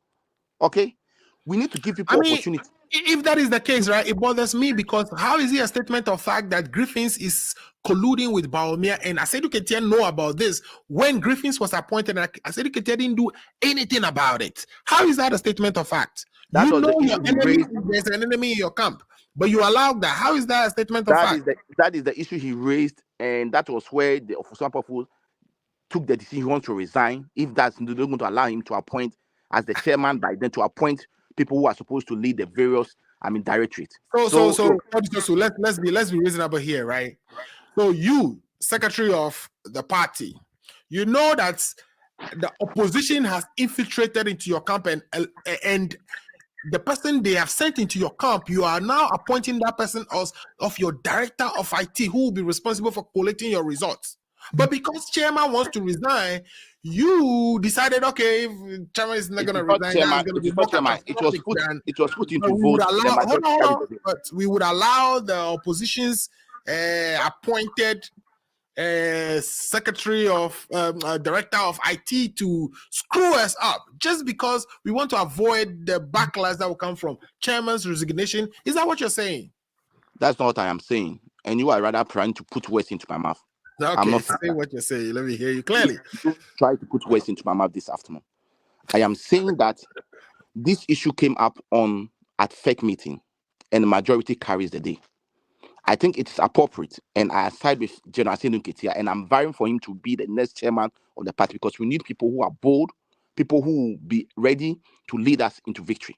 Speaker 5: Okay? We need to give people opportunity.
Speaker 1: If that is the case, right, it bothers me because how is it a statement of fact that Griffiths is colluding with Bawumia and Asedu Ketia know about this when Griffiths was appointed and Asedu Ketia didn't do anything about it? How is that a statement of fact?
Speaker 5: That
Speaker 1: you know your enemy,
Speaker 5: raised.
Speaker 1: there's an enemy in your camp, but you allowed that. How is that a statement of fact?
Speaker 5: That is the issue he raised, and that was where the some people took the decision he wants to resign. If that's not going to allow him to appoint as the chairman, by then to appoint people who are supposed to lead the various, directorates.
Speaker 1: So let's be reasonable here, right? So you, secretary of the party, you know that the opposition has infiltrated into your camp and the person they have sent into your camp, you are now appointing that person as of your director of IT who will be responsible for collecting your results. But because chairman wants to resign, you decided, okay, if chairman is not going to resign,
Speaker 5: it was put into vote.
Speaker 1: But we would allow the opposition's appointed secretary of director of IT to screw us up just because we want to avoid the backlash that will come from chairman's resignation. Is that what you're saying?
Speaker 5: That's not what I am saying. And you are rather trying to put words into my mouth.
Speaker 1: Okay, I'm not saying what you're saying. Let me hear you clearly.
Speaker 5: Don't try to put words into my mouth this afternoon. I am saying that this issue came up at FEC meeting and the majority carries the day. I think it's appropriate, and I side with General Asedu Ketia, and I'm vying for him to be the next chairman of the party because we need people who are bold, people who will be ready to lead us into victory.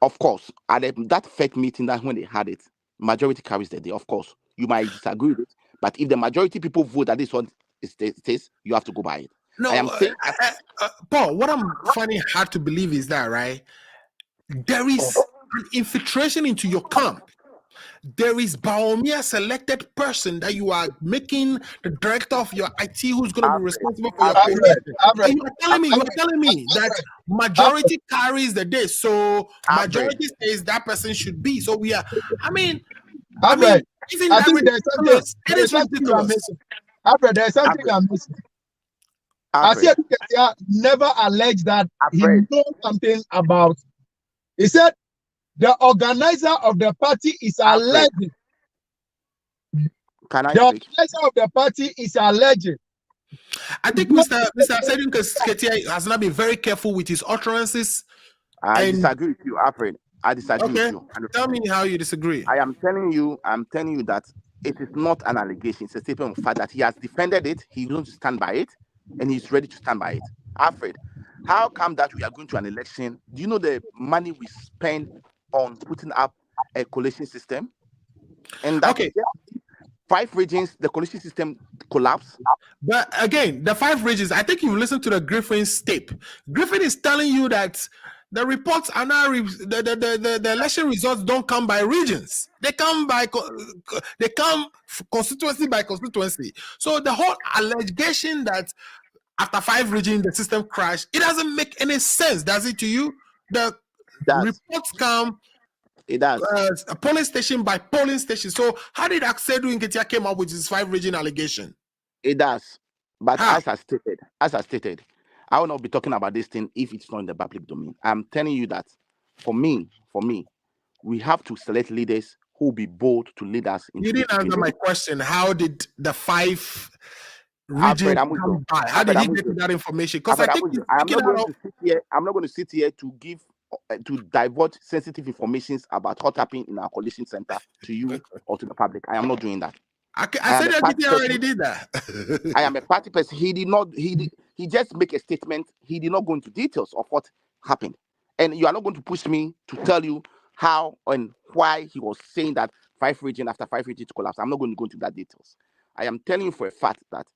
Speaker 5: Of course, at that FEC meeting, that's when they had it, majority carries the day. Of course, you might disagree with it, but if the majority people vote that this one is, you have to go by it.
Speaker 1: No,
Speaker 5: I am saying,
Speaker 1: Paul, what I'm finding hard to believe is that, right, there is an infiltration into your camp. There is Bawumia selected person that you are making the director of your IT who's going to be responsible for your position. You are telling me that majority carries the day. So majority says that person should be. So we are,
Speaker 9: isn't that
Speaker 1: there's something you're missing.
Speaker 9: There's something I'm missing. Asedu Ketia never alleged that he knows something about. He said the organizer of the party is alleged. The organizer of the party is alleged.
Speaker 1: I think Mr. Asedu Ketia has not been very careful with his utterances.
Speaker 5: I disagree with you, Alfred. I disagree with you.
Speaker 1: Tell me how you disagree.
Speaker 5: I am telling you that it is not an allegation. It's a statement of fact that he has defended it. He's going to stand by it, and he's ready to stand by it. Alfred, how come that we are going to an election? Do you know the money we spend on putting up a collation system? And that 5 regions, the collation system collapsed.
Speaker 1: But again, the 5 regions, I think you listened to the Griffin's tape. Griffin is telling you that the reports are now the election results don't come by regions. They come constituency by constituency. So the whole allegation that after 5 regions the system crashed, it doesn't make any sense, does it to you? The reports come.
Speaker 5: It does.
Speaker 1: A polling station by polling station. So how did Asedu Ketia came up with his 5 region allegation?
Speaker 5: It does. But as I stated, I will not be talking about this thing if it's not in the public domain. I'm telling you that for me, we have to select leaders who will be bold to lead us.
Speaker 1: You didn't answer my question. How did the 5 regions come by? How did he get that information? Because I think
Speaker 5: I'm not going to sit here to divulge sensitive information about what happened in our coalition center to you or to the public. I am not doing that.
Speaker 1: I said that he already did that.
Speaker 5: I am a party person. He just make a statement. He did not go into details of what happened. And you are not going to push me to tell you how and why he was saying that 5 region after 5 regions collapse. I'm not going to go into that details. I am telling you for a fact that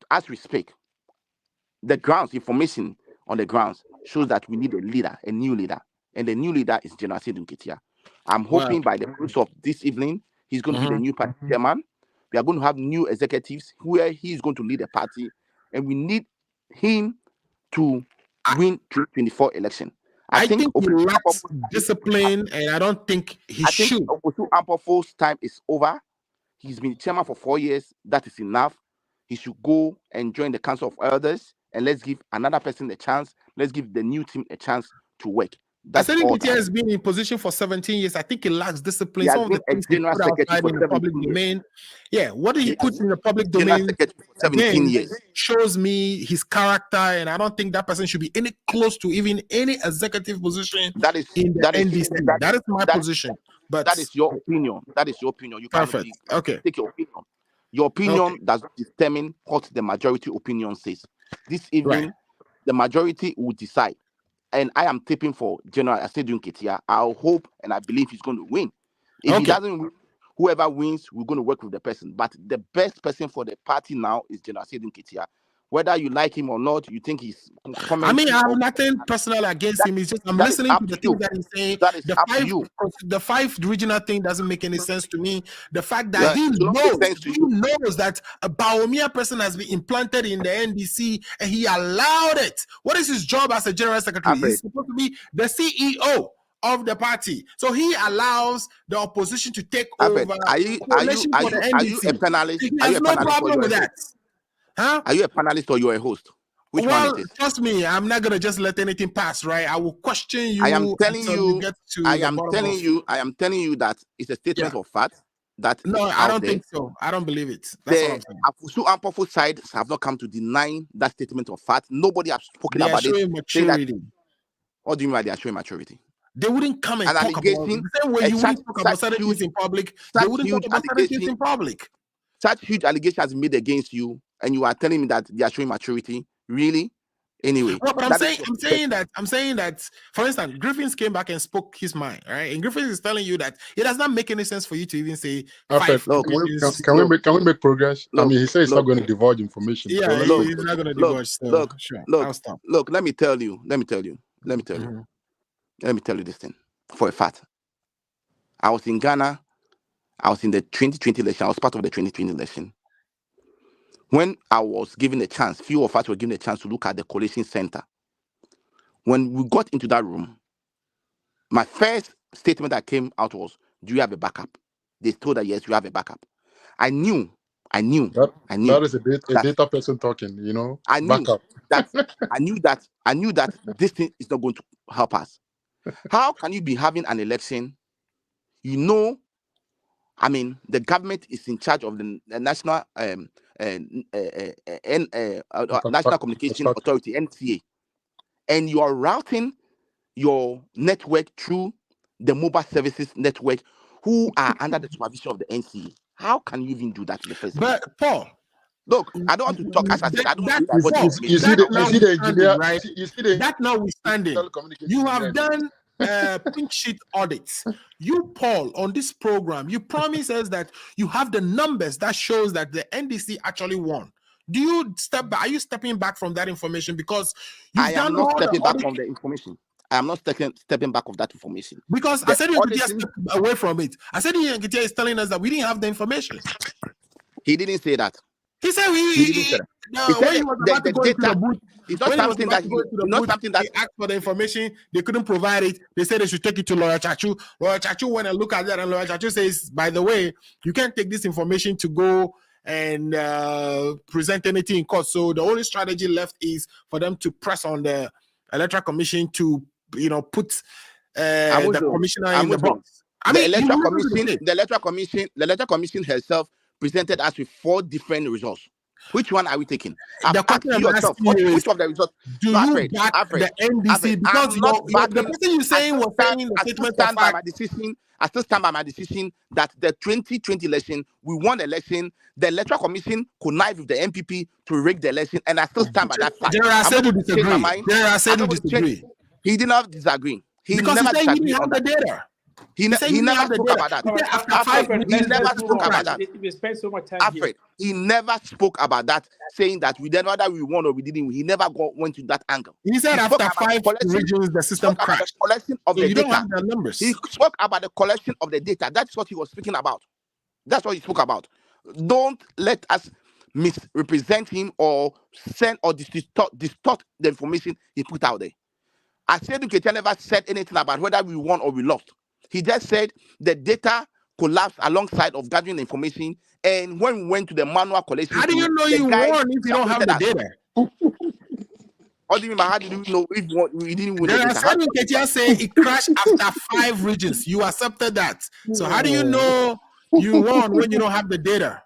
Speaker 5: as we speak, the information on the grounds shows that we need a new leader. And the new leader is General Asedu Ketia. I'm hoping by the close of this evening, he's going to be the new party chairman. We are going to have new executives where he's going to lead the party. And we need him to win 2024 election.
Speaker 1: I think he lacks discipline, and I don't think he should.
Speaker 5: Ofosu Ampofo's time is over. He's been chairman for 4 years. That is enough. He should go and join the Council of Elders, and let's give another person a chance. Let's give the new team a chance to work.
Speaker 1: I said he has been in position for 17 years. I think he lacks discipline.
Speaker 5: He
Speaker 1: Some of the things he put outside in the public domain. Yeah, what he put in the public domain
Speaker 5: 17 years
Speaker 1: shows me his character, and I don't think that person should be any close to even any executive position in the NDC. That is my position. But
Speaker 5: that is your opinion. That is your opinion. You
Speaker 1: perfect. Okay.
Speaker 5: Take your opinion. Your opinion does determine what the majority opinion says. This evening, the majority will decide. And I am tipping for General Asiedu Nketia. I hope and I believe he's going to win. If he doesn't win, whoever wins, we're going to work with the person. But the best person for the party now is General Asiedu Nketia. Whether you like him or not, you think he's...
Speaker 1: I mean, I have nothing personal against him. It's just I'm listening to the things that he's saying.
Speaker 5: That is up to you.
Speaker 1: The 5 regional thing doesn't make any sense to me. The fact that he knows that a Bawumia person has been implanted in the NDC and he allowed it. What is his job as a general secretary? He's supposed to be the CEO of the party. So he allows the opposition to take over.
Speaker 5: Are you a panelist?
Speaker 1: He has no problem with that. Huh?
Speaker 5: Are you a panelist or you're a host? Which one it is?
Speaker 1: Trust me, I'm not gonna just let anything pass, right? I will question you.
Speaker 5: I am telling you that it's a statement of fact. That
Speaker 1: I don't think so. I don't believe it. That's what I'm saying.
Speaker 5: Afusu Ampofu sides have not come to deny that statement of fact. Nobody has spoken about it.
Speaker 1: Maturity.
Speaker 5: What do you mean by they are showing maturity?
Speaker 1: They wouldn't come and talk about it. The same way you wouldn't talk about certain things in public. They wouldn't talk about certain things in public.
Speaker 5: Such huge allegations has been made against you, and you are telling me that they are showing maturity. Really? Anyway,
Speaker 1: well, but I'm saying that, for instance, Griffiths came back and spoke his mind, right? And Griffiths is telling you that it does not make any sense for you to even say.
Speaker 9: Can we make progress? I mean, he says he's not going to divulge information.
Speaker 1: Yeah, so he's not going to divulge. So I'll stop.
Speaker 5: Look, let me tell you this thing for a fact. I was in Ghana. I was in the 2020 election. I was part of the 2020 election. When I was given a chance, few of us were given a chance to look at the collation center. When we got into that room, my first statement that came out was, "Do you have a backup?" They told us, "Yes, you have a backup." I knew.
Speaker 9: That is a data person talking, you know.
Speaker 5: I knew that this thing is not going to help us. How can you be having an election? You know, I mean, the government is in charge of the National National Communication Authority, NCA, and you are routing your network through the mobile services network, who are under the supervision of the NCA. How can you even do that in the first place?
Speaker 1: But Paul,
Speaker 5: look, I don't want to talk. As I said, I don't want to.
Speaker 9: You see the engineer,
Speaker 1: right? That notwithstanding, you have done pink sheet audits. You, Paul, on this program, you promise us that you have the numbers that shows that the NDC actually won. Do you step back? Are you stepping back from that information? Because
Speaker 5: I am not stepping back from the information. I am not stepping back of that information.
Speaker 1: Because I said you step away from it. I said Nketia is telling us that we didn't have the information.
Speaker 5: He didn't say that.
Speaker 1: He said he asked for the information, they couldn't provide it. They said they should take it to Lawyer Chachu. Lawyer Chachu went and looked at that, and Lawyer Chachu says, by the way, you can't take this information to go and present anything in court. So the only strategy left is for them to press on the Electoral Commission to, put the commissioner in the box.
Speaker 5: The Electoral Commission herself presented us with 4 different results. Which one are we taking?
Speaker 1: The question I'm asking you is,
Speaker 5: which of the results?
Speaker 1: Do you back the NDC? Because the person you're saying was saying the statement of fact.
Speaker 5: I still stand by my decision that the 2020 election, we won the election. The Electoral Commission connived with the MPP to rig the election, and I still stand by that fact.
Speaker 1: General Asiedu disagree.
Speaker 5: He did not disagree.
Speaker 1: Because he said he didn't have the data.
Speaker 5: He never spoke about that. He never spoke about that.
Speaker 6: We spent so much time here.
Speaker 5: He never spoke about that, saying that whether we won or we didn't. He never went to that angle.
Speaker 1: He said after 5 regions, the system crashed.
Speaker 5: Collection of the
Speaker 1: you
Speaker 5: data.
Speaker 1: Don't have the numbers.
Speaker 5: He spoke about the collection of the data. That's what he was speaking about. That's what he spoke about. Don't let us misrepresent him or send or distort the information he put out there. Asiedu Ketia never said anything about whether we won or we lost. He just said the data collapsed alongside of gathering the information, and when we went to the manual collection,
Speaker 1: How do you know
Speaker 5: the
Speaker 1: you
Speaker 5: guy
Speaker 1: won if you don't have the
Speaker 5: separated us.
Speaker 1: data?
Speaker 5: What do you mean by how did we know if we didn't win the
Speaker 1: Then
Speaker 5: data? How
Speaker 1: Asiedu Ketia say it crashed after 5 regions. You accepted that. So how do you know you won when you don't have the data?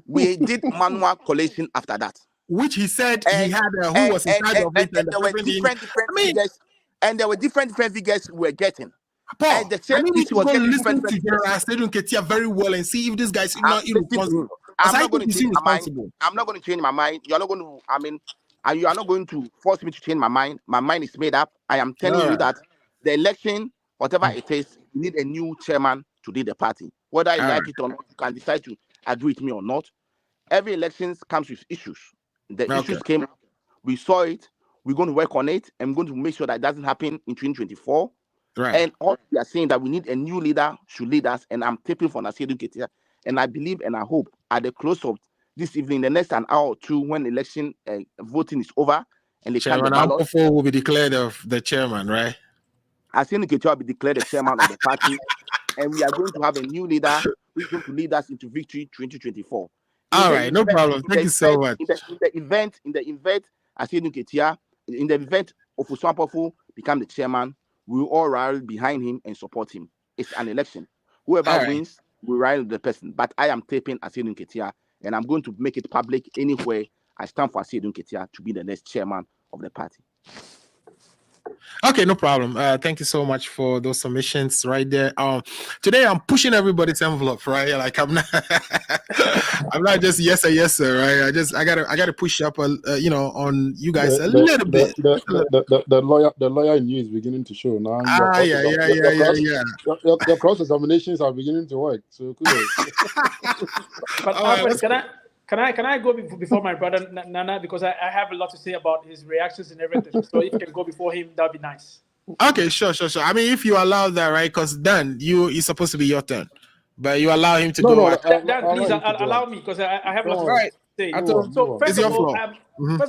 Speaker 5: We did manual collation after that,
Speaker 1: which he said
Speaker 5: and,
Speaker 1: he had who was in charge of it,
Speaker 5: and
Speaker 1: and the
Speaker 5: there were
Speaker 1: person
Speaker 5: different figures, and there were different figures we were getting.
Speaker 1: Paul,
Speaker 5: and the same
Speaker 1: you need
Speaker 5: DC
Speaker 1: to
Speaker 5: was
Speaker 1: go
Speaker 5: getting
Speaker 1: listen
Speaker 5: different
Speaker 1: to General Asiedu Ketia very well and see if this guy's not irresponsible.
Speaker 5: I'm not going to change my mind. I'm not going to change my mind. You're not going to. I mean, you are not going to force me to change my mind. My mind is made up. I am telling you that the election, whatever it is, we need a new chairman to lead the party. Whether you like it or not, you can decide to agree with me or not. Every election comes with issues. The issues came. We saw it. We're going to work on it, and we're going to make sure that it doesn't happen in 2024.
Speaker 1: Right.
Speaker 5: And all we are saying that we need a new leader should lead us, and I'm tapping for Asiedu Ketia, and I believe and I hope at the close of this evening, the next an hour or two, when election voting is over, and they
Speaker 1: Chairman Akufo will be declared of the chairman, right?
Speaker 5: Asiedu Ketia will be declared the chairman of the party, and we are going to have a new leader who's going to lead us into victory 2024.
Speaker 1: All right, no problem. Thank you so much.
Speaker 5: In the event, Asiedu Ketia, in the event of Osuampofo become the chairman, we will all rally behind him and support him. It's an election. Whoever wins, we rally the person. But I am taping Asiedu Ketia, and I'm going to make it public anywhere. I stand for Asiedu Ketia to be the next chairman of the party.
Speaker 1: Okay, no problem. Thank you so much for those submissions right there. Today I'm pushing everybody's envelope, right? Like I'm not just yes sir, right? I gotta push up on you guys a little bit.
Speaker 9: The lawyer in you is beginning to show now. Your cross examinations are beginning to work. So
Speaker 6: but Can I go before my brother Nana, because I have a lot to say about his reactions and everything. So if you can go before him, that'd be nice.
Speaker 1: Okay, sure. I mean, if you allow that, right? Because Dan, it's supposed to be your turn, but you allow him to go.
Speaker 6: Dan, please allow me, because I have lots to say. So first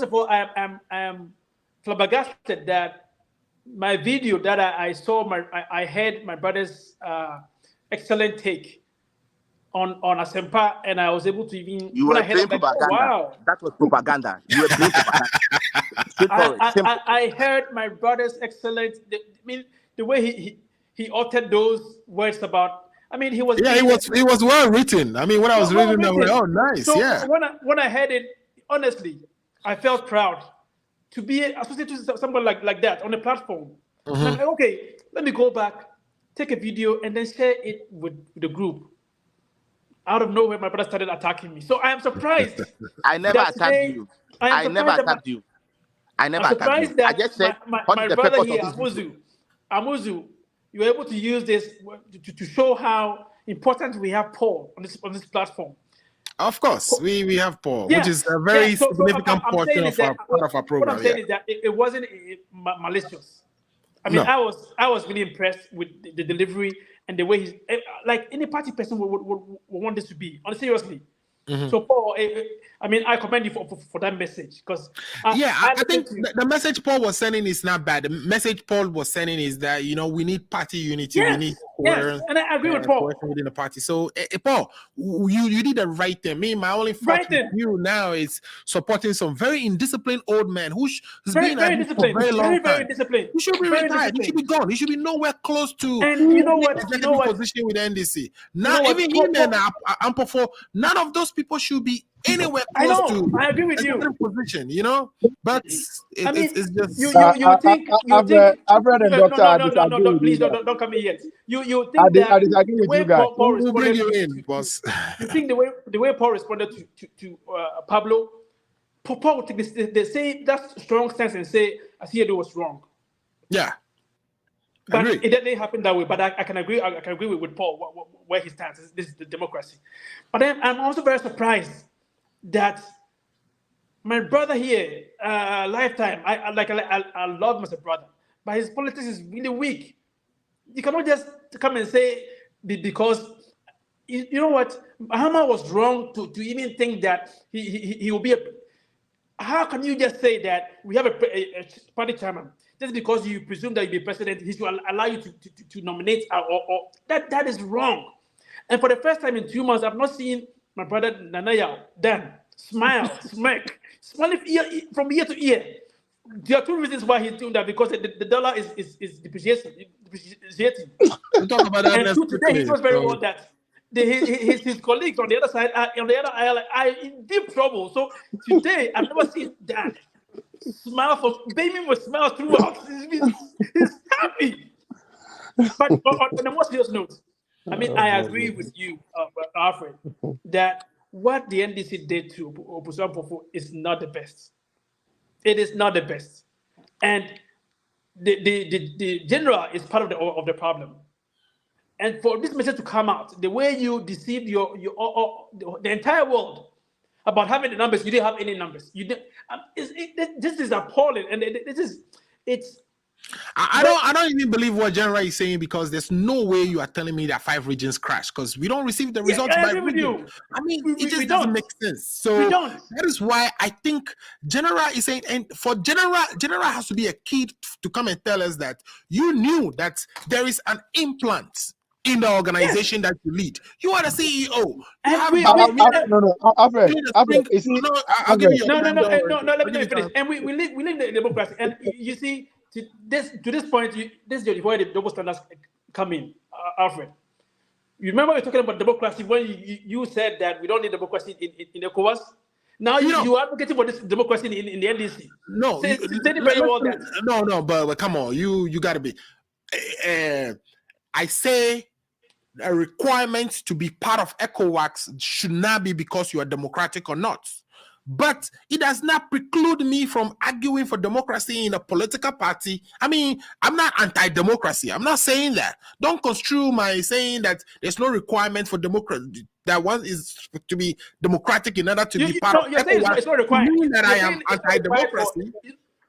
Speaker 6: of all, I am flabbergasted that my video that I saw, I heard my brother's excellent take on Asempa, and I was able to even.
Speaker 5: You were playing propaganda. Wow, that was propaganda. You were playing propaganda.
Speaker 6: I heard my brother's excellent. The way he uttered those words about. I mean, he was.
Speaker 1: Yeah, it was well written. I mean, when I was reading, I was like, oh, nice.
Speaker 6: So
Speaker 1: yeah.
Speaker 6: When I heard it, honestly, I felt proud to be associated with someone like that on a platform. Mm-hmm. And I'm like, okay, let me go back, take a video, and then share it with the group. Out of nowhere, my brother started attacking me. So I am surprised.
Speaker 5: I never attacked you. I never attacked you. I just said,
Speaker 6: my brother here, Amuzu, you were able to use this to show how important we have Paul on this platform.
Speaker 1: Of course, we have Paul, which is a very significant portion of our program.
Speaker 6: What I'm saying is that it wasn't malicious. I mean, no. I was really impressed with the delivery and the way he's like any party person would want this to be. Seriously. Mm-hmm. So Paul, I mean, I commend you for that message, because
Speaker 1: I think the message Paul was sending is not bad. The message Paul was sending is that we need party unity, we need
Speaker 6: coherence, and I agree with Paul
Speaker 1: within the party. So Paul, you did the right thing. Me, my only fault with you now is supporting some very indisciplined old man who's been at this for a very long time.
Speaker 6: Very disciplined.
Speaker 1: He should be retired. He should be gone. He should be nowhere close to
Speaker 6: executive
Speaker 1: position with the NDC. Now, even him and Akufo, none of those people should be anywhere close to.
Speaker 6: I agree with you.
Speaker 1: Position, but it's just.
Speaker 6: You think?
Speaker 9: I've read a doctor.
Speaker 6: No, please don't come in yet. You think that
Speaker 9: I disagree with you guys.
Speaker 1: We'll bring you in, boss.
Speaker 6: You think the way Paul responded to Pablo, Paul would take they say that strong stance and say Asiedu was wrong.
Speaker 1: Yeah.
Speaker 6: But it didn't happen that way. But I can agree. I can agree with Paul where he stands. This is the democracy. But then I'm also very surprised that my brother here, lifetime. I love him as a brother, but his politics is really weak. You cannot just come and say because you know what, Mahama was wrong to even think that he will be how can you just say that we have a party chairman just because you presume that you'll be president, he should allow you to nominate or that is wrong. And for the first time in 2 months, I've not seen my brother Nanaya Dan smile, smirk, smiling from ear to ear. There are two reasons why he's doing that, because the dollar is depreciating.
Speaker 1: We'll talk about that
Speaker 6: And
Speaker 1: next
Speaker 6: today he knows very
Speaker 1: so.
Speaker 6: well that his colleagues on the other side are in deep trouble. So today I've never seen Dan smile for baby with smiles throughout. He's happy. But on a more serious note, I mean, I agree with you, Alfred, that what the NDC did to Opuso is not the best. It is not the best, and the general is part of the problem. And for this message to come out, the way you deceived the entire world about having the numbers, you didn't have any numbers. You didn't. This is appalling, and
Speaker 1: I don't even believe what General is saying, because there's no way you are telling me that 5 regions crashed, because we don't receive the results by region. I mean, it just doesn't make sense. So that is why I think General is saying, and for General has to be a key to come and tell us that you knew that there is an implant in the organization that you lead. You are the CEO. You have
Speaker 9: Alfred,
Speaker 6: I'll give you your no. Let me finish. And we live the democracy, and you see. To this point, this is where the double standards come in, Alfred. You remember we were talking about democracy when you said that we don't need democracy in ECOWAS? Now you are advocating for this democracy in the NDC.
Speaker 1: No, but come on, you got to be. I say a requirement to be part of ECOWAS should not be because you are democratic or not. But it does not preclude me from arguing for democracy in a political party. I mean, I'm not anti-democracy. I'm not saying that. Don't construe my saying that there's no requirement for democracy, that one is to be democratic in order to be part of ECOWAS.
Speaker 6: It's not required.
Speaker 1: That I am anti-democracy.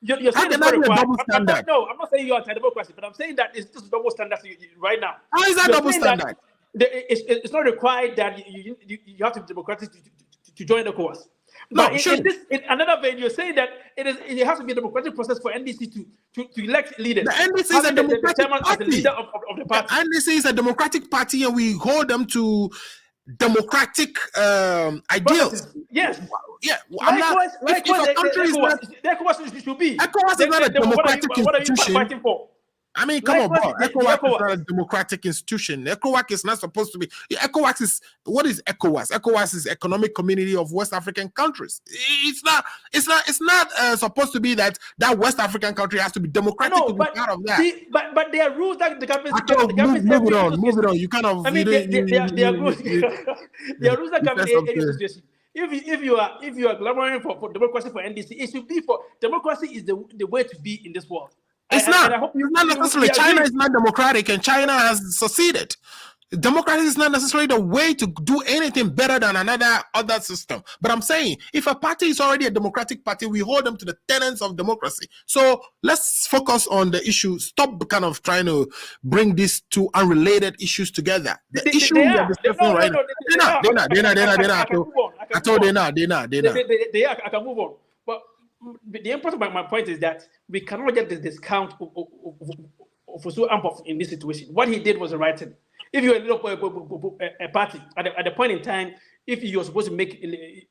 Speaker 6: You're saying it's not required. No, I'm not saying you're anti-democracy, but I'm saying that it's just double standard right now.
Speaker 1: How is that double standard?
Speaker 6: It's not required that you have to be democratic to join ECOWAS. But in another vein, you're saying that it has to be a democratic process for NDC to elect leaders.
Speaker 1: The NDC is a democratic party.
Speaker 6: As the leader of the party.
Speaker 1: The NDC is a democratic party, and we hold them to democratic ideals.
Speaker 6: Yes.
Speaker 1: Yeah.
Speaker 6: ECOWAS should be.
Speaker 1: ECOWAS is not a democratic institution.
Speaker 6: What are you fighting for?
Speaker 1: I mean, come on, bro. ECOWAS is not a democratic institution. ECOWAS is not supposed to be. ECOWAS is, what is ECOWAS? ECOWAS is Economic Community of West African Countries. It's not supposed to be that West African country has to be democratic to be part of that.
Speaker 6: But there are rules that the government.
Speaker 1: Move it on. You kind of.
Speaker 6: I mean, there are rules. There are rules that govern any association. If you are clamoring for democracy for NDC, it should be for democracy is the way to be in this world.
Speaker 1: It's not necessarily. China is not democratic, and China has succeeded. Democracy is not necessarily the way to do anything better than other system. But I'm saying, if a party is already a democratic party, we hold them to the tenets of democracy. So let's focus on the issue. Stop kind of trying to bring these two unrelated issues together. The issue we are discussing right now, they're not. I told they're not.
Speaker 6: I can move on. But the important of my point is that we cannot get the discount of Ampof in this situation. What he did was the right thing. If you're a party at the point in time, if you're supposed to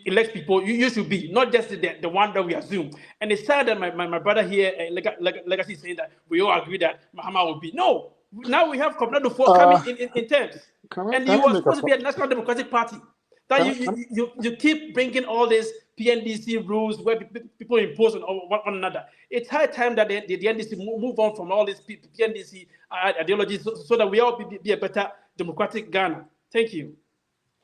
Speaker 6: elect people, you should be not just the one that we assume. And it's sad that my brother here, Legacy, is saying that we all agree that Mahama will be. No, now we have Comrade Dufo coming in terms, and you were supposed to be a National Democratic Party. That you keep bringing all these PNDC rules where people impose on one another. It's high time that the NDC move on from all these PNDC ideologies so that we all be a better democratic Ghana. Thank you.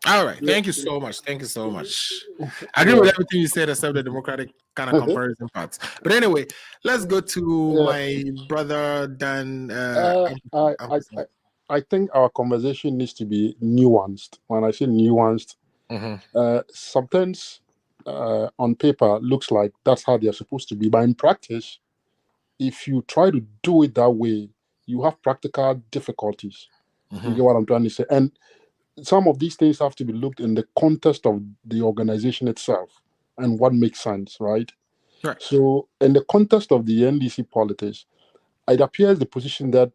Speaker 1: All right. Thank you so much. I agree with everything you said except the democratic kind of comparison parts. But anyway, let's go to my brother Dan.
Speaker 9: I think our conversation needs to be nuanced. When I say nuanced, sometimes on paper looks like that's how they're supposed to be, but in practice, if you try to do it that way, you have practical difficulties. You get what I'm trying to say? And some of these things have to be looked in the context of the organization itself and what makes sense, right?
Speaker 1: Right.
Speaker 9: So in the context of the NDC politics, it appears the position that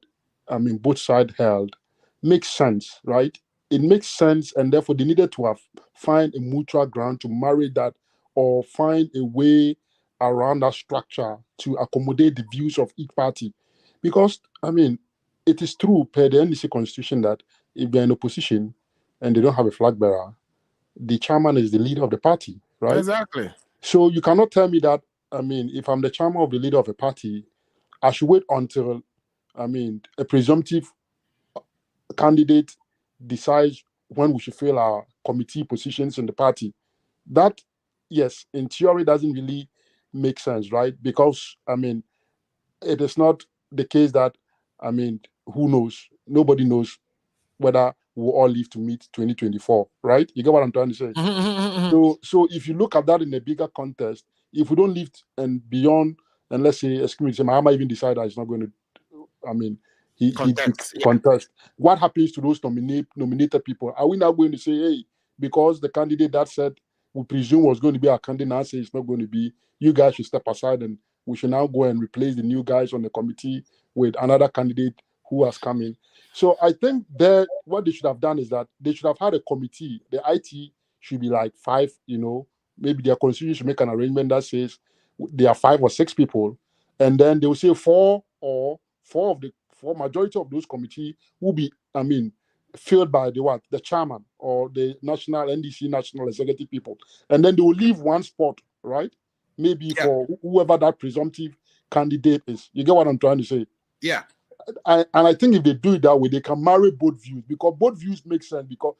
Speaker 9: both sides held makes sense, right? It makes sense, and therefore they needed to find a mutual ground to marry that, or find a way around that structure to accommodate the views of each party. Because it is true per the NDC constitution that if they're in opposition and they don't have a flag bearer, the chairman is the leader of the party, right?
Speaker 1: Exactly.
Speaker 9: So you cannot tell me that, if I'm the chairman of the leader of a party, I should wait until, a presumptive candidate decides when we should fill our committee positions in the party. That, yes, in theory doesn't really make sense, right? Because, it is not the case that, who knows? Nobody knows whether we'll all live to meet 2024, right? You get what I'm trying to say? So if you look at that in a bigger context, if we don't live and beyond, and let's say, excuse me, Mahama even decide that he's not going to, he contest. What happens to those nominated people? Are we now going to say, hey, because the candidate that said we presume was going to be our candidate now says it's not going to be, you guys should step aside and we should now go and replace the new guys on the committee with another candidate who has come in? So I think that what they should have done is that they should have had a committee. The IT should be like 5, maybe their constitution should make an arrangement that says there are 5 or 6 people, and then they will say 4 majority of those committee will be, filled by the chairman or the national NDC national executive people, and then they will leave one spot, right? Maybe for whoever that presumptive candidate is. You get what I'm trying to say?
Speaker 1: Yeah.
Speaker 9: And I think if they do it that way, they can marry both views, because both views make sense. Because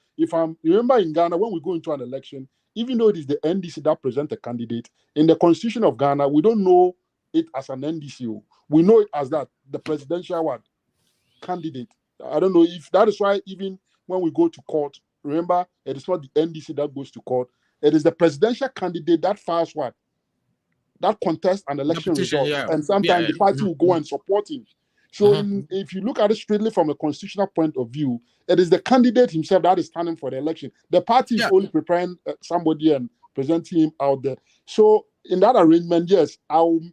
Speaker 9: remember in Ghana, when we go into an election, even though it is the NDC that presents a candidate, in the constitution of Ghana, we don't know it as an NDC. We know it as that, the presidential candidate. I don't know if that is why even when we go to court, remember, it is not the NDC that goes to court. It is the presidential candidate that files that contest an election result. And sometimes the party will go and support him. So if you look at it strictly from a constitutional point of view, it is the candidate himself that is standing for the election. The party is only preparing somebody and presenting him out there. So in that arrangement, yes,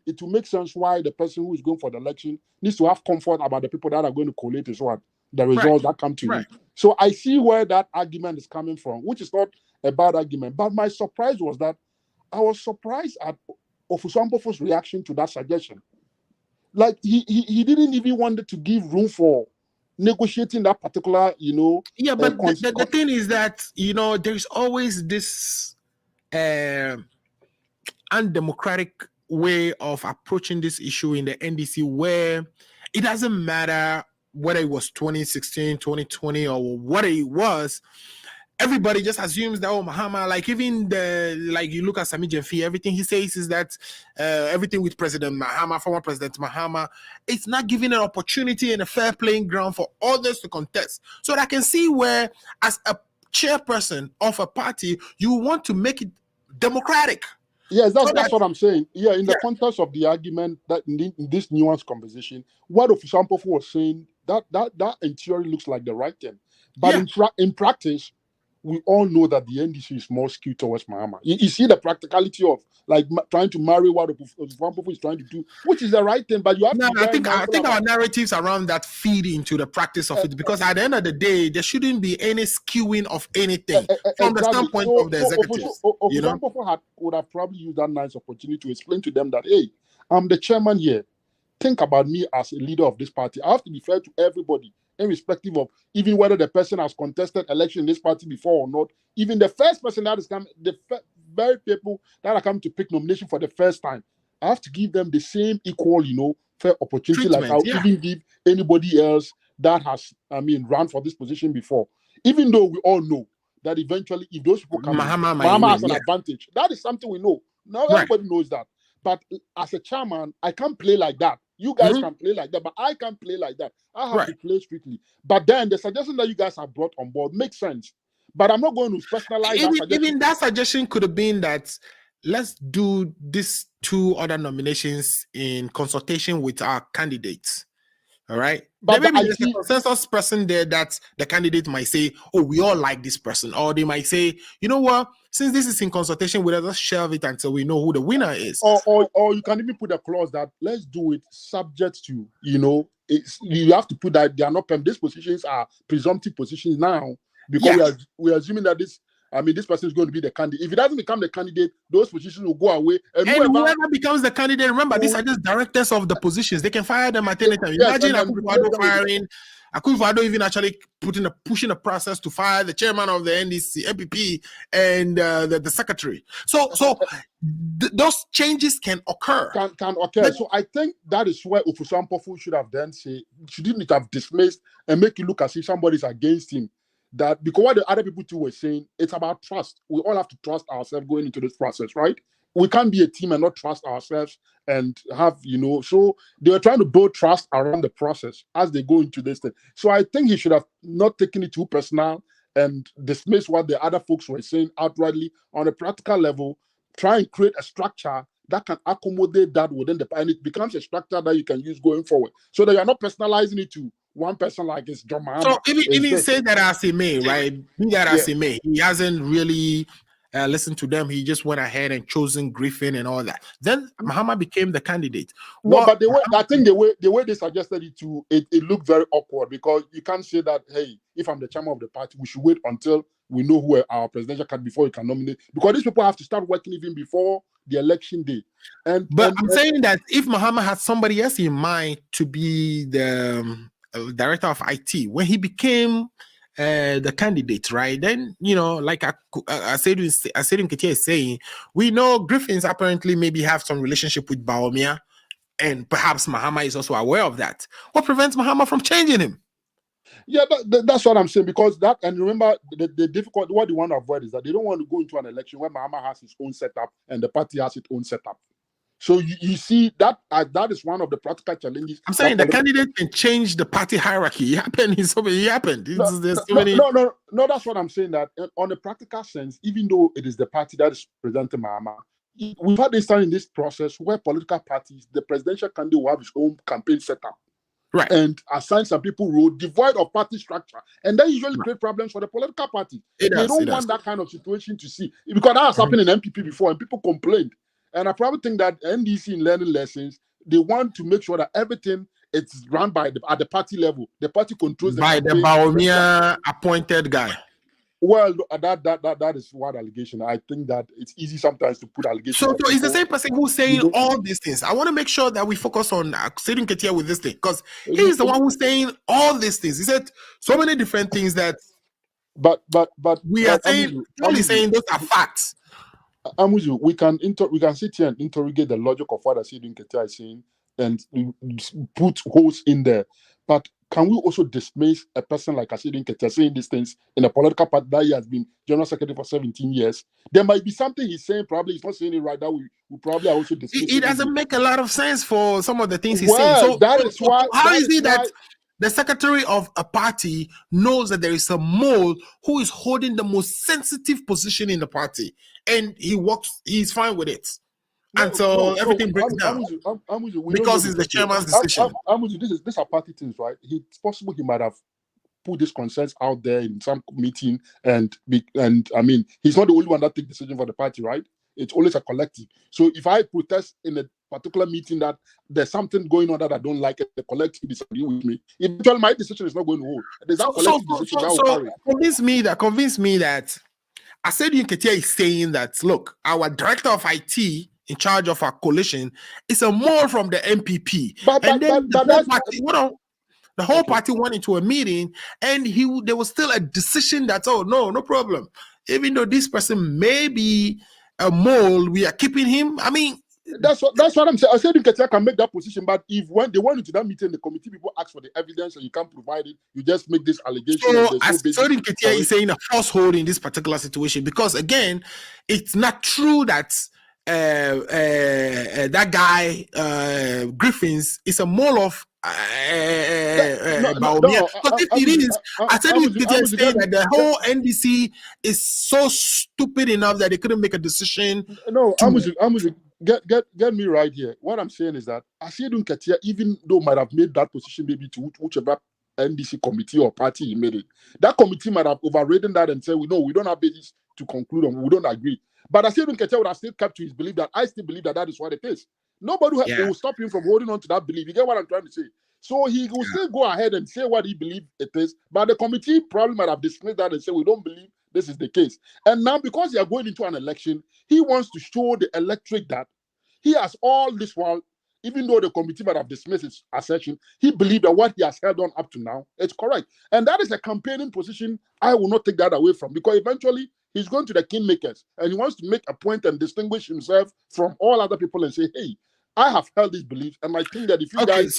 Speaker 9: it will make sense why the person who is going for the election needs to have comfort about the people that are going to collate the results that come to him. So I see where that argument is coming from, which is not a bad argument. But my surprise was that I was surprised at Ofusampofo's reaction to that suggestion. Like he didn't even want to give room for negotiating that particular,
Speaker 1: but the thing is that there's always this undemocratic way of approaching this issue in the NDC, where it doesn't matter whether it was 2016, 2020, or what it was. Everybody just assumes that, Mahama, like even you look at Sami Jemfi, everything he says is that everything with President Mahama, former President Mahama, it's not giving an opportunity and a fair playing ground for others to contest. So I can see where, as a chairperson of a party, you want to make it democratic.
Speaker 9: Yes, that's what I'm saying. Yeah, in the context of the argument that in this nuanced conversation, what Ofusampofu was saying, that in theory looks like the right thing. But in practice, we all know that the NDC is more skewed towards Mahama. You see the practicality of trying to marry what Ofusampofu is trying to do, which is the right thing. But you have to.
Speaker 1: I think our narratives around that feed into the practice of it, because at the end of the day, there shouldn't be any skewing of anything from the standpoint of the executives.
Speaker 9: Ofusampofu would have probably used that nice opportunity to explain to them that, hey, I'm the chairman here. Think about me as a leader of this party. I have to be fair to everybody, irrespective of even whether the person has contested election in this party before or not. Even the first person that is coming, the very people that are coming to pick nomination for the first time, I have to give them the same equal, fair opportunity like I'll even give anybody else that has, run for this position before. Even though we all know that eventually, if those people come Mahama has an advantage. That is something we know. Now everybody knows that. But as a chairman, I can't play like that. You guys can play like that, but I can't play like that. I have to play strictly. But then the suggestion that you guys have brought on board makes sense. But I'm not going to personalize that suggestion.
Speaker 1: Even that suggestion could have been that let's do these 2 other nominations in consultation with our candidates. All right.
Speaker 9: But
Speaker 1: There may
Speaker 9: I
Speaker 1: be a
Speaker 9: see.
Speaker 1: consensus person there that the candidate might say, oh, we all like this person. Or they might say, you know what, since this is in consultation, we'll just shelve it until we know who the winner is.
Speaker 9: Or you can even put a clause that let's do it subject to, you have to put that they are not, these positions are presumptive positions now, because we're assuming that this person is going to be the candidate. If it doesn't become the candidate, those positions will go away. And
Speaker 1: whoever becomes the candidate, remember, these are just directors of the positions. They can fire them at any time. Imagine Akufo firing. Akufo even actually pushing a process to fire the chairman of the NDC, MPP, and the secretary. So those changes can occur.
Speaker 9: Can occur. But, so I think that is where Ofusu Ampofu should have then say, shouldn't have dismissed and make it look as if somebody's against him. That because what the other people too were saying, it's about trust. We all have to trust ourselves going into this process, right? We can't be a team and not trust ourselves and have, so they were trying to build trust around the process as they go into this thing. So I think he should have not taken it too personal and dismiss what the other folks were saying outrightly. On a practical level, try and create a structure that can accommodate that within the, and it becomes a structure that you can use going forward, so that you're not personalizing it to one person like it's John Mahama.
Speaker 1: So even say that as he may, right? Be that as he may, he hasn't really listened to them. He just went ahead and chosen Griffin and all that. Then Mahama became the candidate.
Speaker 9: No, but I think the way they suggested it to, it looked very awkward, because you can't say that, hey, if I'm the chairman of the party, we should wait until we know who our presidential candidate before you can nominate, because these people have to start working even before the election day.
Speaker 1: But I'm saying that if Mahama had somebody else in mind to be the director of IT, when he became the candidate, right? Then, like I said in Ketia is saying, we know Griffins apparently maybe have some relationship with Bawumia, and perhaps Mahama is also aware of that. What prevents Mahama from changing him?
Speaker 9: Yeah, that's what I'm saying, because that, and remember, the difficult, what they want to avoid is that they don't want to go into an election where Mahama has his own setup and the party has its own setup. So you see that that is one of the practical challenges.
Speaker 1: I'm saying the candidate can change the party hierarchy. It happened.
Speaker 9: No, that's what I'm saying. That on a practical sense, even though it is the party that is presenting Mahama, we've had this time in this process where political parties, the presidential candidate will have his own campaign setup,
Speaker 1: right,
Speaker 9: and assign some people role devoid of party structure, and that usually create problems for the political party. They don't want that kind of situation to see, because that has happened in MPP before, and people complained. And I probably think that NDC in learning lessons, they want to make sure that everything is run at the party level. The party controls
Speaker 1: by the Bawumia appointed guy.
Speaker 9: Well, that is one allegation. I think that it's easy sometimes to put allegations.
Speaker 1: So it's the same person who's saying all these things. I want to make sure that we focus on Sedun Ketia with this thing, because he's the one who's saying all these things. He said so many different things that.
Speaker 9: But
Speaker 1: we are saying only saying those are facts.
Speaker 9: I'm with you. We can sit here and interrogate the logic of what Sedun Ketia is saying and put holes in there. But can we also dismiss a person like Sedun Ketia saying these things in a political party that he has been general secretary for 17 years? There might be something he's saying, probably he's not saying it right, that we probably are also dismissing.
Speaker 1: It doesn't make a lot of sense for some of the things he's saying. So how is it that the secretary of a party knows that there is a mole who is holding the most sensitive position in the party, and he's fine with it until everything breaks down? Because it's the chairman's decision.
Speaker 9: These are party things, right? It's possible he might have put this concerns out there in some meeting, and I mean, he's not the only one that takes decision for the party, right? It's always a collective. So if I protest in a particular meeting that there's something going on that I don't like, the collective disagree with me, eventually my decision is not going to hold. There's that collective decision that will carry.
Speaker 1: Convince me that Sedun Ketia is saying that, look, our director of IT in charge of our coalition is a mole from the MPP. The whole party went into a meeting, and there was still a decision that, no problem. Even though this person may be a mole, we are keeping him. I mean,
Speaker 9: that's what I'm saying. I said Ketia can make that position, but if when they went into that meeting, the committee people ask for the evidence and you can't provide it, you just make this allegation.
Speaker 1: So Sedun Ketia is saying a falsehood in this particular situation, because again, it's not true that that guy Griffins is a mole of Bawumia. Because if it is, I said saying that the whole NDC is so stupid enough that they couldn't make a decision.
Speaker 9: No, I'm with you. get me right here. What I'm saying is that Asiedun Ketia, even though might have made that position maybe to whichever NDC committee or party he made it, that committee might have overridden that and said, we don't have basis to conclude on, we don't agree. But Asiedun Ketia would have still kept to his belief that I still believe that is what it is. Nobody will stop him from holding on to that belief. You get what I'm trying to say? So he will still go ahead and say what he believes it is, but the committee probably might have dismissed that and say, we don't believe this is the case. And now, because they are going into an election, he wants to show the electorate that he has all this while, even though the committee might have dismissed his assertion, he believed that what he has held on up to now, it's correct. And that is a campaigning position I will not take that away from, because eventually he's going to the kingmakers and he wants to make a point and distinguish himself from all other people and say, hey, I have held this belief, and I think that if you guys...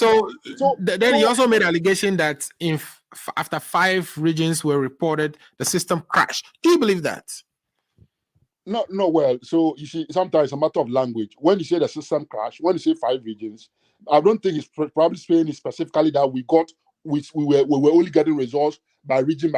Speaker 1: Then he also made an allegation that after 5 regions were reported, the system crashed. Do you believe that?
Speaker 9: No, well, so you see, sometimes it's a matter of language. When you say the system crashed, when you say 5 regions, I don't think it's probably saying specifically that we were only getting results by region.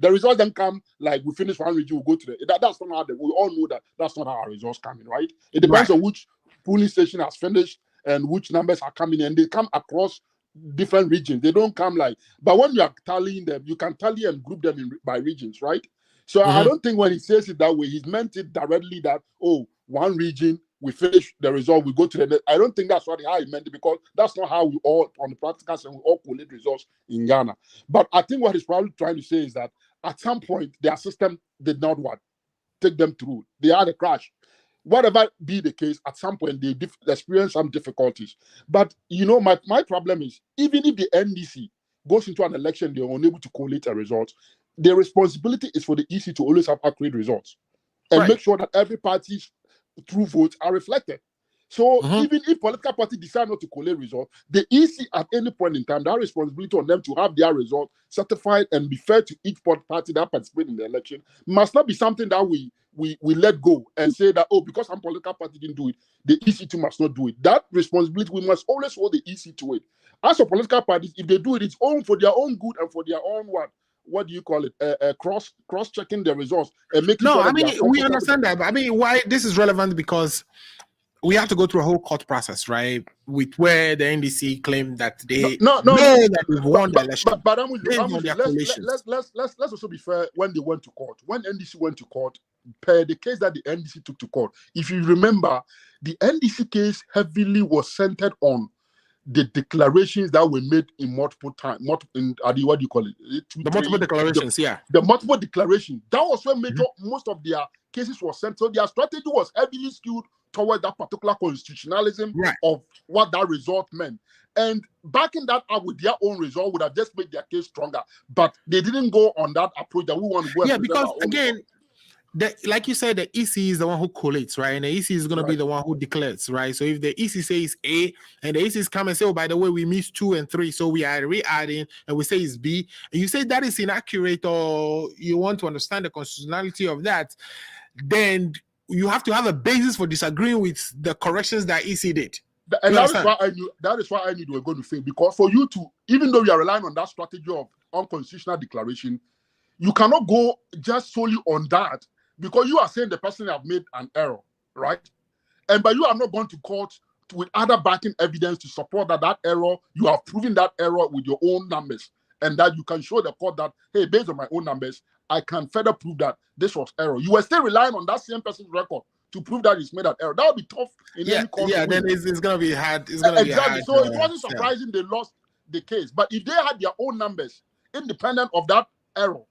Speaker 9: The results then come like we finish one region, we go to the... That's not how we all know that that's not how our results come in, right? It depends on which polling station has finished and which numbers are coming in. They come across different regions. They don't come like... But when you are tallying them, you can tally and group them by regions, right? So I don't think when he says it that way, he's meant it directly that, one region, we finish the result, we go to the next. I don't think that's how he meant it, because that's not how we all, on the practical sense, we all collate results in Ghana. But I think what he's probably trying to say is that at some point, their system did not take them through. They had a crash. Whatever be the case, at some point, they experience some difficulties. But, my problem is, even if the NDC goes into an election, they're unable to collate a result, the responsibility is for the EC to always have accurate results and make sure that every party's true votes are reflected. So even if political party decide not to collate results, the EC at any point in time, that responsibility on them to have their result certified and be fair to each party that participates in the election must not be something that we let go and say that, because some political party didn't do it, the EC too must not do it. That responsibility, we must always hold the EC to it. As for political parties, if they do it, it's all for their own good and for their own what do you call it? Cross-checking the results and making sure that
Speaker 1: we understand that. But why this is relevant, because we have to go through a whole court process, right? With where the NDC claimed that they know that we've won the election.
Speaker 9: But let's also be fair. When they went to court, when NDC went to court, per the case that the NDC took to court, if you remember, the NDC case heavily was centered on the declarations that were made in multiple times, what do you call it?
Speaker 1: Multiple declarations,
Speaker 9: the multiple declarations. That was where most of their cases were centered. So their strategy was heavily skewed toward that particular constitutionalism of what that result meant. And backing that up with their own result would have just made their case stronger. But they didn't go on that approach that we want to go.
Speaker 1: Yeah, because again, like you said, the EC is the one who collates, right? And the EC is going to be the one who declares, right? So if the EC says A and the ECs come and say, by the way, we missed 2 and 3, so we are re-adding, and we say it's B, and you say that is inaccurate, or you want to understand the constitutionality of that, then you have to have a basis for disagreeing with the corrections that EC did.
Speaker 9: And that is why I knew they were going to fail, because for you to, even though you are relying on that strategy of unconstitutional declaration, you cannot go just solely on that, because you are saying the person have made an error, right? But you are not going to court with other backing evidence to support that error. You have proven that error with your own numbers, and that you can show the court that, hey, based on my own numbers, I can further prove that this was error. You were still relying on that same person's record to prove that he's made an error. That would be tough in any court.
Speaker 1: Yeah, then it's going to be hard. It's going to be hard.
Speaker 9: So it wasn't surprising they lost the case. But if they had their own numbers, independent of that error,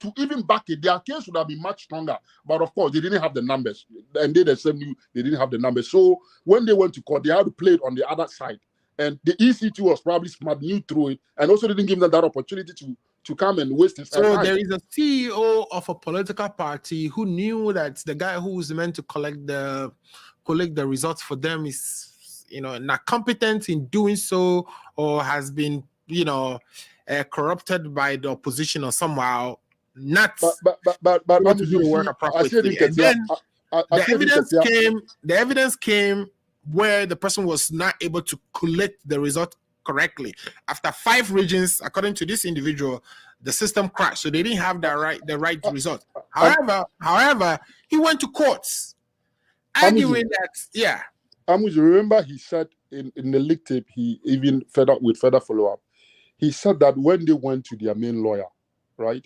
Speaker 9: to even back it, their case would have been much stronger. But of course, they didn't have the numbers. And they themselves knew they didn't have the numbers. So when they went to court, they had to play it on the other side. And the EC2 was probably smart, knew through it, and also didn't give them that opportunity to come and waste his time.
Speaker 1: So there is a CEO of a political party who knew that the guy who was meant to collect the results for them is, not competent in doing so, or has been, corrupted by the opposition or somehow. Not
Speaker 9: but
Speaker 1: to do the work appropriately. And then the evidence came where the person was not able to collect the result correctly. After 5 regions, according to this individual, the system crashed, so they didn't have the right result. However, he went to courts arguing that
Speaker 9: remember he said in the leak tape, he even further follow-up. He said that when they went to their main lawyer, right?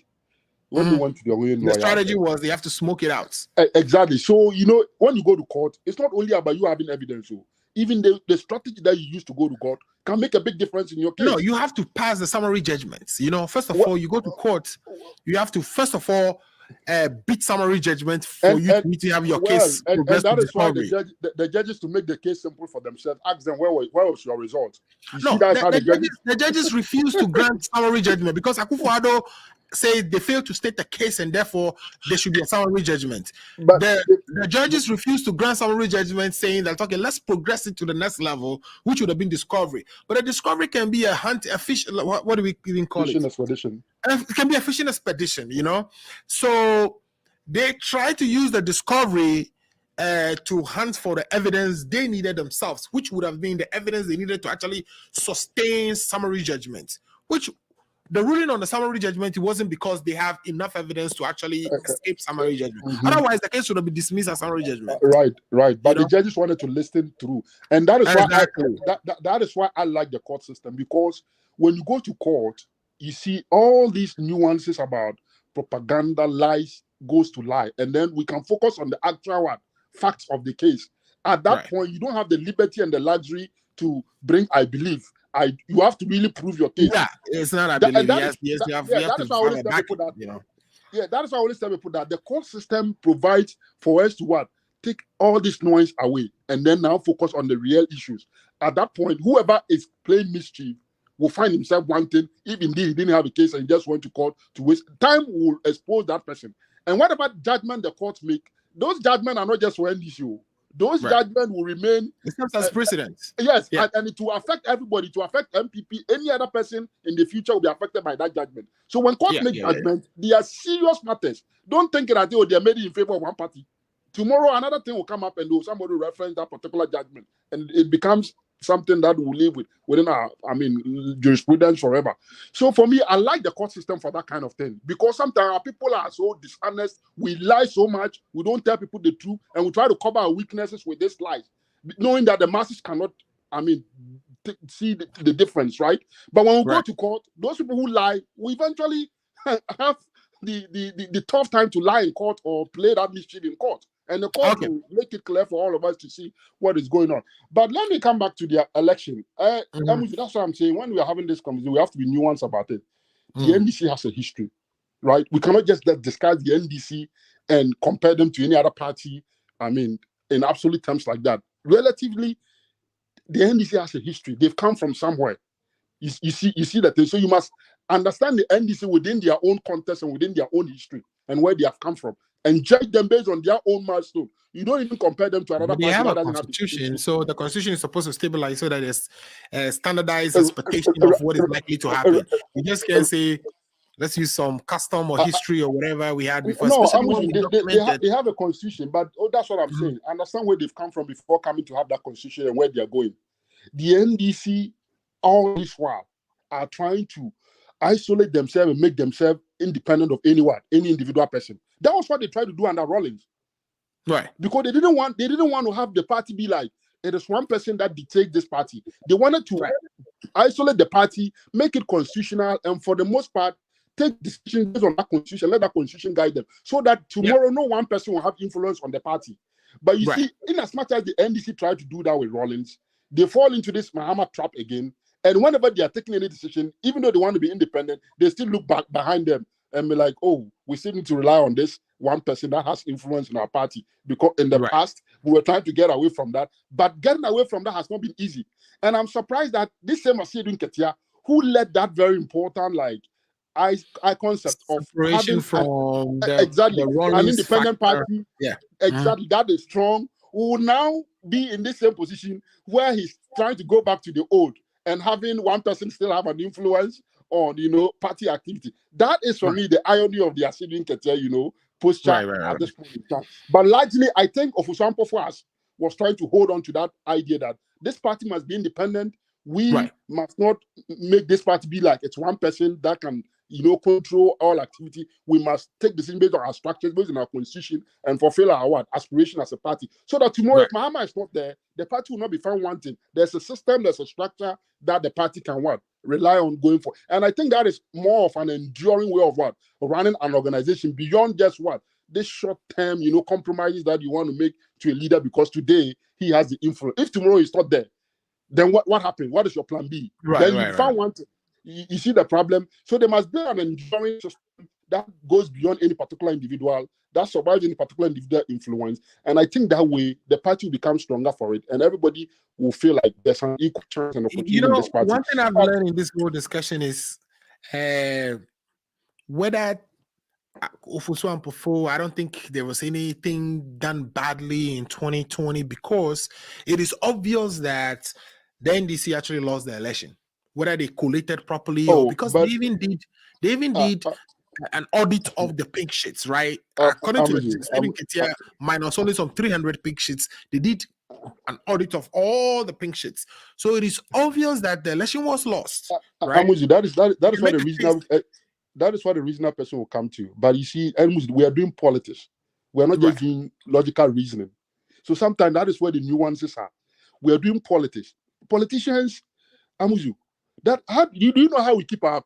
Speaker 9: When they went to their main lawyer,
Speaker 1: the strategy was they have to smoke it out.
Speaker 9: Exactly. So, when you go to court, it's not only about you having evidence. So even the strategy that you use to go to court can make a big difference in your case.
Speaker 1: No, you have to pass the summary judgments. First of all, you go to court, you have to first of all beat summary judgment for you to have your case progress
Speaker 9: and that
Speaker 1: to
Speaker 9: is why
Speaker 1: discovery.
Speaker 9: the judges, to make the case simple for themselves, ask them where was your result.
Speaker 1: The judges refuse to grant summary judgment because Akufo Addo say they failed to state the case and therefore there should be a summary judgment. But the judges refuse to grant summary judgment, saying that okay, let's progress it to the next level, which would have been discovery. But a discovery can be a fish. What do we even call
Speaker 9: fishing
Speaker 1: it?
Speaker 9: Expedition.
Speaker 1: It can be a fishing expedition, So they try to use the discovery to hunt for the evidence they needed themselves, which would have been the evidence they needed to actually sustain summary judgment, which the ruling on the summary judgment, it wasn't because they have enough evidence to actually escape summary judgment. Otherwise, the case should have been dismissed as summary judgment.
Speaker 9: Right. But the judges wanted to listen through, and that is why that is why I like the court system, because when you go to court, you see all these nuances about propaganda, lies goes to lie, and then we can focus on the actual facts of the case. At that point, you don't have the liberty and the luxury to bring, I believe. You have to really prove your case.
Speaker 1: Yeah, it's not I believe. Yes, you have to have a back,
Speaker 9: Yeah, that is why I always tell people that the court system provides for us to take all this noise away and then now focus on the real issues. At that point, whoever is playing mischief will find himself wanting, if indeed he didn't have a case and he just went to court to waste time, will expose that person. And whatever judgment the courts make, those judgments are not just for NDC. Those judgments will remain.
Speaker 1: It serves as precedents.
Speaker 9: Yes, and it will affect everybody, to affect MPP. Any other person in the future will be affected by that judgment. So when courts make judgments, they are serious matters. Don't think that they are made in favor of one party. Tomorrow, another thing will come up and somebody will reference that particular judgment, and it becomes something that will live within our, jurisprudence forever. So for me, I like the court system for that kind of thing, because sometimes our people are so dishonest. We lie so much. We don't tell people the truth, and we try to cover our weaknesses with these lies, knowing that the masses cannot, see the difference, right? But when we go to court, those people who lie will eventually have the tough time to lie in court or play that mischief in court. And the court will make it clear for all of us to see what is going on. But let me come back to the election. That's what I'm saying. When we are having this conversation, we have to be nuanced about it. The NDC has a history, right? We cannot just discuss the NDC and compare them to any other party, in absolute terms like that. Relatively, the NDC has a history. They've come from somewhere. You see that thing. So you must understand the NDC within their own context and within their own history and where they have come from, and judge them based on their own milestone. You don't even compare them to another party.
Speaker 1: They have a constitution, so the constitution is supposed to stabilize so that there's a standardized expectation of what is likely to happen. You just can't say, let's use some custom or history or whatever we had before.
Speaker 9: No, they have a constitution, but that's what I'm saying. Understand where they've come from before coming to have that constitution and where they're going. The NDC, all this while, are trying to isolate themselves and make themselves independent of any individual person. That was what they tried to do under Rawlings,
Speaker 1: right?
Speaker 9: Because they didn't want to have the party be like it is one person that dictates this party. They wanted to isolate the party, make it constitutional, and for the most part, take decisions based on that constitution. Let that constitution guide them, so that tomorrow no one person will have influence on the party. But you see, in as much as the NDC tried to do that with Rawlings, they fall into this Mahama trap again. And whenever they are taking any decision, even though they want to be independent, they still look back behind them and be like, oh, we still need to rely on this one person that has influence in our party. Because in the past, we were trying to get away from that. But getting away from that has not been easy. And I'm surprised that this same Asiedun Ketia, who led that very important, I concept of
Speaker 1: separation from
Speaker 9: an independent party.
Speaker 1: Yeah.
Speaker 9: Exactly. That is strong. Will now be in this same position where he's trying to go back to the old and having one person still have an influence on, party activity. That is for me the irony of the Asiedun Ketia, posture at this point in time. But largely, I think Ofusampo was trying to hold on to that idea that this party must be independent. We must not make this party be like it's one person that can control all activity. We must take decisions based on our structures, based on our constitution, and fulfill our aspiration as a party. So that tomorrow, if Mahama is not there, the party will not be found wanting. There's a system, there's a structure that the party can rely on going for. And I think that is more of an enduring way of running an organization beyond just this short-term, compromises that you want to make to a leader because today he has the influence. If tomorrow he's not there, then what happened? What is your plan B? Then you found wanting. You see the problem. So there must be an enduring system that goes beyond any particular individual, that survives any particular individual influence. And I think that way the party will become stronger for it, and everybody will feel like there's an equal chance and opportunity in this party.
Speaker 1: One thing I've learned in this whole discussion is whether Ofusu and Pofo, I don't think there was anything done badly in 2020 because it is obvious that the NDC actually lost the election. Whether they collated properly or because they even did an audit of the pink sheets, right? According to the minus only some 300 pink sheets, they did an audit of all the pink sheets. So it is obvious that the election was lost. Right?
Speaker 9: I'm with you. That is what the reasonable that is what the reasonable person will come to. But you see, we are doing politics. We are not just doing logical reasoning. So sometimes that is where the nuances are. We are doing politics. Politicians, Amuzu, do you know how we keep our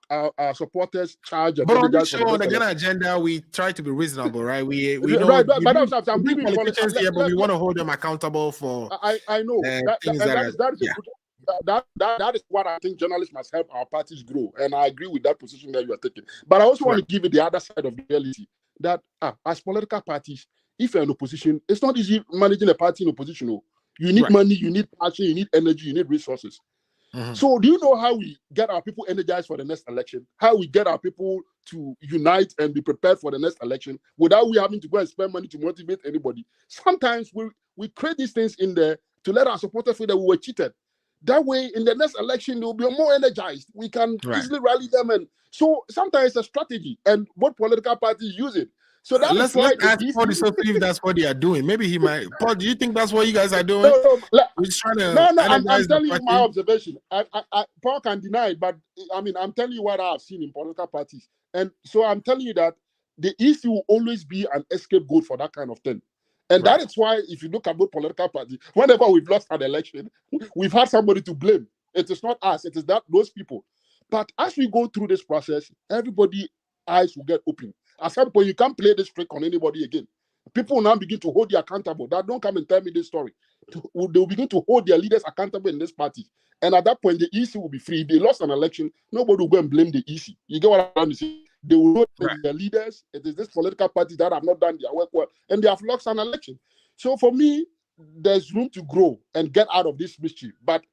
Speaker 9: supporters charged?
Speaker 1: But on this show, on the Ghana agenda, we try to be reasonable, right? We know
Speaker 9: right, but I'm bringing
Speaker 1: politicians here, but we want to hold them accountable for.
Speaker 9: I know that is what I think journalists must help our parties grow, and I agree with that position that you are taking. But I also want to give it the other side of the reality that as political parties, if you're in opposition, it's not easy managing a party in opposition. No. You need money, you need passion, you need energy, you need resources. So do you know how we get our people energized for the next election? How we get our people to unite and be prepared for the next election without we having to go and spend money to motivate anybody? Sometimes we create these things in there to let our supporters feel that we were cheated. That way, in the next election, they'll be more energized. We can easily rally them. And so sometimes it's a strategy, and what political parties use it. So
Speaker 1: let's ask Paul if that's what they are doing. Maybe he might. Paul, do you think that's what you guys are doing?
Speaker 9: I'm telling you my observation. Paul can deny it, but I'm telling you what I've seen in political parties. And so I'm telling you that the EC will always be an scapegoat for that kind of thing. And that is why, if you look at both political parties, whenever we've lost an election, we've had somebody to blame. It is not us, it is those people. But as we go through this process, everybody's eyes will get open. At some point, you can't play this trick on anybody again. People will now begin to hold you accountable. That don't come and tell me this story. They'll begin to hold their leaders accountable in this party. And at that point, the EC will be free. If they lost an election, nobody will go and blame the EC. You get what I'm trying to say? They will know their leaders. It is this political party that have not done their work well, and they have lost an election. So for me, there's room to grow and get out of this mischief. But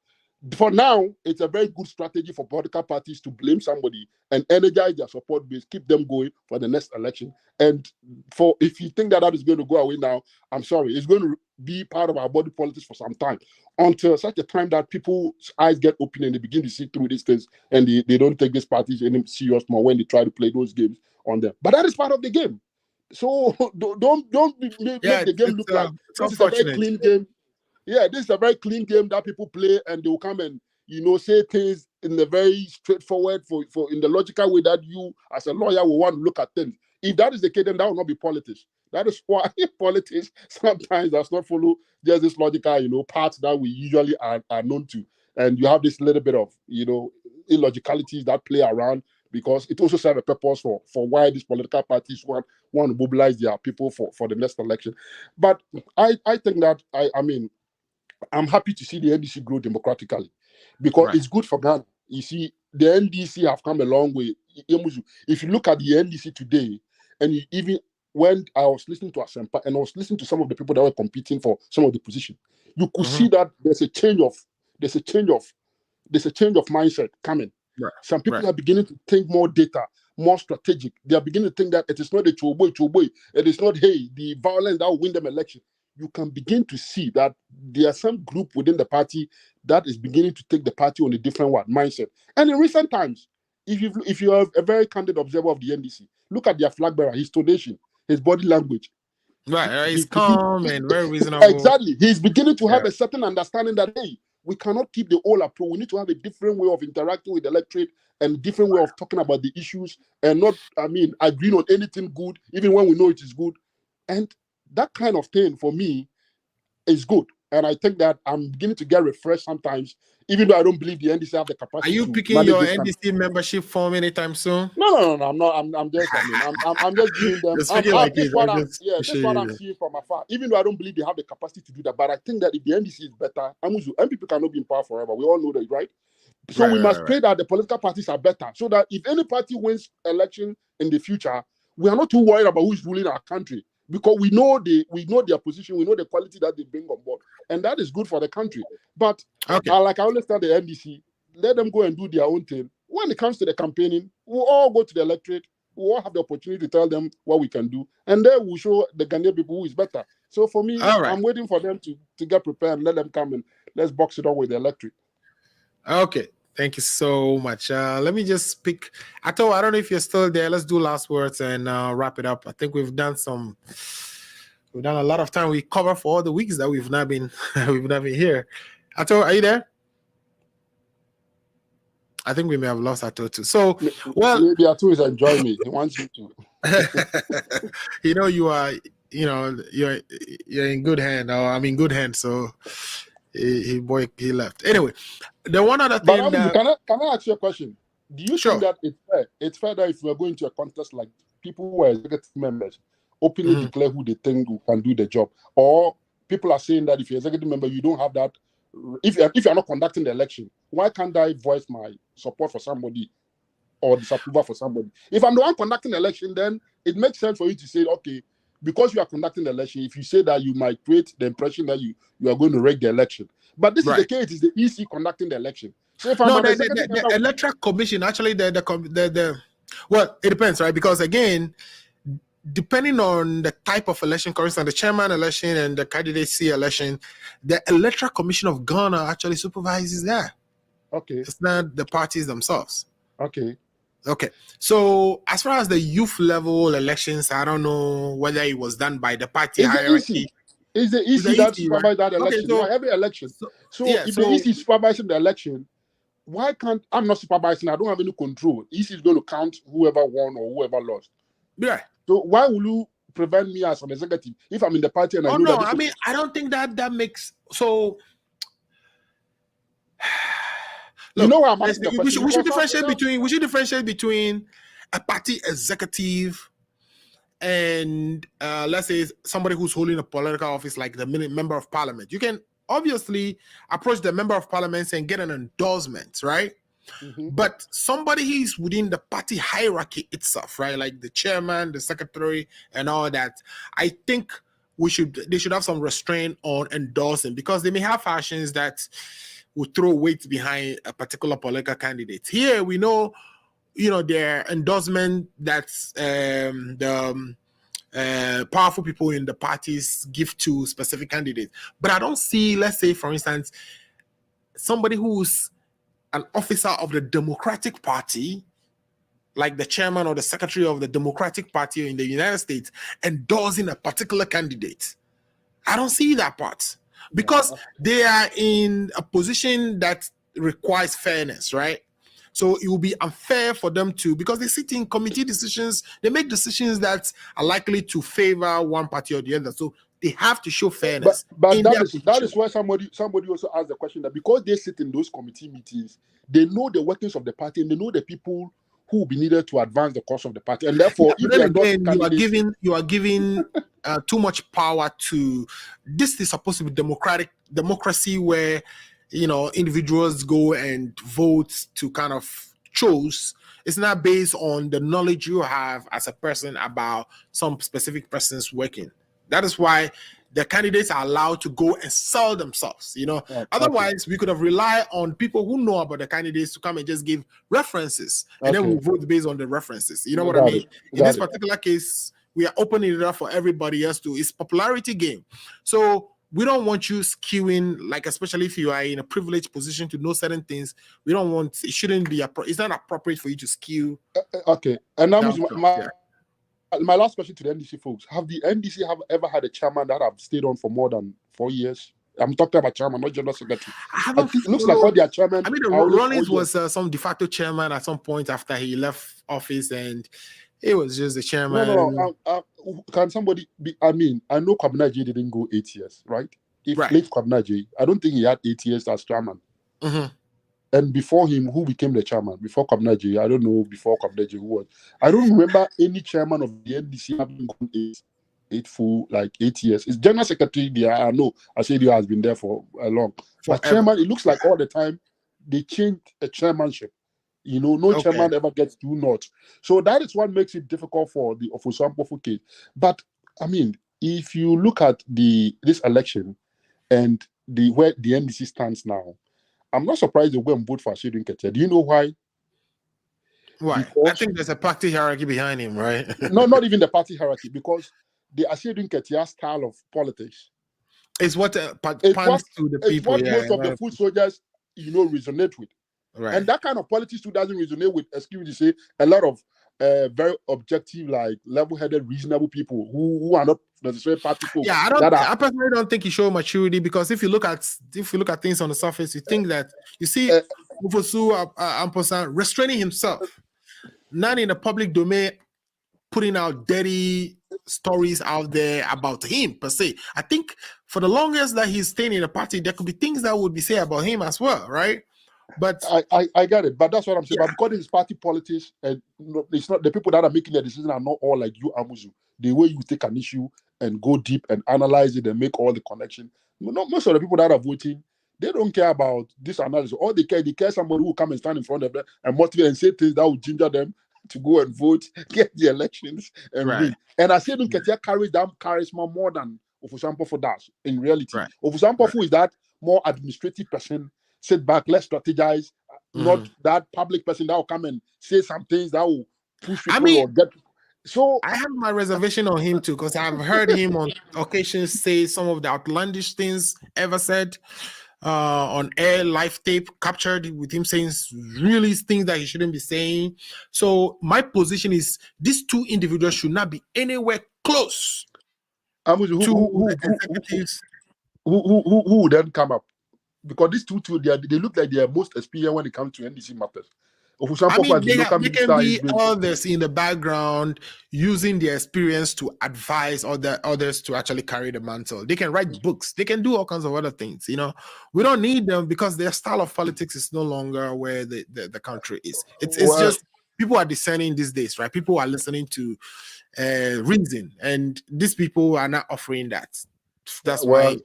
Speaker 9: for now, it's a very good strategy for political parties to blame somebody and energize their support base, keep them going for the next election. And if you think that is going to go away now, I'm sorry, it's going to be part of our body politics for some time, until such a time that people's eyes get open and they begin to see through these things, and they don't take these parties any serious more when they try to play those games on them. But that is part of the game. So don't make the game look like this is a very clean game. Yeah, this is a very clean game that people play, and they will come and say things in a very straightforward, for in the logical way that you as a lawyer will want to look at things. If that is the case, then that will not be politics. That is why politics sometimes does not follow just this logical, path that we usually are known to. And you have this little bit of, illogicalities that play around, because it also serves a purpose for why these political parties want to mobilize their people for the next election. But I think that, I'm happy to see the NDC grow democratically, because it's good for Ghana. You see, the NDC have come a long way. If you look at the NDC today, and even when I was listening to Asempa and I was listening to some of the people that were competing for some of the positions, you could see that there's a change of mindset coming. Some people are beginning to think more data, more strategic. They are beginning to think that it is not a choboy. It is not, the violence that will win them election. You can begin to see that there are some group within the party that is beginning to take the party on a different mindset. And in recent times, if you are a very candid observer of the NDC, look at their flag bearer, his tonation, his body language.
Speaker 1: He's calm and very reasonable.
Speaker 9: Exactly. He's beginning to have a certain understanding that, hey,
Speaker 12: we cannot keep the old approach. We need to have a different way of interacting with the electorate and different way of talking about the issues and not, agreeing on anything good, even when we know it is good. And that kind of thing for me is good. And I think that I'm beginning to get refreshed sometimes, even though I don't believe the NDC have the capacity.
Speaker 1: Are you
Speaker 12: to
Speaker 1: picking your NDC membership form anytime soon?
Speaker 12: No, I'm not. I'm just. I'm just giving them.
Speaker 1: This is what
Speaker 12: I'm seeing from afar. Even though I don't believe they have the capacity to do that, but I think that if the NDC is better, MPP cannot be in power forever. We all know that, right? So we must pray that the political parties are better, so that if any party wins election in the future, we are not too worried about who is ruling our country, because we know their position, we know the quality that they bring on board, and that is good for the country. But like I always tell the NDC, let them go and do their own thing. When it comes to the campaigning, we'll all go to the electorate, we'll all have the opportunity to tell them what we can do, and then we'll show the Ghanaian people who is better. So for me, I'm waiting for them to get prepared and let them come and let's box it up with the electorate.
Speaker 1: Okay. Thank you so much. Let me just pick. Addo, I don't know if you're still there. Let's do last words and wrap it up. I think we've done a lot of time. We cover for all the weeks that we've not been here. Addo, are you there? I think we may have lost Addo too. So, well,
Speaker 12: maybe Addo is enjoying me. He wants you to.
Speaker 1: You're in good hand. I'm in good hands. So he left. Anyway, the one other thing that
Speaker 12: can I ask you a question? Do you think that it's fair? It's fair that if we're going to a contest, like people who are executive members openly declare who they think who can do the job, or people are saying that if you're an executive member, you don't have that. If you're not conducting the election, why can't I voice my support for somebody or disapproval for somebody? If I'm the one conducting the election, then it makes sense for you to say, okay, because you are conducting the election, if you say that, you might create the impression that you are going to rig the election. But this is the case, it's the EC conducting the election. So if I'm
Speaker 1: the electoral commission, actually, well, it depends, right? Because again, depending on the type of election, for instance, the chairman election and the candidacy election, the electoral commission of Ghana actually supervises that.
Speaker 12: Okay.
Speaker 1: It's not the parties themselves.
Speaker 12: Okay.
Speaker 1: So as far as the youth level elections, I don't know whether it was done by the party hierarchy.
Speaker 12: Is the EC that supervises that election?
Speaker 1: Okay, so,
Speaker 12: every election. If the EC is supervising the election, why can't I'm not supervising? I don't have any control. EC is going to count whoever won or whoever lost.
Speaker 1: Yeah.
Speaker 12: So why will you prevent me as an executive if I'm in the party and I know that?
Speaker 1: I don't think that makes so. Look,
Speaker 12: you know what I'm asking?
Speaker 1: We should differentiate between a party executive and let's say somebody who's holding a political office like the member of parliament. You can obviously approach the member of parliament and get an endorsement, right? But somebody who's within the party hierarchy itself, right? Like the chairman, the secretary, and all that. I think they should have some restraint on endorsing, because they may have factions that will throw weight behind a particular political candidate. Here we know, their endorsement that's the powerful people in the parties give to specific candidates. But I don't see, let's say, for instance, somebody who's an officer of the Democratic Party, like the chairman or the secretary of the Democratic Party in the United States, endorsing a particular candidate. I don't see that part, because they are in a position that requires fairness, right? So it will be unfair for them to, because they sit in committee decisions, they make decisions that are likely to favor one party or the other. So they have to show fairness.
Speaker 12: But that is why somebody also asked the question that because they sit in those committee meetings, they know the workings of the party and they know the people who will be needed to advance the cause of the party. And therefore,
Speaker 1: you are giving too much power to. This is supposed to be democracy where individuals go and vote to kind of choose. It's not based on the knowledge you have as a person about some specific person's working. That is why the candidates are allowed to go and sell themselves. Otherwise, we could have relied on people who know about the candidates to come and just give references, and then we'll vote based on the references. You know what I mean? In this particular case, we are opening it up for everybody else to. It's popularity game. So we don't want you skewing, like, especially if you are in a privileged position to know certain things. We don't want, it shouldn't be, it's not appropriate for you to skew.
Speaker 12: Okay. And now my last question to the NDC folks: have the NDC ever had a chairman that have stayed on for more than 4 years? I'm talking about chairman, not general secretary.
Speaker 1: I haven't
Speaker 12: It looks like all their chairman.
Speaker 1: I mean,
Speaker 12: are only 4
Speaker 1: Rollins
Speaker 12: years.
Speaker 1: was some de facto chairman at some point after he left office, and he was just the chairman.
Speaker 12: No. Can somebody be? I mean, I know Kwabena J didn't go 8 years, right? If late Kwabena J, I don't think he had 8 years as chairman. And before him, who became the chairman? Before Kwabena J, I don't know. Before Kwabena J, who was? I don't remember any chairman of the NDC having gone 8 years. It's general secretary there. I know. I said he has been there for a long. But chairman, it looks like all the time they changed a chairmanship. You know, no chairman ever gets 2 nods. So that is what makes it difficult for the Ofusampofu case. But I mean, if you look at this election and where the NDC stands now, I'm not surprised they went vote for Ashedun Ketia. Do you know why?
Speaker 1: Why? I think there's a party hierarchy behind him, right?
Speaker 12: No, not even the party hierarchy, because the Ashedun Ketia style of politics
Speaker 1: is what pans to the people.
Speaker 12: It's what most of the foot soldiers, resonate with.
Speaker 1: Right.
Speaker 12: And that kind of politics too doesn't resonate with, excuse me to say, a lot of very objective, like level-headed, reasonable people who are not necessarily party folks.
Speaker 1: Yeah, I personally don't think he showed maturity, because if you look at things on the surface, you think that you see Ufosu Amposan restraining himself, not in the public domain, putting out dirty stories out there about him per se. I think for the longest that he's staying in the party, there could be things that would be said about him as well, right? But
Speaker 12: I get it, but that's what I'm saying. But because it's party politics, and it's not the people that are making the decision are not all like you, Amuzu. The way you take an issue and go deep and analyze it and make all the connection. Most of the people that are voting, they don't care about this analysis. All they care somebody who will come and stand in front of them and motivate and say things that will ginger them to go and vote, get the elections, and win. And I say Ketia carries that charisma more than Ofusampofu does in reality. Ofusampofu is that more administrative person. Sit back, let's strategize. Not that public person that will come and say some things that will push people or get. So
Speaker 1: I have my reservation on him too, because I've heard him on occasions say some of the outlandish things ever said on air, live tape captured with him saying really things that he shouldn't be saying. So my position is these 2 individuals should not be anywhere close
Speaker 12: to executives. Who would then come up? Because these two, they look like they are most experienced when it comes to NDC matters.
Speaker 1: I mean, they can be others in the background using their experience to advise others to actually carry the mantle. They can write books. They can do all kinds of other things. We don't need them because their style of politics is no longer where the country is. It's just people are discerning these days, right? People are listening to reason, and these people are not offering that. That's why.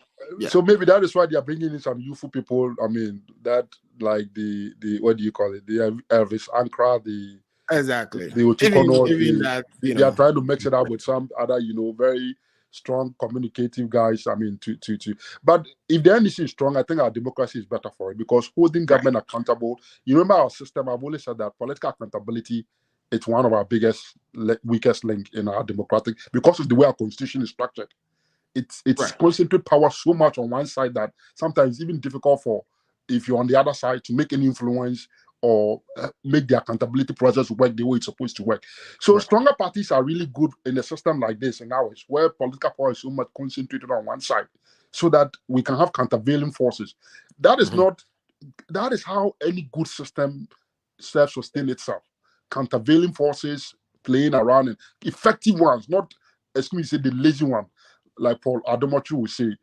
Speaker 12: So maybe that is why they are bringing in some youthful people. I mean, that like the what do you call it? The Elvis Ankara, the Otukono, they are trying to mix it up with some other, very strong communicative guys. I mean, but if the NDC is strong, I think our democracy is better for it, because holding government accountable. You remember our system? I've always said that political accountability, it's one of our weakest link in our democratic, because of the way our constitution is structured. It's concentrate power so much on one side that sometimes it's even difficult for, if you're on the other side, to make any influence or make the accountability process work the way it's supposed to work. So stronger parties are really good in a system like this in ours, where political power is so much concentrated on one side, so that we can have countervailing forces. That is how any good system self-sustain itself. Countervailing forces playing around, and effective ones, not, excuse me, the lazy one. Like Paul Adomochu will say,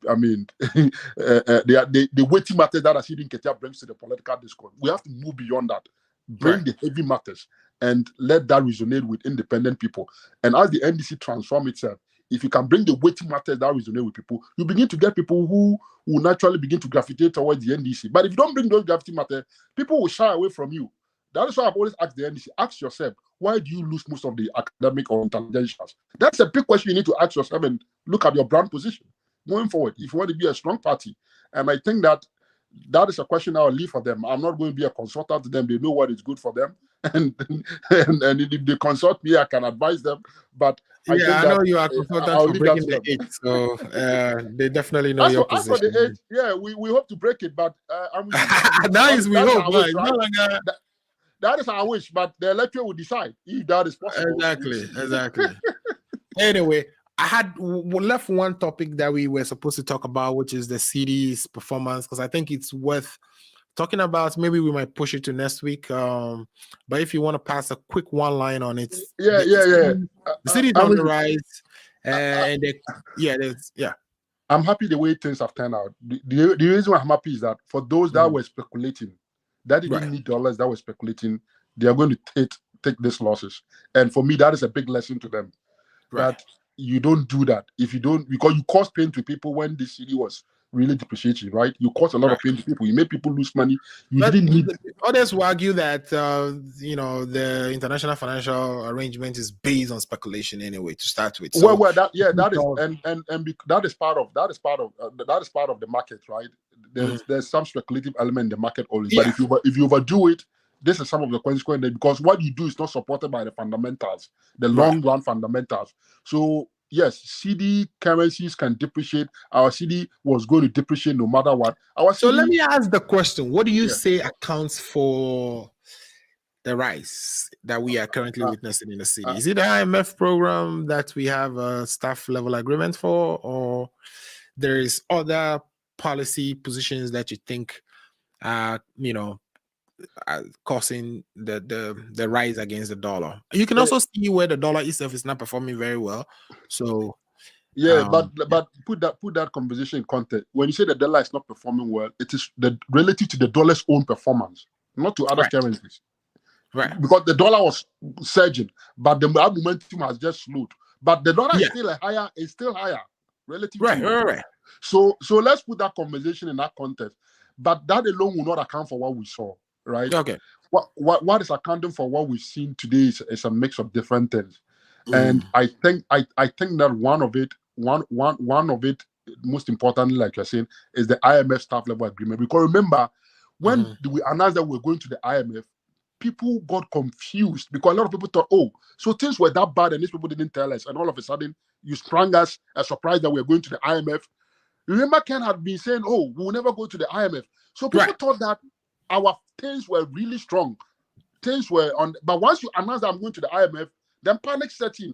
Speaker 12: I mean, the weighty matters that Ashedun Ketia brings to the political discourse. We have to move beyond that. Bring the heavy matters and let that resonate with independent people. And as the NDC transform itself, if you can bring the weighty matters that resonate with people, you begin to get people who will naturally begin to gravitate towards the NDC. But if you don't bring those gravity matters, people will shy away from you. That is why I've always asked the NDC, ask yourself, why do you lose most of the academic or intelligentials? That's a big question you need to ask yourself, and look at your brand position going forward if you want to be a strong party. And I think that is a question I'll leave for them. I'm not going to be a consultant to them. They know what is good for them. And if they consult me, I can advise them. But
Speaker 1: I know you are a consultant for breaking the 8, so they definitely know your position.
Speaker 12: As for the 8, we hope to break it, but
Speaker 1: nice, we hope.
Speaker 12: Wish, right? That is our wish, but the electorate will decide if that is possible.
Speaker 1: Exactly. Anyway, left one topic that we were supposed to talk about, which is the Cedis performance, because I think it's worth talking about. Maybe we might push it to next week. But if you want to pass a quick one line on it, the Cedis on the rise, and
Speaker 12: I'm happy the way things have turned out. The reason why I'm happy is that for those that were speculating, that didn't need dollars, that were speculating, they are going to take these losses. And for me, that is a big lesson to them. That you don't do that. If you don't, because you cause pain to people when the city was really depreciating, right? You cause a lot of pain to people. You make people lose money. Didn't need.
Speaker 1: Others will argue that the international financial arrangement is based on speculation anyway to start with. So,
Speaker 12: that is part of the market, right? There's some speculative element in the market always. But if you overdo it, this is some of the consequences, because what you do is not supported by the fundamentals, the long run fundamentals. So yes, CD currencies can depreciate. Our CD was going to depreciate no matter what.
Speaker 1: Let me ask the question: what do you say accounts for the rise that we are currently witnessing in the city? Is it the IMF program that we have a staff level agreement for, or there is other policy positions that you think causing the rise against the dollar? You can also see where the dollar itself is not performing very well. So
Speaker 12: but put that conversation in context. When you say the dollar is not performing well, it is relative to the dollar's own performance, not to other currencies.
Speaker 1: Right.
Speaker 12: Because the dollar was surging, but the momentum has just slowed. But the dollar is still higher relative.
Speaker 1: Right.
Speaker 12: So let's put that conversation in that context. But that alone will not account for what we saw. Right.
Speaker 1: Okay.
Speaker 12: What is accounting for what we've seen today is a mix of different things, and I think that one of it, most importantly, like you're saying, is the IMF staff level agreement. Because remember, when we announced that we were going to the IMF, people got confused because a lot of people thought, so things were that bad and these people didn't tell us, and all of a sudden you sprung us a surprise that we were going to the IMF. Remember, Ken had been saying, we will never go to the IMF, so people thought that our things were really strong. Things were on, but once you announce that I'm going to the IMF, then panic set in.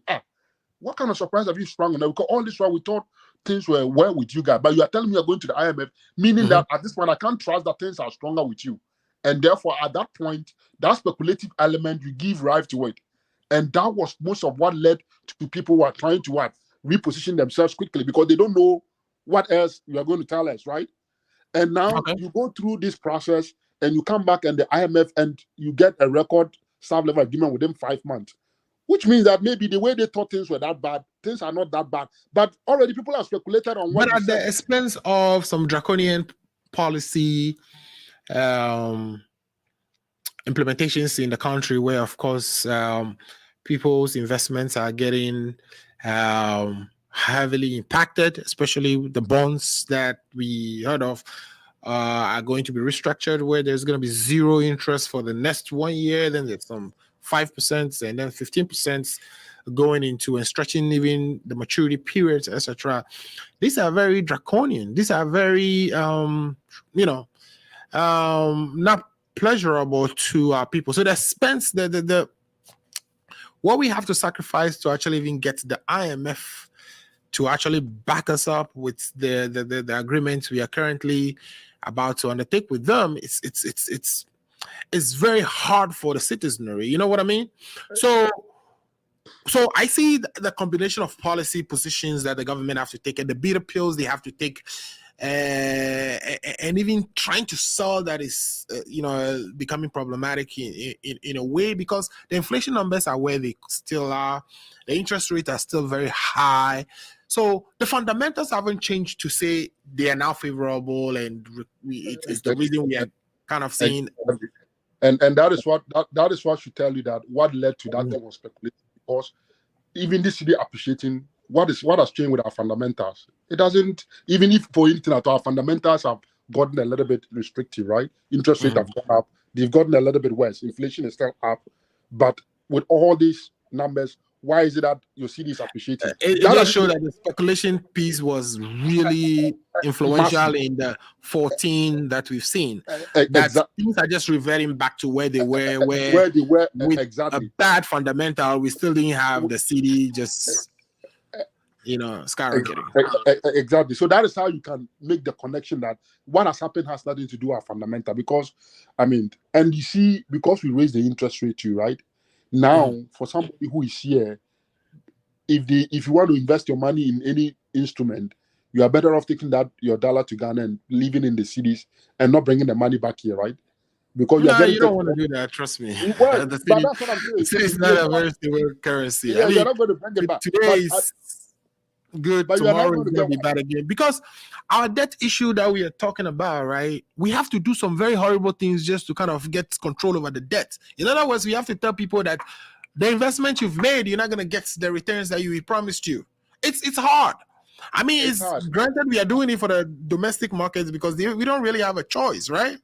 Speaker 12: What kind of surprise have you sprung on? Because all this while we thought things were well with you guys, but you are telling me you're going to the IMF, meaning that at this point I can't trust that things are stronger with you. And therefore, at that point, that speculative element, you give rise to it. And that was most of what led to people who are trying to reposition themselves quickly because they don't know what else you are going to tell us, right? And now you go through this process and you come back and the IMF and you get a record staff level agreement within 5 months, which means that maybe the way they thought things were that bad, things are not that bad. But already people have speculated on what.
Speaker 1: But at the expense of some draconian policy implementations in the country, where of course people's investments are getting heavily impacted, especially the bonds that we heard of are going to be restructured, where there's going to be zero interest for the next 1 year, then there's some 5% and then 15% going into and stretching even the maturity periods, etc. These are very draconian. These are very not pleasurable to our people. So the expense, the what we have to sacrifice to actually even get the IMF to actually back us up with the agreements we are currently about to undertake with them, it's very hard for the citizenry. You know what I mean? So I see the combination of policy positions that the government have to take and the bitter pills they have to take, and even trying to sell that is becoming problematic in a way, because the inflation numbers are where they still are, the interest rates are still very high. So the fundamentals haven't changed to say they are now favorable, and it's the reason we are kind of seeing.
Speaker 12: And that is what should tell you that what led to that was speculation, because even this city appreciating what has changed with our fundamentals. It doesn't, even if for anything at all, our fundamentals have gotten a little bit restrictive, right? Interest rates have gone up, they've gotten a little bit worse. Inflation is still up, but with all these numbers, why is it that your CD is appreciating?
Speaker 1: It just shows that the speculation piece was really influential in the 14 that we've seen. That things are just reverting back to where they were, where
Speaker 12: they were
Speaker 1: with
Speaker 12: exactly
Speaker 1: a bad fundamental. We still didn't have the CD just skyrocketing.
Speaker 12: Exactly. So that is how you can make the connection that what has happened has nothing to do with fundamental. Because, I mean, NDC, because we raised the interest rate too, right? Now, for somebody who is here, if you want to invest your money in any instrument, you are better off taking your dollar to Ghana and living in the cities and not bringing the money back here, right? Because
Speaker 1: you don't want to do that. Trust me.
Speaker 12: Well, but that's what I'm saying.
Speaker 1: The city is not a very stable currency.
Speaker 12: Yeah, you're not going to bring it back.
Speaker 1: Today is good. Tomorrow is going to be bad again. Because our debt issue that we are talking about, right? We have to do some very horrible things just to kind of get control over the debt. In other words, we have to tell people that the investment you've made, you're not going to get the returns that we promised you. It's hard. I mean, it's granted we are doing it for the domestic markets because we don't really have a choice, right?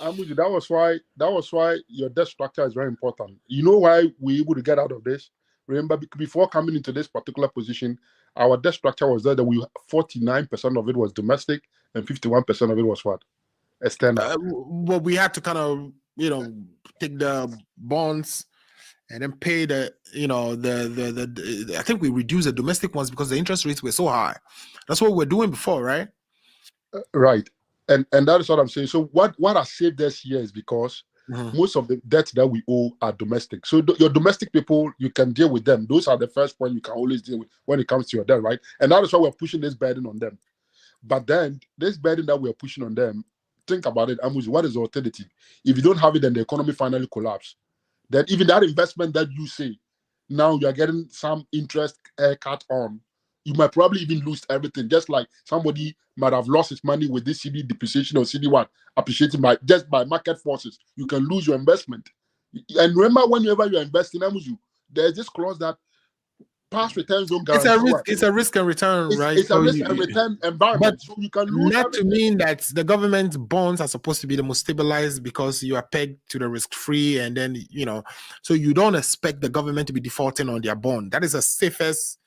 Speaker 12: I'm with you. That was why your debt structure is very important. You know why we able to get out of this? Remember, before coming into this particular position, our debt structure was that 49% of it was domestic and 51% of it was what? External.
Speaker 1: Well, we had to kind of, take the bonds and then pay the I think we reduced the domestic ones because the interest rates were so high. That's what we were doing before, right?
Speaker 12: Right. And that is what I'm saying. So what has saved us here is because most of the debts that we owe are domestic. So your domestic people, you can deal with them. Those are the first point you can always deal with when it comes to your debt, right? And that is why we're pushing this burden on them. But then this burden that we're pushing on them, think about it, Amuzi, what is the alternative? If you don't have it, then the economy finally collapses. Then even that investment that you say, now you're getting some interest cut on, you might probably even lose everything. Just like somebody might have lost his money with this CD depreciation or CD1 appreciating by market forces. You can lose your investment. And remember, whenever you're investing, there's this clause that past returns don't guarantee.
Speaker 1: It's a risk and return, right?
Speaker 12: It's a risk and return environment. So you can lose.
Speaker 1: Not to mean that the government bonds are supposed to be the most stabilized because you are pegged to the risk-free, and then so you don't expect the government to be defaulting on their bond. That is the safest.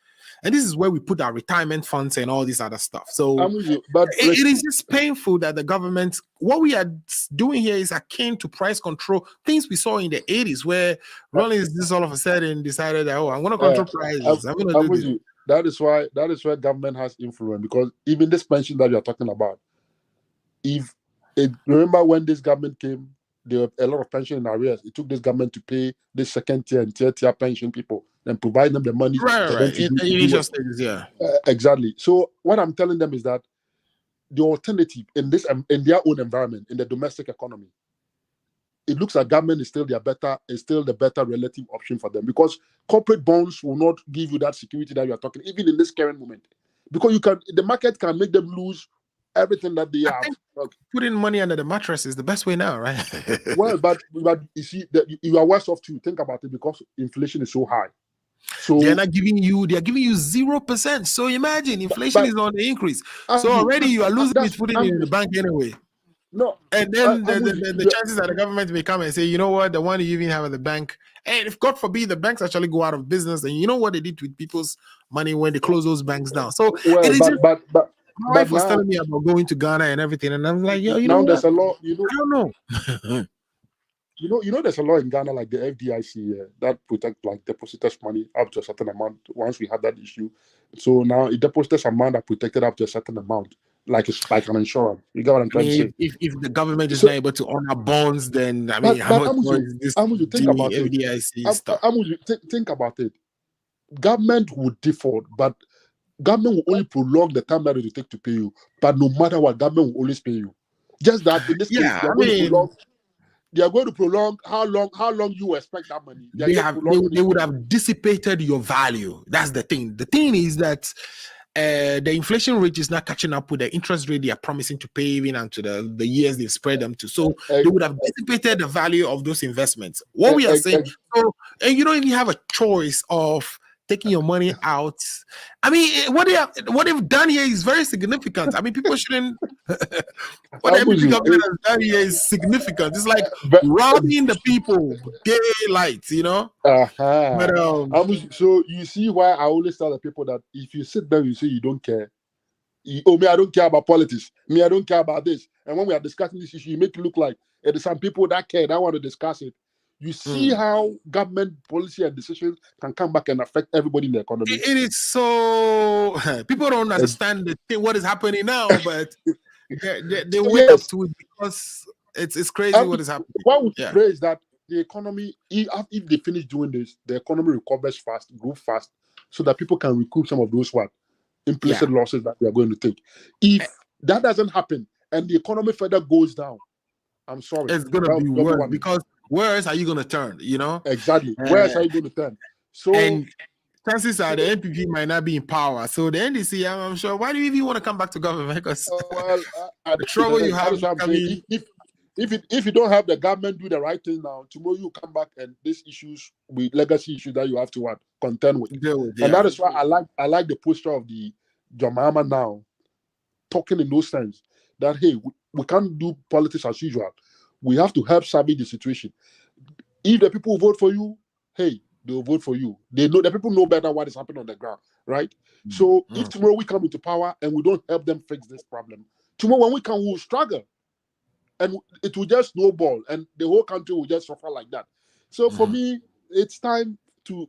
Speaker 1: And this is where we put our retirement funds and all this other stuff. So it is just painful that the government, what we are doing here is akin to price control, things we saw in the 80s where Rollins just all of a sudden decided that, I'm going to control prices. I'm going to do this.
Speaker 12: That is where government has influence, because even this pension that you're talking about, remember when this government came, there were a lot of pension in arrears. It took this government to pay this second tier and third tier pension people and provide them the money. Exactly. So what I'm telling them is that the alternative in their own environment, in the domestic economy, it looks like government is still the better relative option for them, because corporate bonds will not give you that security that you are talking, even in this current moment, because the market can make them lose everything that they have.
Speaker 1: Putting money under the mattress is the best way now, right?
Speaker 12: Well, but you see that you are worse off too. Think about it, because inflation is so high. So
Speaker 1: they're giving you 0%. So imagine inflation is on the increase. So already you are losing it, putting it in the bank anyway.
Speaker 12: No,
Speaker 1: and then the chances that the government may come and say, you know what, the one you even have at the bank, and if God forbid the banks actually go out of business, and you know what they did with people's money when they close those banks down. So my wife was telling me about going to Ghana and everything, and I'm like,
Speaker 12: there's a law.
Speaker 1: I don't know.
Speaker 12: There's a law in Ghana, like the FDIC, that protect like depositors' money up to a certain amount. Once we had that issue, so now it depositors amount are protected up to a certain amount, like it's like an insurance. You get what I'm trying to say?
Speaker 1: If the government is not able to honor bonds, then how much more is this?
Speaker 12: Think about
Speaker 1: FDIC stuff.
Speaker 12: Think about it. Government would default, but government will only prolong the time that it will take to pay you. But no matter what, government will always pay you. Just that in this case, they are going to prolong how long you expect that money.
Speaker 1: They would have dissipated your value. That's the thing. The thing is that the inflation rate is not catching up with the interest rate they are promising to pay even unto the years they've spread them to. So they would have dissipated the value of those investments. What we are saying, and you don't even have a choice of taking your money out. I mean, what they've done here is very significant. I mean, people shouldn't. What the government has done here is significant. It's like robbing the people daylight,
Speaker 12: But so you see why I always tell the people that if you sit there, you say you don't care. Me, I don't care about politics. Me, I don't care about this. And when we are discussing this issue, you make it look like there's some people that care, that want to discuss it. You see how government policy and decisions can come back and affect everybody in the economy.
Speaker 1: It is so people don't understand what is happening now, but they wake up to it because it's crazy what is happening.
Speaker 12: What we pray is that the economy, if they finish doing this, the economy recovers fast, grow fast, so that people can recoup some of those implicit losses that we are going to take. If that doesn't happen and the economy further goes down, I'm sorry,
Speaker 1: it's gonna be worse because where else are you gonna turn? You know
Speaker 12: exactly. Where else are you going to turn? So
Speaker 1: and chances are the NPP might not be in power. So the NDC, I'm sure. Why do you even want to come back to government? Because the trouble you have.
Speaker 12: If you don't have the government do the right thing now, tomorrow you come back and these issues with legacy issues that you have to contend with. And that is why I like the posture of the John Mahama now, talking in those terms that hey, we can't do politics as usual. We have to help salvage the situation. If the people vote for you, hey, they'll vote for you. They know the people know better what is happening on the ground, right? So if tomorrow we come into power and we don't help them fix this problem, tomorrow when we come, we'll struggle. And it will just snowball and the whole country will just suffer like that. So for me, it's time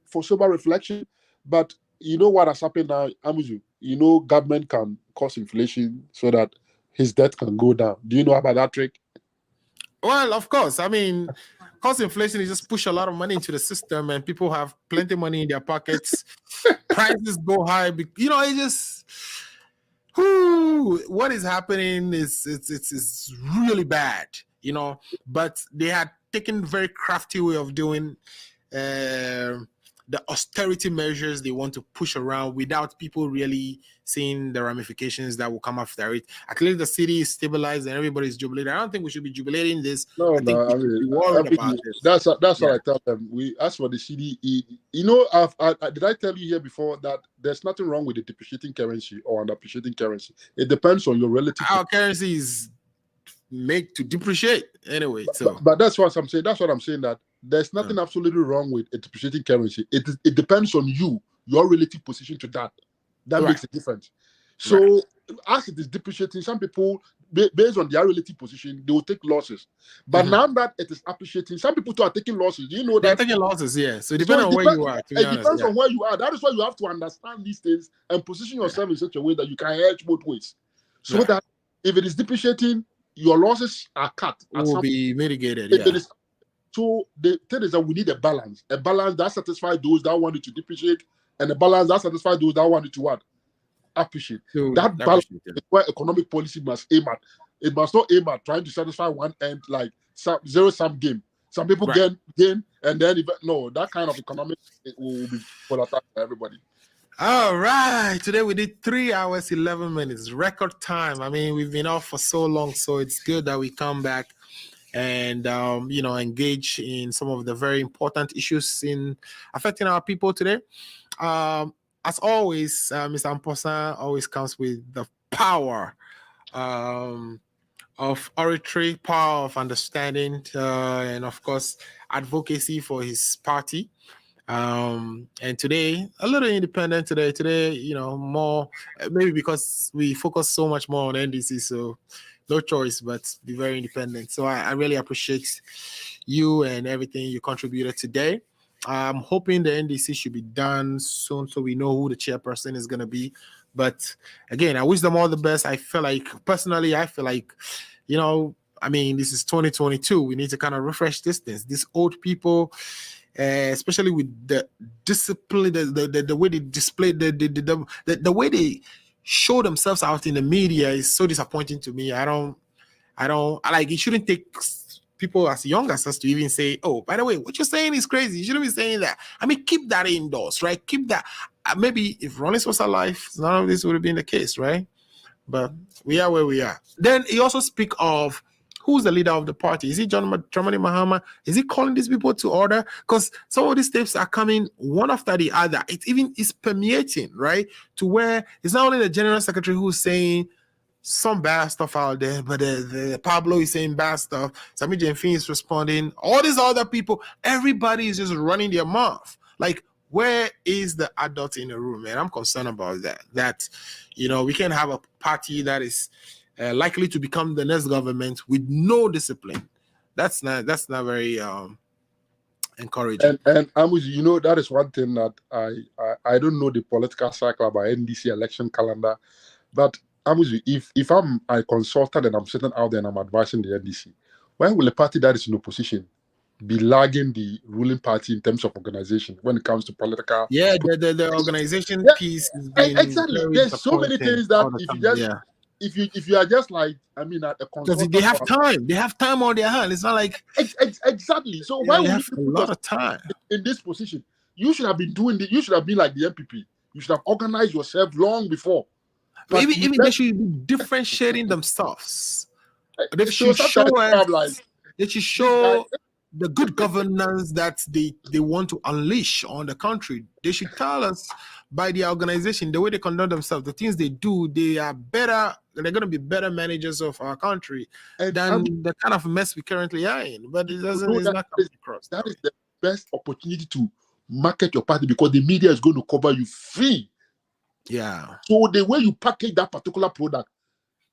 Speaker 12: for sober reflection. But you know what has happened now, Amuzu? You know, government can cause inflation so that his debt can go down. Do you know about that trick?
Speaker 1: Well, of course. I mean, cost inflation is just push a lot of money into the system and people have plenty of money in their pockets. Prices go high. You know, it just... what is happening is it's really bad, you know, but they had taken very crafty way of doing the austerity measures they want to push around without people really seeing the ramifications that will come after it. At least the city is stabilized and everybody's jubilating. I don't think we should be jubilating this. I think we should be worried about this.
Speaker 12: That's what I tell them. We ask for the city. You know, did I tell you here before that there's nothing wrong with the depreciating currency or underappreciating currency? It depends on your relative.
Speaker 1: Our currency is made to depreciate anyway. So,
Speaker 12: but that's what I'm saying. That's what I'm saying, that there's nothing absolutely wrong with a depreciating currency. It depends on you, your relative position to that. That makes a difference. So as it is depreciating, some people, based on their relative position, they will take losses. But now that it is appreciating, some people too are taking losses. You know that
Speaker 1: they're taking losses, yeah. So it depends on where you are.
Speaker 12: It depends on where you are. That is why you have to understand these things and position yourself in such a way that you can hedge both ways. So that if it is depreciating, your losses are cut.
Speaker 1: Will be mitigated.
Speaker 12: So the thing is that we need a balance that satisfies those that want it to depreciate, and a balance that satisfies those that want it to appreciate. So that balance is where economic policy must aim at. It must not aim at trying to satisfy one end, like zero-sum game. Some people gain, and then that kind of economic will be volatile for everybody.
Speaker 1: All right, today we did 3 hours 11 minutes, record time. I mean, we've been off for so long, so it's good that we come back and engage in some of the very important issues in affecting our people today. As always, Mr. Amposa always comes with the power of oratory, power of understanding, and of course advocacy for his party. And today a little independent today more, maybe because we focus so much more on NDC, so no choice but be very independent. So I really appreciate you and everything you contributed today. I'm hoping the NDC should be done soon so we know who the chairperson is going to be. But again, I wish them all the best. I feel like I mean, this is 2022. We need to kind of refresh this thing. These old people, especially with the discipline, the way they display, the way they show themselves out in the media is so disappointing to me. I like, it shouldn't take people as young as us to even say, oh, by the way, what you're saying is crazy. You shouldn't be saying that. I mean, keep that indoors, right? Keep that. Maybe if Rollins was alive, none of this would have been the case, right? But we are where we are. Then he also speak of who's the leader of the party. Is he John Dramani Mahama? Is he calling these people to order? Because some of these tapes are coming one after the other. It's permeating, right? To where it's not only the general secretary who's saying some bad stuff out there, but the Pablo is saying bad stuff. Sami Jenfin is responding. All these other people, everybody is just running their mouth. Like, where is the adult in the room? And I'm concerned about that. That, we can have a party that is likely to become the next government with no discipline. That's not very encouraging.
Speaker 12: And Amus, you know, that is one thing that I don't know the political cycle about NDC election calendar, but Amus, if I'm a consultant and I'm sitting out there and I'm advising the NDC, when will a party that is in opposition be lagging the ruling party in terms of organization when it comes to political?
Speaker 1: Yeah, the organization
Speaker 12: Yeah,
Speaker 1: piece has been
Speaker 12: exactly.
Speaker 1: very
Speaker 12: There's so many
Speaker 1: disappointing
Speaker 12: things that
Speaker 1: all the
Speaker 12: if you
Speaker 1: time.
Speaker 12: just
Speaker 1: Yeah,
Speaker 12: if you are just like, I mean, a
Speaker 1: because
Speaker 12: consultant
Speaker 1: they have time. They have time on their hand. It's not like
Speaker 12: exactly. So
Speaker 1: yeah,
Speaker 12: why
Speaker 1: they
Speaker 12: would
Speaker 1: have
Speaker 12: you
Speaker 1: a
Speaker 12: put
Speaker 1: lot
Speaker 12: yourself
Speaker 1: of time.
Speaker 12: in this position? You should have been doing you should have been like the MPP. You should have organized yourself long before. But
Speaker 1: Maybe they should be differentiating themselves. They
Speaker 12: so
Speaker 1: should show
Speaker 12: sometimes
Speaker 1: us.
Speaker 12: I'm like,
Speaker 1: They should
Speaker 12: this guy.
Speaker 1: show the good governance that they want to unleash on the country. They should tell us by the organization, the way they conduct themselves, the things they do, they are better. They're going to be better managers of our country than the kind of mess we currently are in. But it doesn't. It's not coming across.
Speaker 12: That is the best opportunity to market your party because the media is going to cover you free.
Speaker 1: Yeah.
Speaker 12: So the way you package that particular product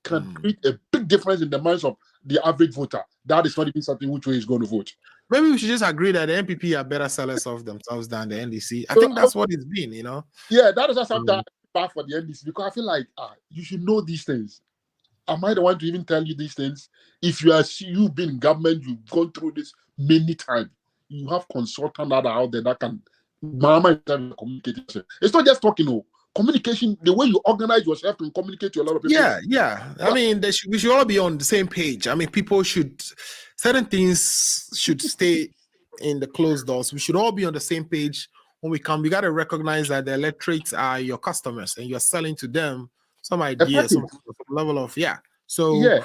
Speaker 12: can create a big difference in the minds of the average voter. That is not even something which way is going to vote.
Speaker 1: Maybe we should just agree that the NPP are better sellers of themselves than the NDC. I think that's what it's been, you know.
Speaker 12: Yeah, that is just something bad for the NDC because I feel like you should know these things. Am I the one to even tell you these things? If you've been in government, you've gone through this many times. You have consultants that are out there that can communicate. It's not just talking, communication, the way you organize yourself to communicate to a lot of people.
Speaker 1: Yeah. I mean, we should all be on the same page. I mean, certain things should stay in the closed doors. We should all be on the same page when we come. We got to recognize that the electorates are your customers and you're selling to them some ideas, some level of, So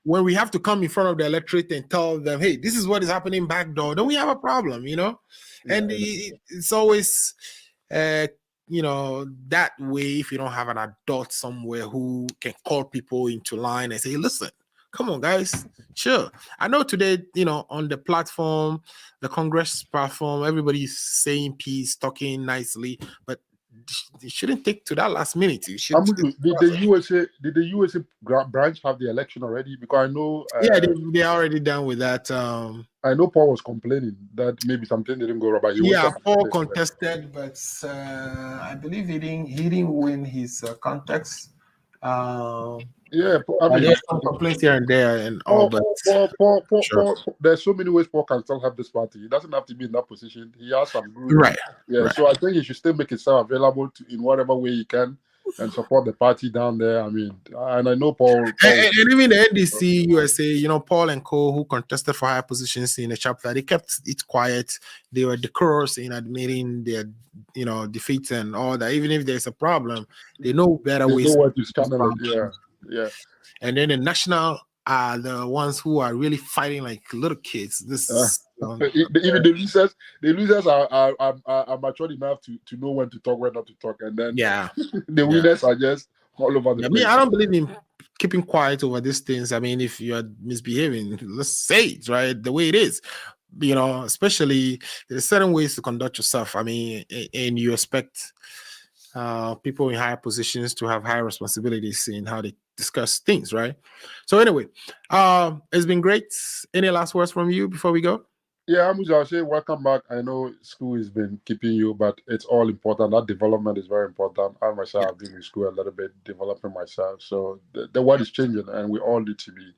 Speaker 1: when we have to come in front of the electorate and tell them, hey, this is what is happening back door, then we have a problem, you know? And it's always... that way, if you don't have an adult somewhere who can call people into line and say, listen, come on, guys, sure. I know today, on the platform, the Congress platform, everybody's saying peace, talking nicely, but it shouldn't take to that last minute. Did
Speaker 12: the USA branch have the election already? Because I know
Speaker 1: they're already done with that.
Speaker 12: I know Paul was complaining that maybe something didn't go right. But
Speaker 1: Paul contested, but I believe he didn't win his contest. There's some complaints here and there and all, but
Speaker 12: Paul, there's so many ways Paul can still have this party. He doesn't have to be in that position. He has some good,
Speaker 1: right.
Speaker 12: So I think he should still make himself available in whatever way he can and support the party down there. I mean, and I know Paul
Speaker 1: and even the NDC USA, Paul and Co, who contested for higher positions in the chapter, they kept it quiet. They were decorous in admitting their defeat and all that. Even if there's a problem, they know better ways
Speaker 12: to channel it. Yeah.
Speaker 1: And then the national are the ones who are really fighting like little kids.
Speaker 12: Even the losers are mature enough to know when to talk, when not to talk, and then the winners are just all over the place.
Speaker 1: I don't believe in keeping quiet over these things. I mean, if you are misbehaving, let's say it right the way it is. Especially there's certain ways to conduct yourself. I mean, and you expect people in higher positions to have higher responsibilities in how they discuss things, right? So anyway, it's been great. Any last words from you before we go?
Speaker 12: Yeah, I'll say welcome back. I know school has been keeping you, but it's all important. That development is very important. I myself have been in school a little bit, developing myself. So the world is changing, and we all need to be,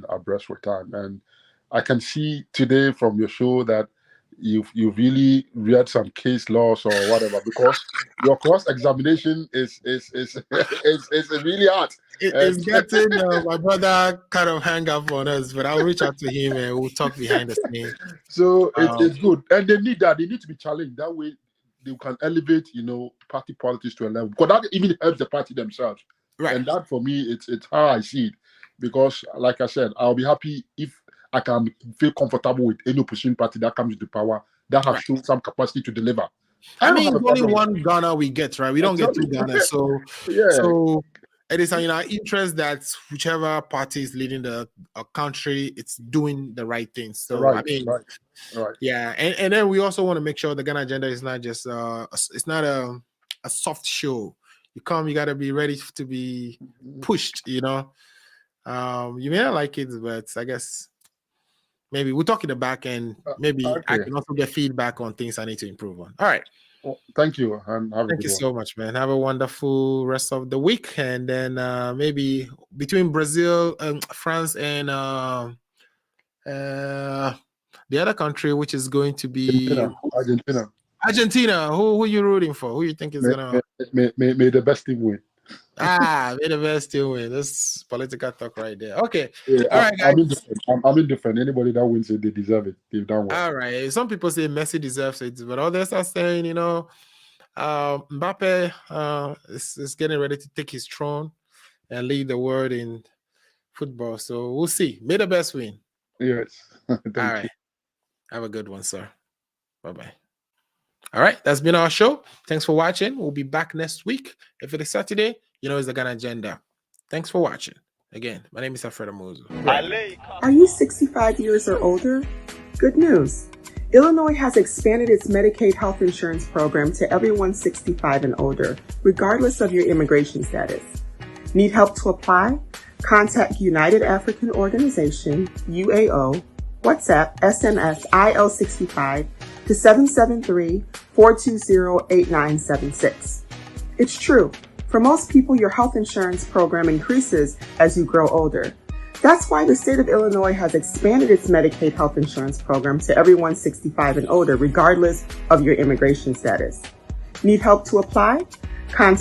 Speaker 12: abreast with time. And I can see today from your show that you've really read some case laws or whatever, because your cross examination is really hard.
Speaker 1: It's getting my brother kind of hang up on us, but I'll reach out to him and we'll talk behind the scene.
Speaker 12: So it's good, and they need that. They need to be challenged. That way, they can elevate, party politics to a level, because that even helps the party themselves.
Speaker 1: Right.
Speaker 12: And that for me, it's how I see it. Because, like I said, I'll be happy if I can feel comfortable with any opposition party that comes into power that has shown some capacity to deliver.
Speaker 1: I mean, only one Ghana we get, right? We don't get two Ghana. So it is in our interest that whichever party is leading the country, it's doing the right thing. So
Speaker 12: right.
Speaker 1: Yeah, and then we also want to make sure the Ghana agenda is not just it's not a soft show. You gotta be ready to be pushed. You may not like it, but I guess maybe we'll talk in the back end. Maybe I
Speaker 12: Okay.
Speaker 1: can also get feedback on things I need to improve on. All right.
Speaker 12: Well, thank you, and have a
Speaker 1: Thank
Speaker 12: good
Speaker 1: you
Speaker 12: one.
Speaker 1: so much, man. Have a wonderful rest of the week. And then maybe between Brazil and France and the other country, which is going to be Argentina. Who are you rooting for? Who you think is gonna
Speaker 12: may the best team win.
Speaker 1: may the best team win? This political talk right there. Okay.
Speaker 12: Yeah,
Speaker 1: All right, guys.
Speaker 12: I'm indifferent. Anybody that wins it, they deserve it. They've done well.
Speaker 1: All right. Some people say Messi deserves it, but others are saying, Mbappe is getting ready to take his throne and lead the world in football. So we'll see. May the best win.
Speaker 12: Yes. Thank
Speaker 1: All
Speaker 12: you.
Speaker 1: right. Have a good one, sir. Bye-bye. All right. That's been our show. Thanks for watching. We'll be back next week. If it is Saturday, it's the Ghana Agenda. Thanks for watching. Again, my name is Alfredo Mozo.
Speaker 2: Are you 65 years or older? Good news. Illinois has expanded its Medicaid health insurance program to everyone 65 and older, regardless of your immigration status. Need help to apply? Contact United African Organization, UAO, WhatsApp, SMS, IL65 to 773-420-8976. It's true. For most people, your health insurance program increases as you grow older. That's why the state of Illinois has expanded its Medicaid health insurance program to everyone 65 and older, regardless of your immigration status. Need help to apply? Contact